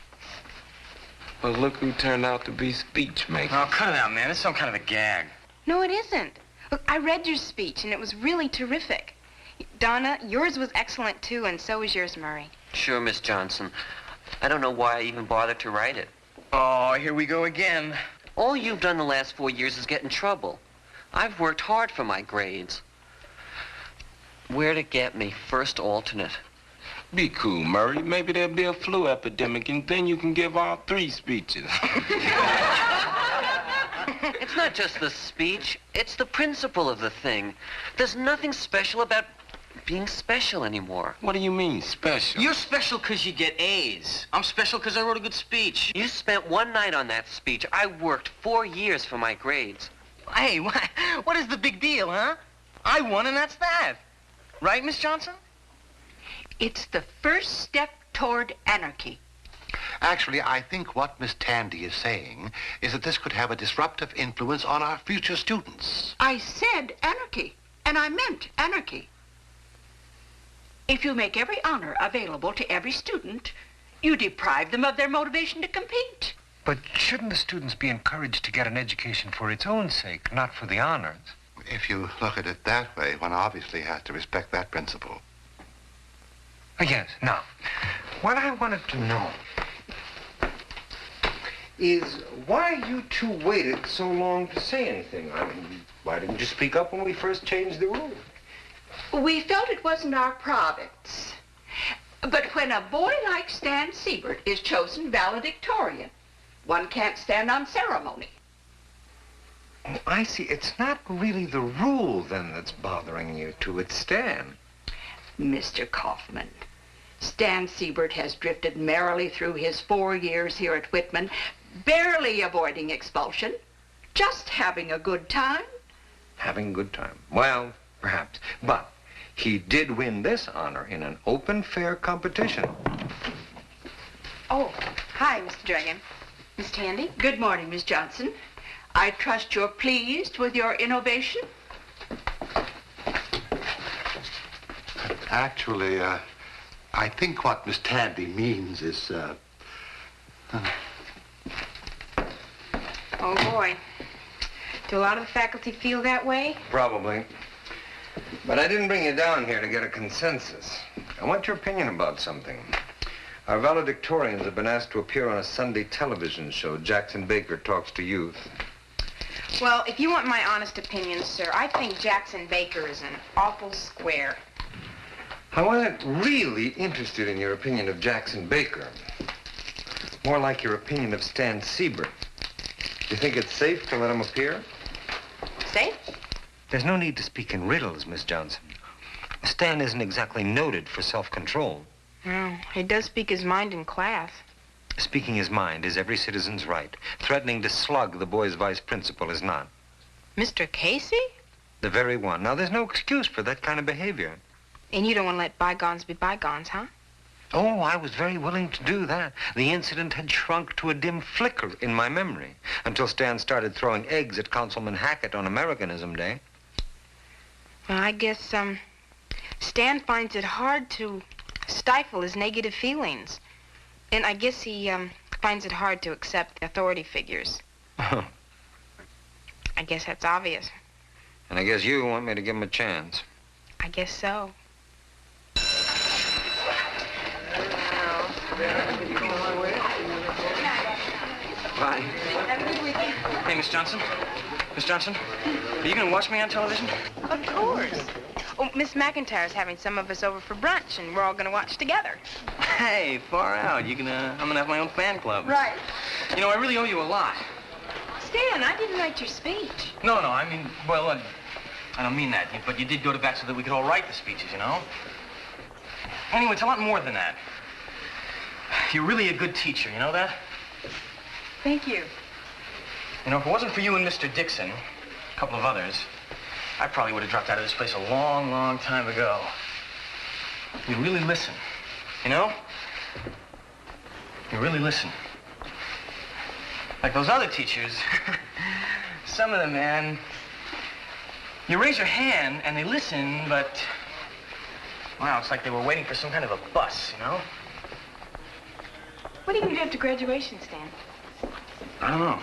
[SPEAKER 5] Well, look who turned out to be speech maker.
[SPEAKER 15] Oh, cut it out, man. It's some kind of a gag.
[SPEAKER 3] No, it isn't. Look, I read your speech, and it was really terrific. Donna, yours was excellent, too, and so was yours, Murray.
[SPEAKER 12] Sure, Miss Johnson. I don't know why I even bothered to write it.
[SPEAKER 15] Oh, here we go again.
[SPEAKER 12] All you've done the last 4 years is get in trouble. I've worked hard for my grades. Where'd it get me? First alternate.
[SPEAKER 5] Be cool, Murray. Maybe there'll be a flu epidemic, and then you can give all 3 speeches.
[SPEAKER 12] It's not just the speech. It's the principle of the thing. There's nothing special about being special anymore.
[SPEAKER 6] What do you mean, special?
[SPEAKER 12] You're special because you get A's. I'm special because I wrote a good speech. You spent one night on that speech. I worked 4 years for my grades.
[SPEAKER 2] Hey, what is the big deal, huh? I won and that's that. Right, Miss Johnson?
[SPEAKER 14] It's the first step toward anarchy.
[SPEAKER 18] Actually, I think what Miss Tandy is saying is that this could have a disruptive influence on our future students.
[SPEAKER 14] I said anarchy, and I meant anarchy. If you make every honor available to every student, you deprive them of their motivation to compete.
[SPEAKER 6] But shouldn't the students be encouraged to get an education for its own sake, not for the honors?
[SPEAKER 18] If you look at it that way, one obviously has to respect that principle.
[SPEAKER 6] Yes. Now, what I wanted to know is why you two waited so long to say anything. I mean, why didn't you speak up when we first changed the rule?
[SPEAKER 14] We felt it wasn't our province. But when a boy like Stan Siebert is chosen valedictorian, one can't stand on ceremony.
[SPEAKER 6] Oh, I see. It's not really the rule, then, that's bothering you two. It's Stan.
[SPEAKER 14] Mr. Kaufman, Stan Siebert has drifted merrily through his 4 years here at Whitman, barely avoiding expulsion, just having a good time.
[SPEAKER 6] Having a good time. Well, perhaps. But he did win this honor in an open, fair competition.
[SPEAKER 3] Oh, hi, Mr. Dragon. Miss Tandy?
[SPEAKER 14] Good morning, Miss Johnson. I trust you're pleased with your innovation?
[SPEAKER 18] Actually, I think what Miss Tandy means is,
[SPEAKER 3] Oh, boy. Do a lot of the faculty feel that way?
[SPEAKER 6] Probably. But I didn't bring you down here to get a consensus. I want your opinion about something. Our valedictorians have been asked to appear on a Sunday television show. Jackson Baker Talks to Youth.
[SPEAKER 3] Well, if you want my honest opinion, sir, I think Jackson Baker is an awful square.
[SPEAKER 6] I wasn't really interested in your opinion of Jackson Baker. More like your opinion of Stan Siebert. Do you think it's safe to let him appear?
[SPEAKER 3] Safe?
[SPEAKER 6] There's no need to speak in riddles, Miss Johnson. Stan isn't exactly noted for self-control.
[SPEAKER 3] Well, he does speak his mind in class.
[SPEAKER 6] Speaking his mind is every citizen's right. Threatening to slug the boy's vice principal is not.
[SPEAKER 3] Mr. Casey?
[SPEAKER 6] The very one. Now, there's no excuse for that kind of behavior.
[SPEAKER 3] And you don't want to let bygones be bygones, huh?
[SPEAKER 6] Oh, I was very willing to do that. The incident had shrunk to a dim flicker in my memory until Stan started throwing eggs at Councilman Hackett on Americanism Day.
[SPEAKER 3] Well, I guess, Stan finds it hard to stifle his negative feelings. And I guess he, finds it hard to accept authority figures. I guess that's obvious.
[SPEAKER 6] And I guess you want me to give him a chance.
[SPEAKER 3] I guess so.
[SPEAKER 2] Bye. Hey, Miss Johnson. Miss Johnson, are you going to watch me on television?
[SPEAKER 3] Of course. Oh, Miss McIntyre's having some of us over for brunch, and we're all going to watch together.
[SPEAKER 2] Hey, far out. I'm going to have my own fan club.
[SPEAKER 3] Right.
[SPEAKER 2] You know, I really owe you a lot.
[SPEAKER 3] Stan, I didn't write your speech.
[SPEAKER 2] No, I mean, well, I don't mean that, but you did go to bat so that we could all write the speeches, you know? Anyway, it's a lot more than that. You're really a good teacher, you know that?
[SPEAKER 3] Thank you.
[SPEAKER 2] You know, if it wasn't for you and Mr. Dixon, a couple of others, I probably would have dropped out of this place a long, long time ago. You really listen, you know? You really listen. Like those other teachers, some of them, man, you raise your hand and they listen, but, wow, it's like they were waiting for some kind of a bus, you know?
[SPEAKER 3] What are you going to do after graduation, Stan?
[SPEAKER 2] I don't know.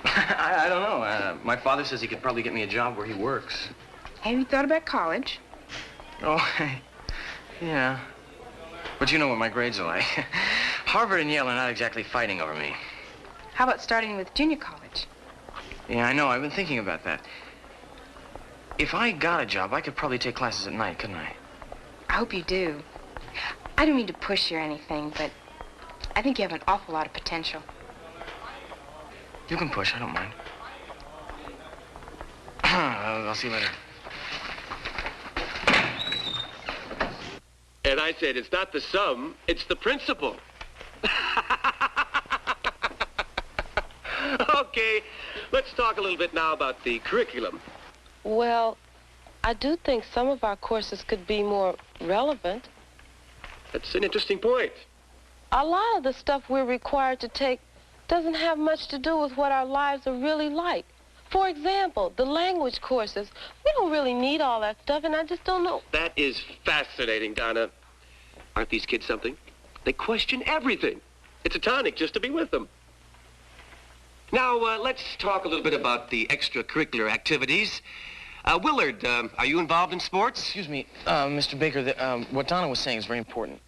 [SPEAKER 2] I don't know. My father says he could probably get me a job where he works.
[SPEAKER 3] Have you thought about college?
[SPEAKER 2] Oh, yeah. But you know what my grades are like. Harvard and Yale are not exactly fighting over me.
[SPEAKER 3] How about starting with junior college?
[SPEAKER 2] Yeah, I know. I've been thinking about that. If I got a job, I could probably take classes at night, couldn't I?
[SPEAKER 3] I hope you do. I don't mean to push you or anything, but I think you have an awful lot of potential.
[SPEAKER 2] You can push. I don't mind. I'll see you later.
[SPEAKER 19] I said it's not the sum, it's the principle. Okay, let's talk a little bit now about the curriculum.
[SPEAKER 17] Well, I do think some of our courses could be more relevant.
[SPEAKER 19] That's an interesting point.
[SPEAKER 17] A lot of the stuff we're required to take doesn't have much to do with what our lives are really like. For example, the language courses. We don't really need all that stuff, and I just don't know.
[SPEAKER 19] That is fascinating, Donna. Aren't these kids something? They question everything. It's a tonic just to be with them. Now, let's talk a little bit about the extracurricular activities. Willard, are you involved in sports?
[SPEAKER 12] Excuse me, Mr. Baker, what Donna was saying is very important.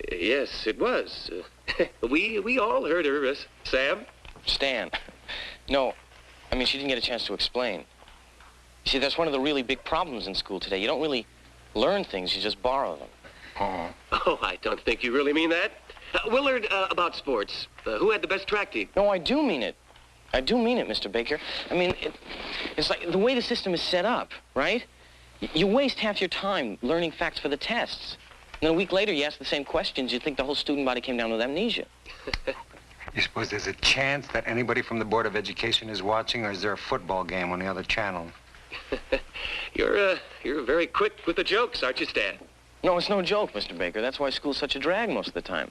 [SPEAKER 19] Yes, it was. We all heard her, Sam.
[SPEAKER 12] Stan. No, I mean, she didn't get a chance to explain. You see, that's one of the really big problems in school today. You don't really learn things, you just borrow them.
[SPEAKER 19] Oh, I don't think you really mean that. Willard, about sports. Who had the best track team?
[SPEAKER 12] No, I do mean it. I do mean it, Mr. Baker. I mean, it's like the way the system is set up, right? You waste half your time learning facts for the tests. And then a week later, you ask the same questions, you'd think the whole student body came down with amnesia.
[SPEAKER 6] You suppose there's a chance that anybody from the Board of Education is watching, or is there a football game on the other channel?
[SPEAKER 19] You're very quick with the jokes, aren't you, Stan?
[SPEAKER 12] No, it's no joke, Mr. Baker. That's why school's such a drag most of the time.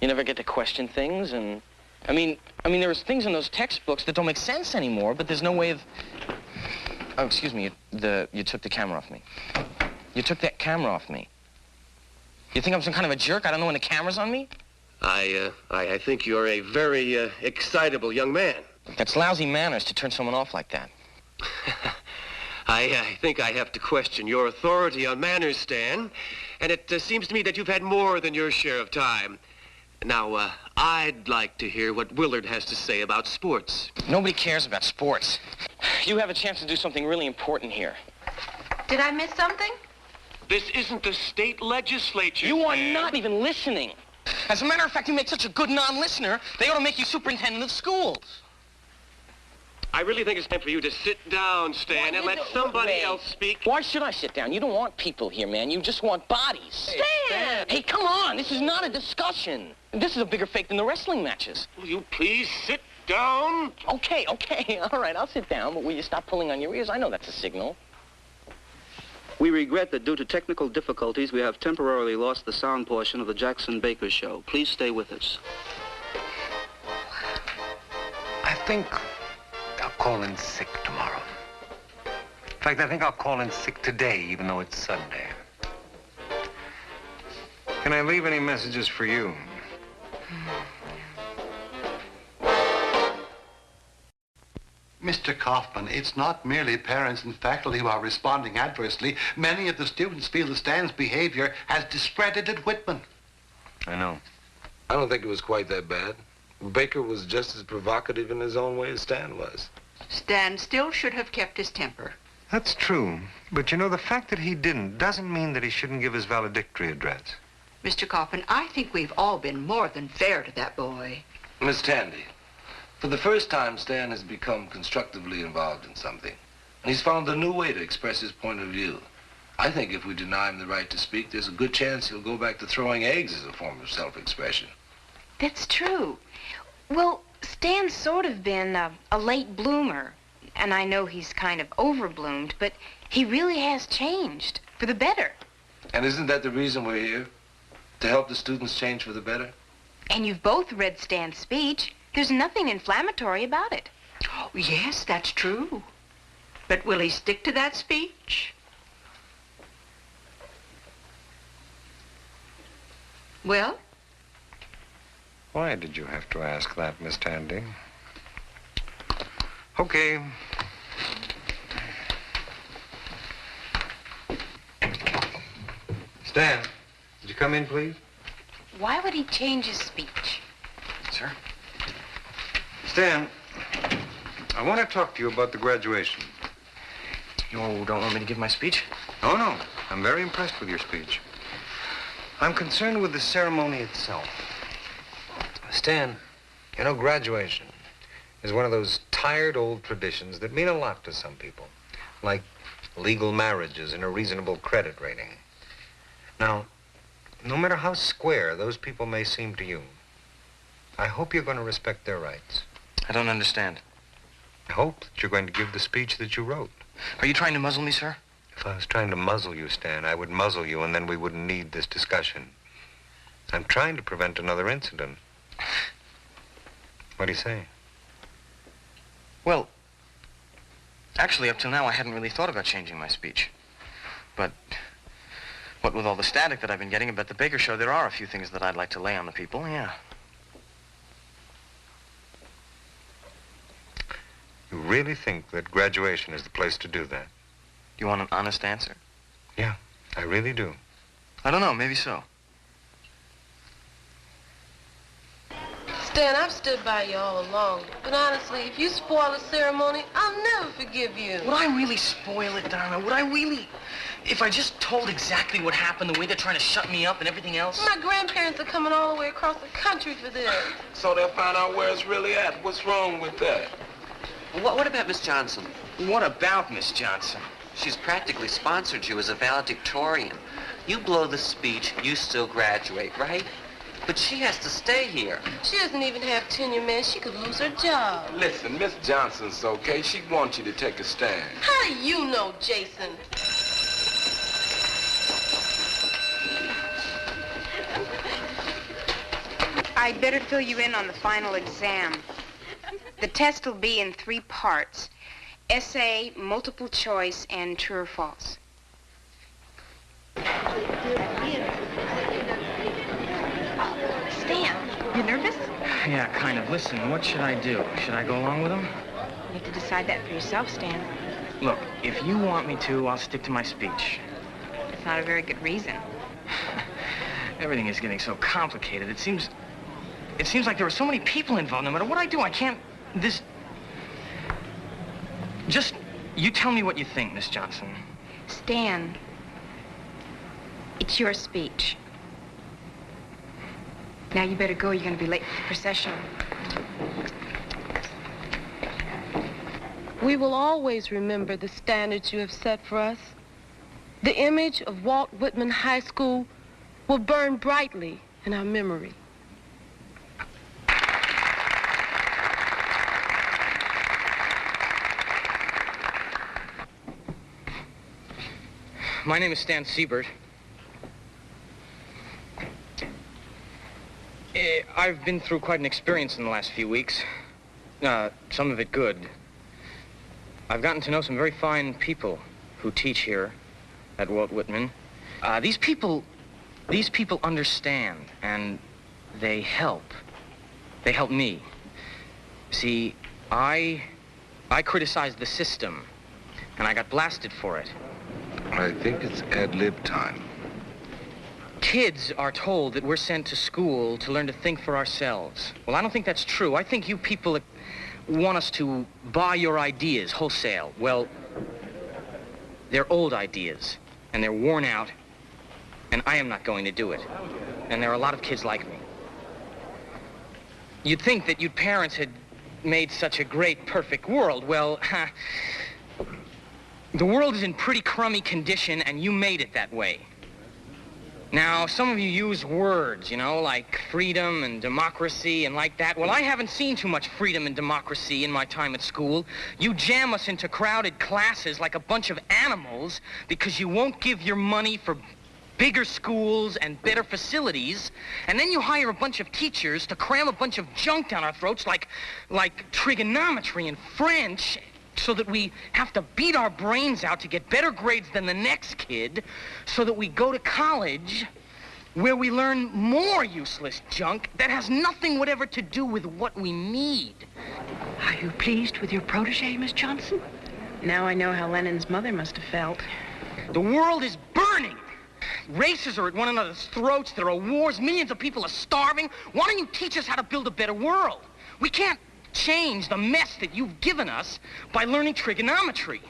[SPEAKER 12] You never get to question things, and... I mean, there's things in those textbooks that don't make sense anymore, but there's no way of... Oh, excuse me, you took the camera off me. You took that camera off me. You think I'm some kind of a jerk? I don't know when the camera's on me?
[SPEAKER 19] I think you're a very, excitable young man.
[SPEAKER 12] That's lousy manners to turn someone off like that.
[SPEAKER 19] I think I have to question your authority on manners, Stan. And it seems to me that you've had more than your share of time. Now, I'd like to hear what Willard has to say about sports.
[SPEAKER 12] Nobody cares about sports. You have a chance to do something really important here.
[SPEAKER 3] Did I miss something?
[SPEAKER 19] This isn't the state legislature.
[SPEAKER 12] You are not even listening. As a matter of fact, you make such a good non-listener, they ought to make you superintendent of schools.
[SPEAKER 19] I really think it's time for you to sit down, Stan, and let somebody else speak.
[SPEAKER 12] Why should I sit down? You don't want people here, man. You just want bodies.
[SPEAKER 19] Stan!
[SPEAKER 12] Hey, come on. This is not a discussion. This is a bigger fake than the wrestling matches.
[SPEAKER 19] Will you please sit down?
[SPEAKER 12] Okay. All right, I'll sit down, but will you stop pulling on your ears? I know that's a signal.
[SPEAKER 21] We regret that due to technical difficulties, we have temporarily lost the sound portion of the Jackson Baker Show. Please stay with us.
[SPEAKER 6] I think I'll call in sick tomorrow. In fact, I think I'll call in sick today, even though it's Sunday. Can I leave any messages for you?
[SPEAKER 18] Mr. Kaufman, it's not merely parents and faculty who are responding adversely. Many of the students feel that Stan's behavior has discredited Whitman.
[SPEAKER 6] I know.
[SPEAKER 5] I don't think it was quite that bad. Baker was just as provocative in his own way as Stan was.
[SPEAKER 14] Stan still should have kept his temper.
[SPEAKER 6] That's true. But you know, the fact that he didn't doesn't mean that he shouldn't give his valedictory address.
[SPEAKER 14] Mr. Kaufman, I think we've all been more than fair to that boy.
[SPEAKER 5] Miss Tandy, for the first time, Stan has become constructively involved in something. And he's found a new way to express his point of view. I think if we deny him the right to speak, there's a good chance he'll go back to throwing eggs as a form of self-expression.
[SPEAKER 3] That's true. Well, Stan's sort of been a late bloomer. And I know he's kind of overbloomed, but he really has changed for the better.
[SPEAKER 5] And isn't that the reason we're here? To help the students change for the better?
[SPEAKER 3] And you've both read Stan's speech. There's nothing inflammatory about it.
[SPEAKER 14] Oh, yes, that's true. But will he stick to that speech? Well?
[SPEAKER 6] Why did you have to ask that, Miss Tandy? Okay. Stan, would you come in, please?
[SPEAKER 3] Why would he change his speech?
[SPEAKER 12] Sir?
[SPEAKER 6] Stan, I want to talk to you about the graduation.
[SPEAKER 12] You don't want me to give my speech?
[SPEAKER 6] Oh, no. I'm very impressed with your speech. I'm concerned with the ceremony itself. Stan, you know, graduation is one of those tired old traditions that mean a lot to some people, like legal marriages and a reasonable credit rating. Now, no matter how square those people may seem to you, I hope you're going to respect their rights.
[SPEAKER 12] I don't understand.
[SPEAKER 6] I hope that you're going to give the speech that you wrote.
[SPEAKER 12] Are you trying to muzzle me, sir?
[SPEAKER 6] If I was trying to muzzle you, Stan, I would muzzle you, and then we wouldn't need this discussion. I'm trying to prevent another incident. What do you say?
[SPEAKER 12] Well, actually, up till now, I hadn't really thought about changing my speech. But what with all the static that I've been getting about the Baker show, there are a few things that I'd like to lay on the people, yeah.
[SPEAKER 6] You really think that graduation is the place to do that?
[SPEAKER 12] You want an honest answer?
[SPEAKER 6] Yeah, I really do.
[SPEAKER 12] I don't know, maybe so.
[SPEAKER 17] Stan, I've stood by you all along. But honestly, if you spoil the ceremony, I'll never forgive you.
[SPEAKER 12] Would I really spoil it, Donna? Would I really? If I just told exactly what happened, the way they're trying to shut me up and everything else?
[SPEAKER 17] My grandparents are coming all the way across the country for this.
[SPEAKER 5] So they'll find out where it's really at. What's wrong with that?
[SPEAKER 20] What about Miss Johnson?
[SPEAKER 12] What about Miss Johnson?
[SPEAKER 20] She's practically sponsored you as a valedictorian. You blow the speech, you still graduate, right? But she has to stay here.
[SPEAKER 17] She doesn't even have tenure, man. She could lose her job.
[SPEAKER 5] Listen, Miss Johnson's okay. She wants you to take a stand.
[SPEAKER 17] How do you know, Jason?
[SPEAKER 3] I'd better fill you in on the final exam. The test will be in 3 parts: essay, multiple choice, and true or false.
[SPEAKER 17] Stan, you nervous?
[SPEAKER 12] Yeah, kind of. Listen, what should I do? Should I go along with them?
[SPEAKER 3] You have to decide that for yourself, Stan.
[SPEAKER 12] Look, if you want me to, I'll stick to my speech.
[SPEAKER 3] It's not a very good reason.
[SPEAKER 12] Everything is getting so complicated. It seems like there are so many people involved. No matter what I do, I can't... Just, you tell me what you think, Miss Johnson.
[SPEAKER 3] Stan, it's your speech. Now you better go. You're going to be late for the procession.
[SPEAKER 17] We will always remember the standards you have set for us. The image of Walt Whitman High School will burn brightly in our memory.
[SPEAKER 12] My name is Stan Siebert. I've been through quite an experience in the last few weeks. Some of it good. I've gotten to know some very fine people who teach here at Walt Whitman. These people understand, and they help. They help me. See, I criticized the system, and I got blasted for it.
[SPEAKER 5] I think it's ad-lib time.
[SPEAKER 12] Kids are told that we're sent to school to learn to think for ourselves. Well, I don't think that's true. I think you people want us to buy your ideas wholesale. Well, they're old ideas, and they're worn out, and I am not going to do it. And there are a lot of kids like me. You'd think that you parents had made such a great, perfect world. Well, the world is in pretty crummy condition, and you made it that way. Now, some of you use words, you know, like freedom and democracy and like that. Well, I haven't seen too much freedom and democracy in my time at school. You jam us into crowded classes like a bunch of animals because you won't give your money for bigger schools and better facilities, and then you hire a bunch of teachers to cram a bunch of junk down our throats like trigonometry and French, so that we have to beat our brains out to get better grades than the next kid, so that we go to college where we learn more useless junk that has nothing whatever to do with what we need.
[SPEAKER 7] Are you pleased with your protege, Miss Johnson?
[SPEAKER 3] Now I know how Lenin's mother must have felt.
[SPEAKER 12] The world is burning. Races are at one another's throats. There are wars. Millions of people are starving. Why don't you teach us how to build a better world? We can't change the mess that you've given us by learning trigonometry.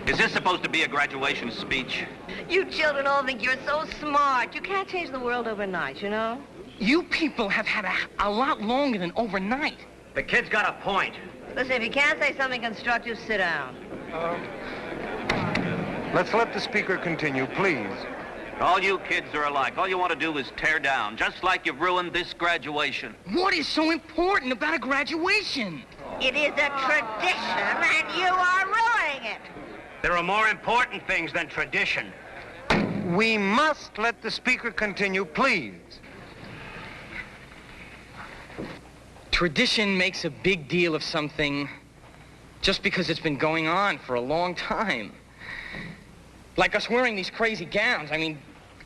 [SPEAKER 21] Is this supposed to be a graduation speech?
[SPEAKER 13] You children all think you're so smart. You can't change the world overnight, you know?
[SPEAKER 12] You people have had a lot longer than overnight.
[SPEAKER 20] The kid's got a point.
[SPEAKER 13] Listen, if you can't say something constructive, sit down.
[SPEAKER 6] Let's let the speaker continue, please.
[SPEAKER 21] All you kids are alike. All you want to do is tear down, just like you've ruined this graduation.
[SPEAKER 12] What is so important about a graduation?
[SPEAKER 13] It is a tradition, and you are ruining it.
[SPEAKER 6] There are more important things than tradition. We must let the speaker continue, please.
[SPEAKER 12] Tradition makes a big deal of something just because it's been going on for a long time. Like us wearing these crazy gowns. I mean,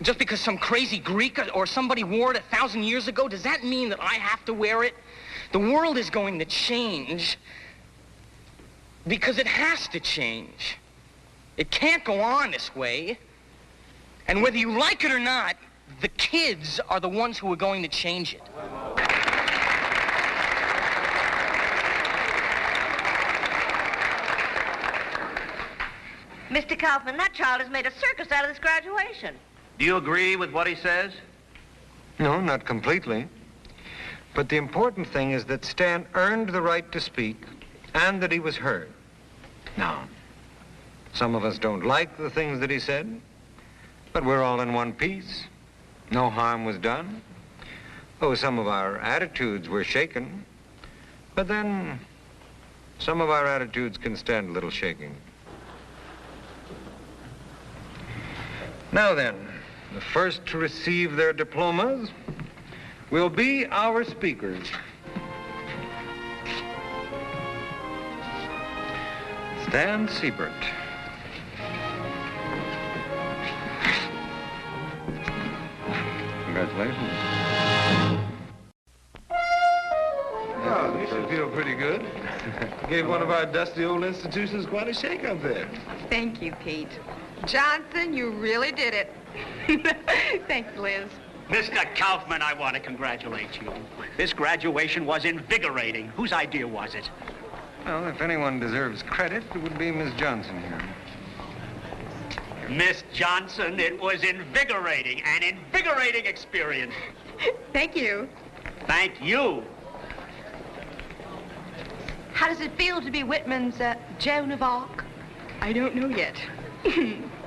[SPEAKER 12] just because some crazy Greek or somebody wore it 1,000 years ago, does that mean that I have to wear it? The world is going to change because it has to change. It can't go on this way. And whether you like it or not, the kids are the ones who are going to change it.
[SPEAKER 13] Mr. Kaufman, that child has made a circus out of this graduation.
[SPEAKER 21] Do you agree with what he says?
[SPEAKER 6] No, not completely. But the important thing is that Stan earned the right to speak and that he was heard. Now, some of us don't like the things that he said, but we're all in one piece. No harm was done. Oh, some of our attitudes were shaken, but then some of our attitudes can stand a little shaking. Now then, the first to receive their diplomas will be our speakers. Stan Siebert. Congratulations.
[SPEAKER 5] Oh, you should feel pretty good. Gave one of our dusty old institutions quite a shake up there.
[SPEAKER 7] Thank you, Pete. Johnson, you really did it. Thanks, Liz.
[SPEAKER 4] Mr. Kaufman, I want to congratulate you. This graduation was invigorating. Whose idea was it?
[SPEAKER 6] Well, if anyone deserves credit, it would be Miss Johnson here.
[SPEAKER 4] Miss Johnson, it was invigorating, an invigorating experience.
[SPEAKER 7] Thank you.
[SPEAKER 4] Thank you.
[SPEAKER 13] How does it feel to be Whitman's Joan of Arc?
[SPEAKER 7] I don't know yet.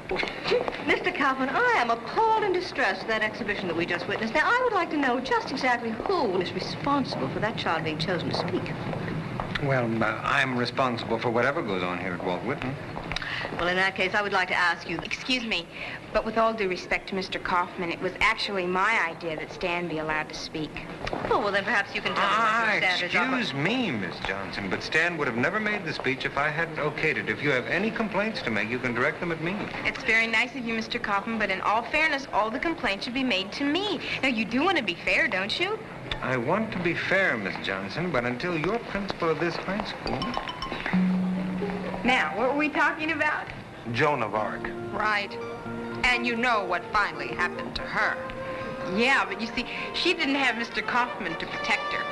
[SPEAKER 13] Mr. Kaufman, I am appalled and distressed at that exhibition that we just witnessed. Now, I would like to know just exactly who is responsible for that child being chosen to speak.
[SPEAKER 6] Well, I'm responsible for whatever goes on here at Walt Whitman.
[SPEAKER 3] Well, in that case, I would like to ask you, excuse me, but with all due respect to Mr. Kaufman, it was actually my idea that Stan be allowed to speak.
[SPEAKER 13] Oh, well, then perhaps you can tell me what your standards are.
[SPEAKER 6] Excuse me, Miss Johnson, but Stan would have never made the speech if I hadn't okayed it. If you have any complaints to make, you can direct them at me.
[SPEAKER 3] It's very nice of you, Mr. Kaufman, but in all fairness, all the complaints should be made to me. Now, you do want to be fair, don't you?
[SPEAKER 6] I want to be fair, Miss Johnson, but until you're principal of this high school...
[SPEAKER 3] Now, what were we talking about?
[SPEAKER 6] Joan of Arc.
[SPEAKER 7] Right. And you know what finally happened to her.
[SPEAKER 3] Yeah, but you see, she didn't have Mr. Kaufman to protect her.